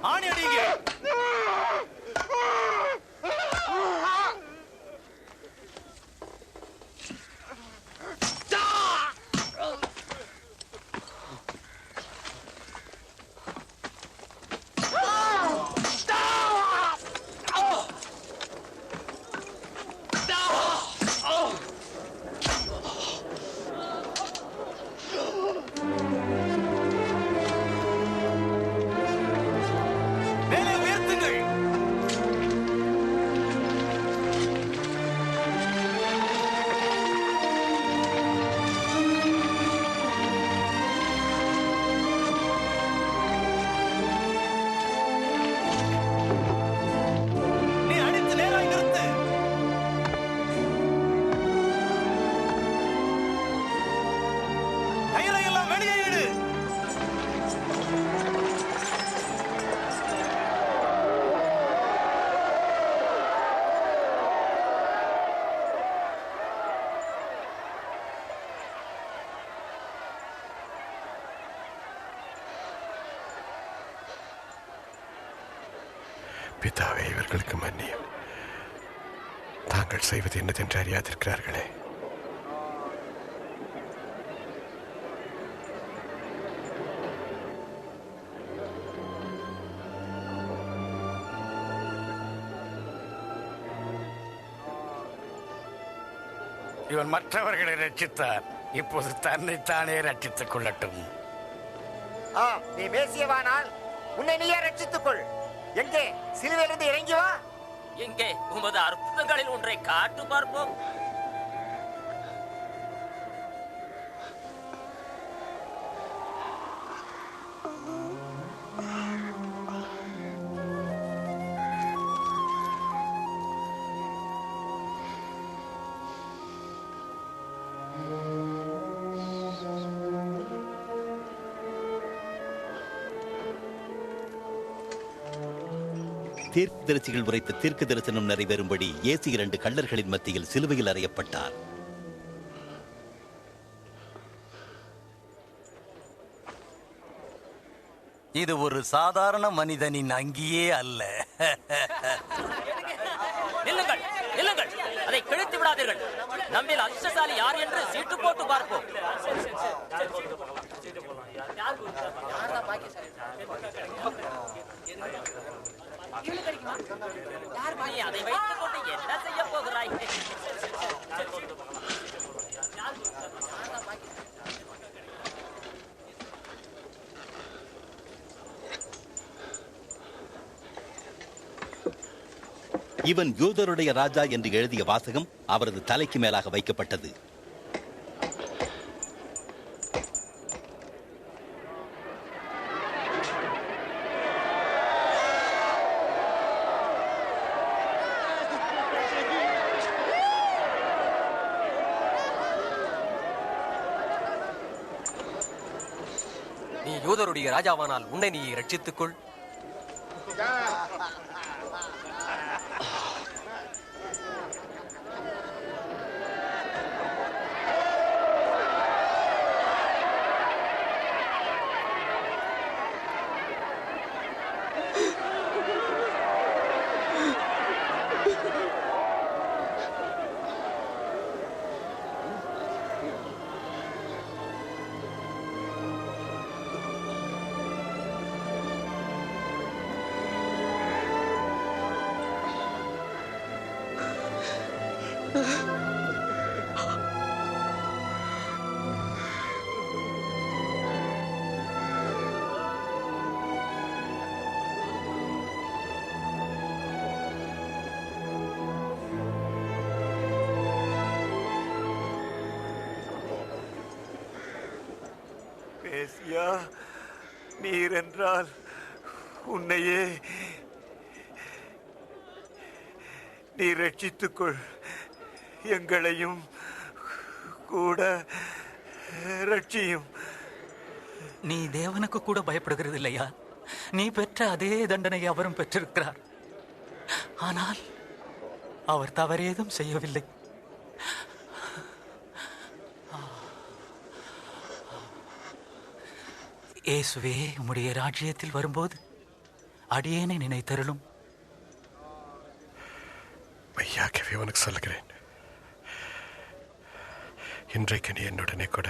ஆணி அடிங்க. பிதாவே, இவர்களுக்கு மன்னியும். தாங்கள் செய்வது என்னதென்று அறியாதிருக்கிறார்களே. இவன் மற்றவர்களை ரட்சித்தார், இப்போது தன்னைத்தானே ரட்சித்துக் கொள்ளட்டும். நீ பேசியவானால் உன்னை நீயே ரட்சித்துக் கொள். எங்கே சிலுவையிலிருந்து இறங்கி வா. எங்கே உமது அற்புதங்களில் ஒன்றை காட்டு பார்ப்போம். தீர்க்கதரிசிகள் உரைத்த தீர்க்க தரிசனம் நிறைவேறும்படி இயேசு 2 கள்ளர்களின் மத்தியில் சிலுவையில் அறையப்பட்டார். இது ஒரு சாதாரண மனிதனின் அங்கியே அல்ல. நில்லுங்கள், நில்லுங்கள், அதை கிழித்து விடாதீர்கள். நம்மில் அதிர்ஷ்டசாலி யார் என்று சீட்டு போட்டு பார்ப்போம். நீ அதை வைத்துக் கொண்டு என்ன செய்ய போகிறாய்? இவன் யூதருடைய ராஜா என்று எழுதிய வாசகம் அவரது தலைக்கு மேலாக வைக்கப்பட்டது. நீ யூதருடைய ராஜாவானால் உன்னை நீ ரட்சித்துக் கொள். மேசியா, நீர் என்றால் உன்னையே நீ ரட்சித்துக்கொள், எங்களையும் கூட ரட்சியும். நீ தேவனுக்கு கூட பயப்படுகிறது இல்லையா? நீ பெற்ற அதே தண்டனை அவரும் பெற்றிருக்கிறார். ஆனால் அவர் தவறேதும் செய்யவில்லை. இயேசுவே, உம்முடைய ராஜ்யத்தில் வரும்போது அடியேனை நினைத்தருளும். மெய்யாகவே உனக்கு சொல்லுகிறேன், இன்றைக்கு நீ என்னுடனே கூட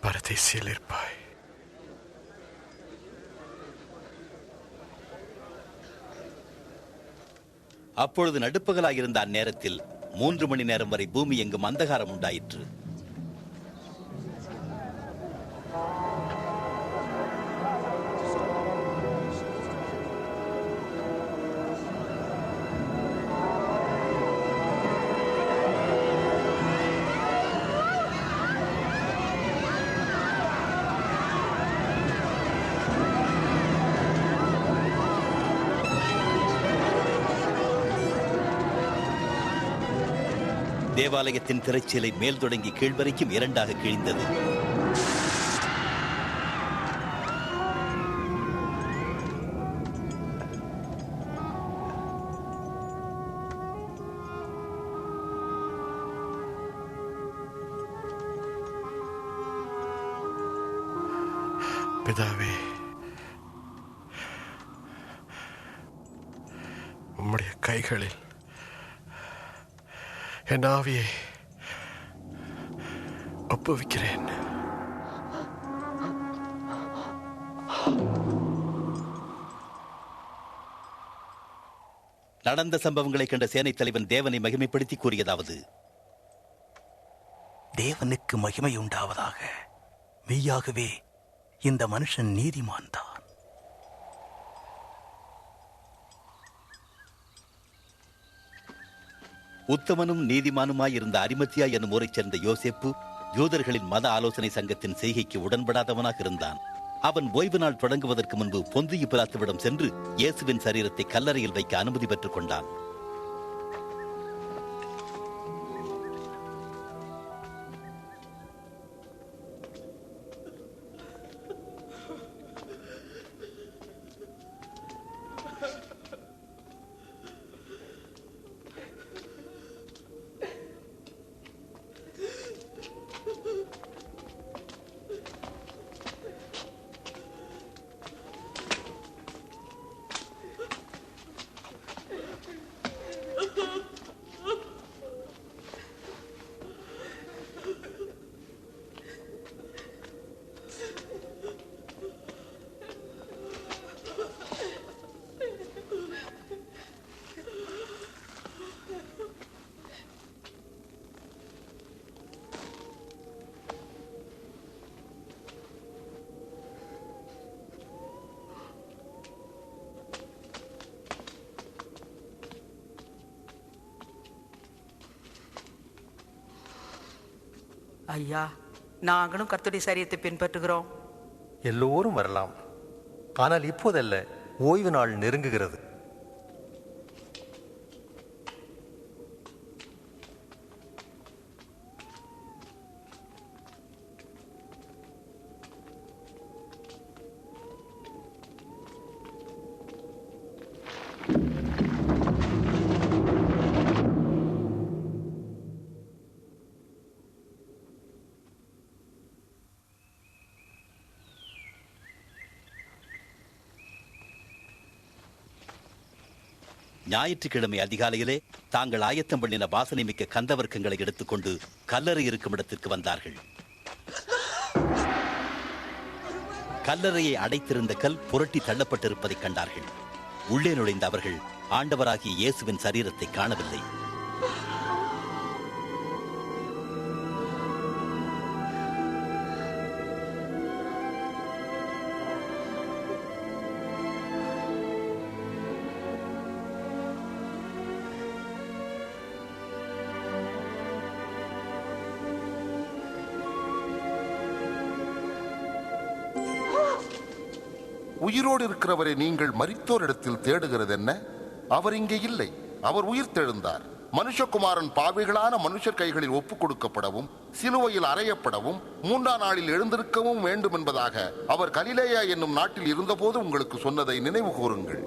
பரதேசியில் இருப்பாய். அப்பொழுது நடுப்பகலாயிருந்த அந்நேரத்தில் 3 மணி நேரம் வரை பூமி எங்கும் அந்தகாரம் உண்டாயிற்று. தேவாலயத்தின் திரைச்சீலை மேல் தொடங்கி கீழ்வரைக்கும் 2ஆக கிழிந்தது. பிதாவே, உம்முடைய கைகளில் என் ஆவியை ஒப்புவிக்கிறேன். நடந்த சம்பவங்களை கண்ட சேனை தலைவன் தேவனை மகிமைப்படுத்தி கூறியதாவது: தேவனுக்கு மகிமை உண்டாவதாக. மெய்யாகவே இந்த மனுஷன் நீதிமான் தான். உத்தமனும் நீதிமானுமாயிருந்த அரிமத்தியா என்னும் ஊரைச் சேர்ந்த யோசேப்பு யூதர்களின் மத ஆலோசனை சங்கத்தின் செய்கைக்கு உடன்படாதவனாக இருந்தான். அவன் ஓய்வு நாள் தொடங்குவதற்கு முன்பு பொந்தியு பிலாத்துவிடம் சென்று இயேசுவின் சரீரத்தை கல்லறையில் வைக்க அனுமதி பெற்றுக் கொண்டான். ஐயா, நாங்களும் கர்த்தருடைய சரியத்தை பின்பற்றுகிறோம். எல்லோரும் வரலாம், ஆனால் இப்போதல்ல, ஓய்வு நாள் நெருங்குகிறது. ஞாயிற்றுக்கிழமை அதிகாலையிலே தாங்கள் ஆயத்தம் பண்ணின வாசனை மிக்க கந்தவர்க்கங்களை எடுத்துக்கொண்டு கல்லறை இருக்கும் இடத்திற்கு வந்தார்கள். கல்லறையை அடைத்திருந்த கல் புரட்டி தள்ளப்பட்டிருப்பதை கண்டார்கள். உள்ளே நுழைந்த அவர்கள் ஆண்டவராகிய இயேசுவின் சரீரத்தை காணவில்லை. உயிரோடு இருக்கிறவரை நீங்கள் மரித்தோரிடத்தில் தேடுகிறது என்ன? அவர் இங்கே இல்லை, அவர் உயிர்த்தெழுந்தார். மனுஷகுமாரன் பாவிகளான மனுஷர் கைகளில் ஒப்புக் கொடுக்கப்படவும் சிலுவையில் அறையப்படவும் 3ஆம் நாளில் எழுந்திருக்கவும் வேண்டும் என்பதாக அவர் கலிலேயா என்னும் நாட்டில் இருந்தபோது உங்களுக்கு சொன்னதை நினைவு கூறுங்கள்.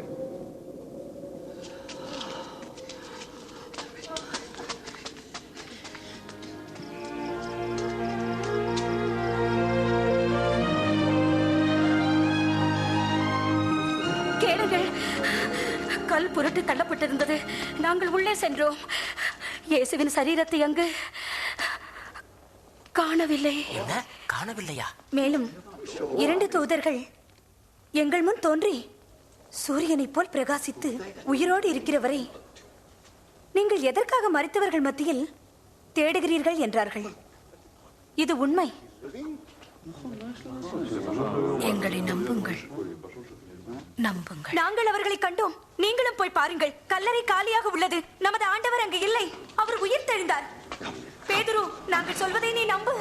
கல் புரட்டு தள்ளப்பட்டிருந்தது. நாங்கள் உள்ளே சென்றோம். இயேசுவின் சரீரத்தை அங்கு காணவில்லை. காணவில்லையா? மேலும் 2 தூதர்கள் எங்கள் முன் தோன்றி சூரியனைப் போல் பிரகாசித்து உயிரோடு இருக்கிறவரை நீங்கள் எதற்காக மரித்தவர்கள் மத்தியில் தேடுகிறீர்கள் என்றார்கள். இது உண்மை. எங்களை நம்புங்கள், நம்புங்கள். நாங்கள் அவர்களை கண்டோம், நீங்களும் போய் பாருங்கள். கல்லறை காலியாக உள்ளது. நமது ஆண்டவர் அங்கு இல்லை, அவர் உயிர் தெழுந்தார். பேதுரு, நாங்கள் சொல்வதை நீ நம்பு.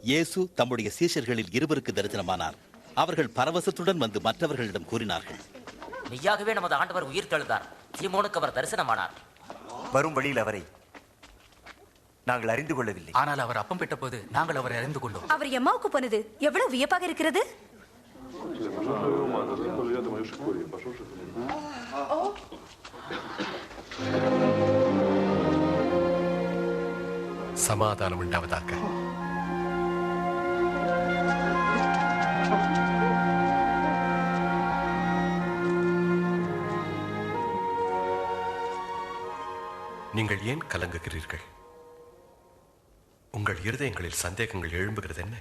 இயேசு தம்முடைய சீஷர்களில் 2 தரிசனமானார். அவர்கள் பரவசத்துடன் வந்து மற்றவர்களிடம் கூறினார்கள், மெய்யாகவே நமது ஆண்டவர் உயிர் தெழுந்தார். சீமோனுக்கு அவர் தரிசனமானார். வரும் வழியில் அவரை நாங்கள் அறிந்து கொள்ளவில்லை. ஆனால் அவர் அப்பம் பெற்ற போது நாங்கள் அவரை அறிந்து கொண்டோம். அவர் எம்மாவுக்கு போனது எவ்வளவு வியப்பாக இருக்கிறது. சமாதானம் உண்டாவதாக. நீங்கள் ஏன் கலங்குகிறீர்கள்? உங்கள் இருதயங்களில் சந்தேகங்கள் எழும்புகிறது என்ன?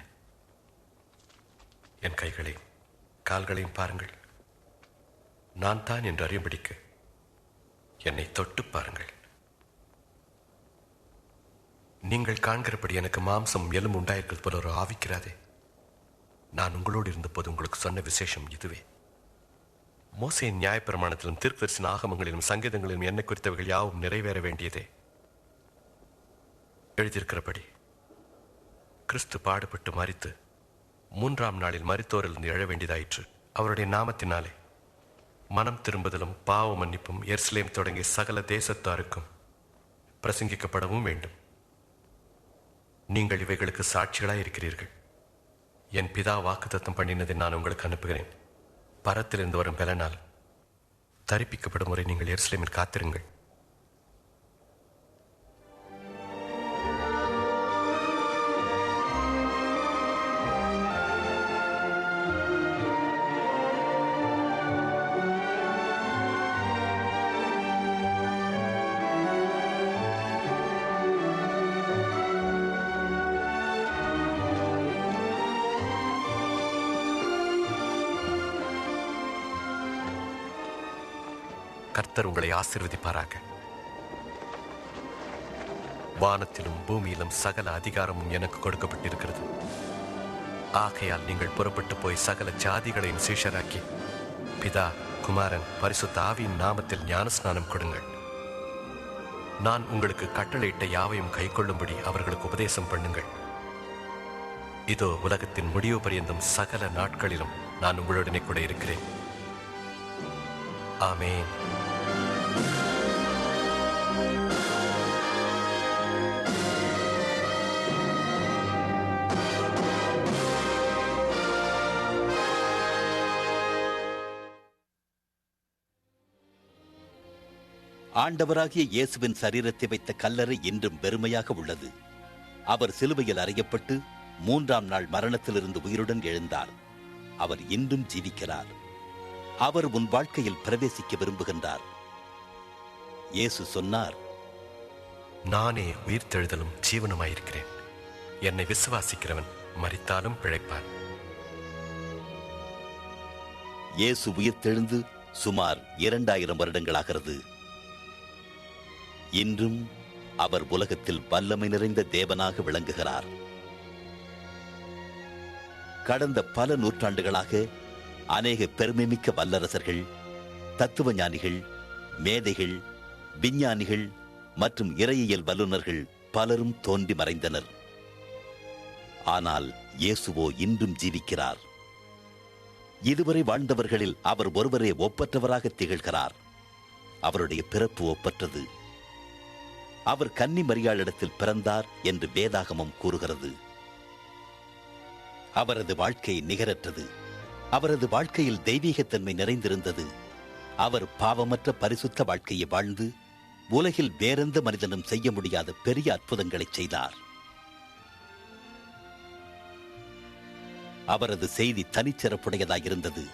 என் கைகளையும் கால்களையும் பாருங்கள். நான் தான் என்று அறியும்படிக்கு என்னை தொட்டு பாருங்கள். நீங்கள் காண்கிறபடி எனக்கு மாம்சம் எலும்பு உண்டாயிருக்கிறது போல ஒரு ஆவிக்கிறாதே. நான் உங்களோடு இருந்தபோது உங்களுக்கு சொன்ன விசேஷம் இதுவே. மோசேயின் நியாயப்பிரமாணத்திலும் தீர்க்கதரிசன ஆகமங்களிலும் சங்கீதங்களிலும் என்னை குறித்தவர்கள் யாவும் நிறைவேற வேண்டியதே. எழுதியிருக்கிறபடி கிறிஸ்து பாடுபட்டு மரித்து 3ஆம் நாளில் மரித்தோரிலிருந்து எழ வேண்டியதாயிற்று. அவருடைய நாமத்தினாலே மனம் திரும்புதலும் பாவ மன்னிப்பும் எருசலேம் தொடங்கி சகல தேசத்தாருக்கும் பிரசங்கிக்கப்படவும் வேண்டும். நீங்கள் இவைகளுக்கு சாட்சிகளாய் இருக்கிறீர்கள். என் பிதா வாக்குத்தத்தம் பண்ணினதை நான் உங்களுக்கு அனுப்புகிறேன். பரத்திலிருந்து வரும் பலனால் தரிப்பிக்கப்படும் வரை நீங்கள் எருசலேமில் காத்திருங்கள். கர்த்தர் உங்களை ஆசீர்வதிப்பாராக. வானத்திலும் பூமியிலும் சகல அதிகாரமும் எனக்கு கொடுக்கப்பட்டிருக்கிறது. ஆகையால் நீங்கள் புறப்பட்டு போய் சகல ஜாதிகளையும் சீஷராக்கி பிதா, குமாரன், பரிசுத்த ஆவியின் நாமத்தில் ஞானஸ்நானம் கொடுங்கள். நான் உங்களுக்கு கட்டளையிட்ட யாவையும் கைக்கொள்ளும்படி அவர்களுக்கு உபதேசம் பண்ணுங்கள். இதோ உலகத்தின் முடிவு பரியந்தம் சகல நாட்களிலும் நான் உங்களுடனே கூட இருக்கிறேன். ஆமென். ஆண்டவராகிய இயேசுவின் சரீரத்தை வைத்த கல்லறை இன்றும் வெறுமையாக உள்ளது. அவர் சிலுவையில் அறையப்பட்டு 3ஆம் நாள் மரணத்திலிருந்து உயிருடன் எழுந்தார். அவர் இன்றும் ஜீவிக்கிறார். அவர் உன் வாழ்க்கையில் பிரவேசிக்க விரும்புகின்றார். இயேசு சொன்னார், நானே உயிர்த்தெழுதலும் ஜீவனுமாயிருக்கிறேன். என்னை விசுவாசிக்கிறவன் மரித்தாலும் பிழைப்பான். இயேசு உயிர்த்தெழுந்து சுமார் 2000 வருடங்களாகிறது. இன்றும் அவர் உலகத்தில் வல்லமை நிறைந்த தேவனாக விளங்குகிறார். கடந்த பல நூற்றாண்டுகளாக அநேக பெருமைமிக்க வல்லரசர்கள், தத்துவ ஞானிகள், மேதைகள், விஞ்ஞானிகள் மற்றும் இறையியல் வல்லுநர்கள் பலரும் தோன்றி மறைந்தனர். ஆனால் இயேசுவோ இன்றும் ஜீவிக்கிறார். இதுவரை வாழ்ந்தவர்களில் அவர் ஒருவரே ஒப்பற்றவராக திகழ்கிறார். அவருடைய பிறப்பு ஒப்பற்றது. அவர் கன்னி மரியாளிடத்தில் பிறந்தார் என்று வேதாகமம் கூறுகிறது. அவரது வாழ்க்கை நிகரற்றது. அவரது வாழ்க்கையில் தெய்வீகத்தன்மை நிறைந்திருந்தது. அவர் பாவமற்ற பரிசுத்த வாழ்க்கையை வாழ்ந்து உலகில் வேறெந்த மனிதனும் செய்ய முடியாத பெரிய அற்புதங்களை செய்தார். அவரது செய்தி தனிச்சிறப்புடையதாயிருந்தது.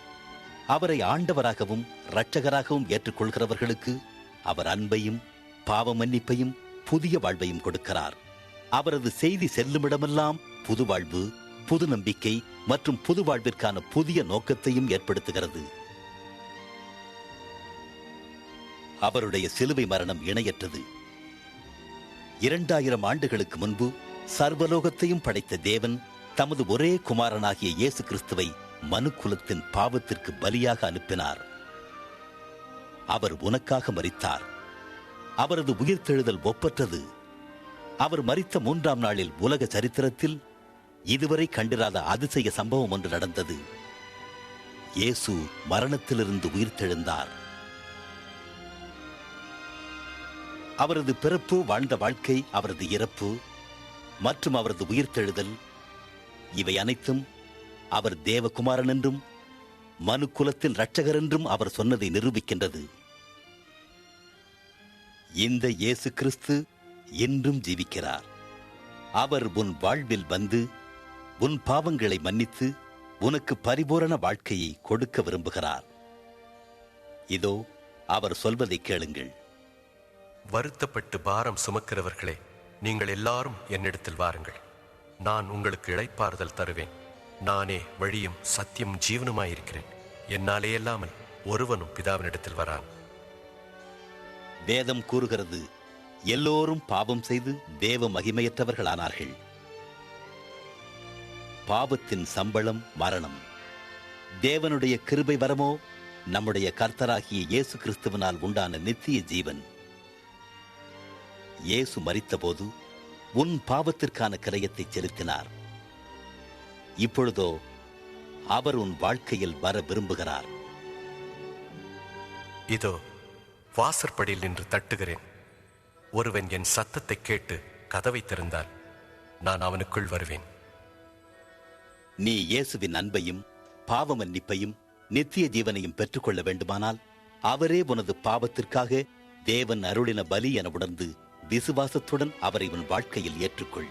அவரை ஆண்டவராகவும் இரட்சகராகவும் ஏற்றுக்கொள்கிறவர்களுக்கு அவர் அன்பையும் பாவ மன்னிப்பையும் புதிய வாழ்வையும் கொடுக்கிறார். அவரது செய்தி செல்லுமிடமெல்லாம் புது வாழ்வு, புது நம்பிக்கை மற்றும் புது வாழ்விற்கான புதிய நோக்கத்தையும் ஏற்படுத்துகிறது. அவருடைய சிலுவை மரணம் இணையற்றது. 2000 ஆண்டுகளுக்கு முன்பு சர்வலோகத்தையும் படைத்த தேவன் தமது ஒரே குமாரனாகிய இயேசு கிறிஸ்துவை மனுக்குலத்தின் பாவத்திற்கு பலியாக அனுப்பினார். அவர் உனக்காக மரித்தார். அவரது உயிர்த்தெழுதல் ஒப்பற்றது. அவர் மரித்த 3ஆம் நாளில் உலக சரித்திரத்தில் இதுவரை கண்டிராத அதிசய சம்பவம் ஒன்று நடந்தது. இயேசு மரணத்திலிருந்து உயிர்த்தெழுந்தார். அவரது பிறப்பு, வாழ்ந்த வாழ்க்கை, அவரது இறப்பு மற்றும் அவரது உயிர்த்தெழுதல் இவை அனைத்தும் அவர் தேவகுமாரன் என்றும் மனு குலத்தின் இரட்சகர் என்றும் அவர் சொன்னதை நிரூபிக்கின்றது. இந்த இயேசு கிறிஸ்து என்றும் ஜீவிக்கிறார். அவர் உன் வாழ்வில் வந்து உன் பாவங்களை மன்னித்து உனக்கு பரிபூரண வாழ்க்கையை கொடுக்க விரும்புகிறார். இதோ அவர் சொல்வதை கேளுங்கள். வருத்தப்பட்டு பாரம் சுமக்கிறவர்களே, நீங்கள் எல்லாரும் என்னிடத்தில் வாருங்கள், நான் உங்களுக்கு இளைப்பாறுதல் தருவேன். நானே வழியும் சத்தியம் ஜீவனுமாயிருக்கிறேன். என்னாலே இல்லாமல் ஒருவனும் பிதாவினிடத்தில் வரான். வேதம் கூறுகிறது, எல்லோரும் பாவம் செய்து தேவ மகிமையற்றவர்களானார்கள். பாவத்தின் சம்பளம் மரணம். தேவனுடைய கிருபை வரமோ நம்முடைய கர்த்தராகிய இயேசு கிறிஸ்துவினால் உண்டான நித்திய ஜீவன். இயேசு மரித்தபோது உன் பாவத்திற்கான கிரயத்தை செலுத்தினார். இப்பொழுதோ அவர் உன் வாழ்க்கையில் வர விரும்புகிறார். இதோ வாசற்படியில் நின்று தட்டுகிறேன். ஒருவன் என் சத்தத்தை கேட்டு கதவை திறந்தால் நான் அவனுக்குள் வருவேன். நீ இயேசுவின் அன்பையும் பாவ மன்னிப்பையும் நித்திய ஜீவனையும் பெற்றுக்கொள்ள வேண்டுமானால் அவரே உனது பாவத்திற்காக தேவன் அருளின பலி என உணர்ந்து விசுவாசத்துடன் அவரை உன் வாழ்க்கையில் ஏற்றுக்கொள்.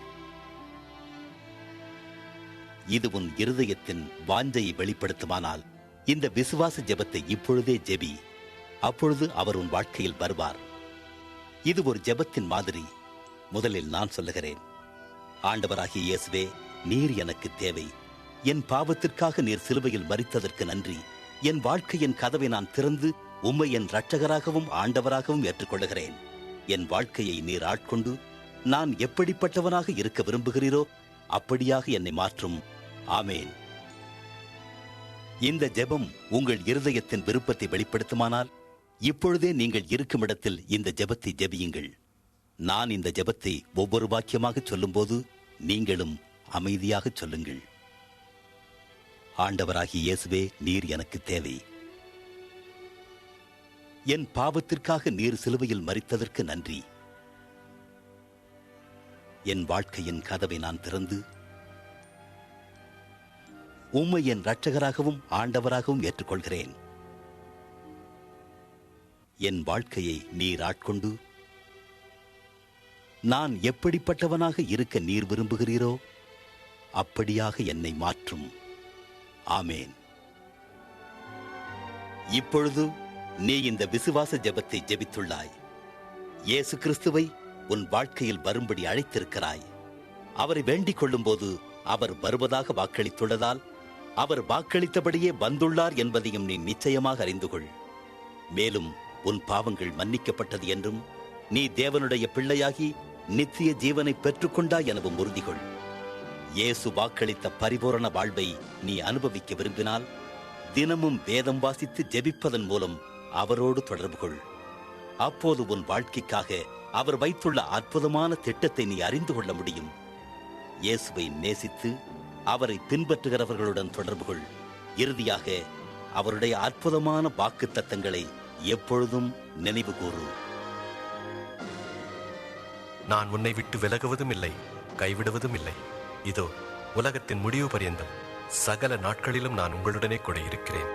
இது உன் இருதயத்தின் வாஞ்சையை வெளிப்படுத்துமானால் இந்த விசுவாச ஜெபத்தை இப்பொழுதே ஜெபி. அப்பொழுது அவர் உன் வாழ்க்கையில் வருவார். இது ஒரு ஜெபத்தின் மாதிரி. முதலில் நான் சொல்லுகிறேன். ஆண்டவராகிய இயேசுவே, நீர் எனக்கு தேவை. என் பாவத்திற்காக நீர் சிலுவையில் மரித்ததற்கு நன்றி. என் வாழ்க்கையின் கதவை நான் திறந்து உம்மை என் இரட்சகராகவும் ஆண்டவராகவும் ஏற்றுக்கொள்கிறேன். என் வாழ்க்கையை நீர் ஆட்கொண்டு நான் எப்படிப்பட்டவனாக இருக்க விரும்புகிறீரோ அப்படியாக என்னை மாற்றும். ஆமேன். இந்த ஜெபம் உங்கள் இருதயத்தின் விருப்பத்தை வெளிப்படுத்துமானால் இப்பொழுதே நீங்கள் இருக்கும் இடத்தில் இந்த ஜெபத்தை ஜெபியுங்கள். நான் இந்த ஜெபத்தை ஒவ்வொரு வாக்கியமாக சொல்லும்போது நீங்களும் அமைதியாக சொல்லுங்கள். ஆண்டவராகிய இயேசுவே, நீர் எனக்கு தேவை. என் பாவத்திற்காக நீர் சிலுவையில் மரித்ததற்கு நன்றி. என் வாழ்க்கையின் கதவை நான் திறந்து உம்மை என் இரட்சகராகவும் ஆண்டவராகவும் ஏற்றுக்கொள்கிறேன். என் வாழ்க்கையை நீர் ஆட்கொண்டு நான் எப்படிப்பட்டவனாக இருக்க நீர் விரும்புகிறீரோ அப்படியாக என்னை மாற்றும். ஆமேன். இப்பொழுது நீ இந்த விசுவாச ஜெபத்தை ஜெபித்துள்ளாய். இயேசு கிறிஸ்துவை உன் வாழ்க்கையில் வரும்படி அழைத்திருக்கிறாய். அவரை வேண்டிக் கொள்ளும் போது அவர் வருவதாக வாக்களித்துள்ளதால் அவர் வாக்களித்தபடியே வந்துள்ளார் என்பதையும் நீ நிச்சயமாக அறிந்து கொள். மேலும் உன் பாவங்கள் மன்னிக்கப்பட்டது என்றும் நீ தேவனுடைய பிள்ளையாகி நித்திய ஜீவனை பெற்றுக்கொண்டாய் எனவும் உறுதிகொள். இயேசு வாக்களித்த பரிபூரண வாழ்வை நீ அனுபவிக்க விரும்பினால் தினமும் வேதம் வாசித்து ஜெபிப்பதன் மூலம் அவரோடு தொடர்பு கொள். அப்போது உன் வாழ்க்கைக்காக அவர் வைத்துள்ள அற்புதமான திட்டத்தை நீ அறிந்து கொள்ள முடியும். இயேசுவை நேசித்து அவரை பின்பற்றுகிறவர்களுடன் தொடர்பு கொள். இறுதியாக அவருடைய அற்புதமான வாக்குத்தத்தங்களை எப்பொழுதும் நினைவு கூறு. நான் உன்னை விட்டு விலகுவதும் இல்லை, கைவிடுவதும் இல்லை. இதோ உலகத்தின் முடிவு பரியந்தம் சகல நாட்களிலும் நான் உங்களுடனே கூட இருக்கிறேன்.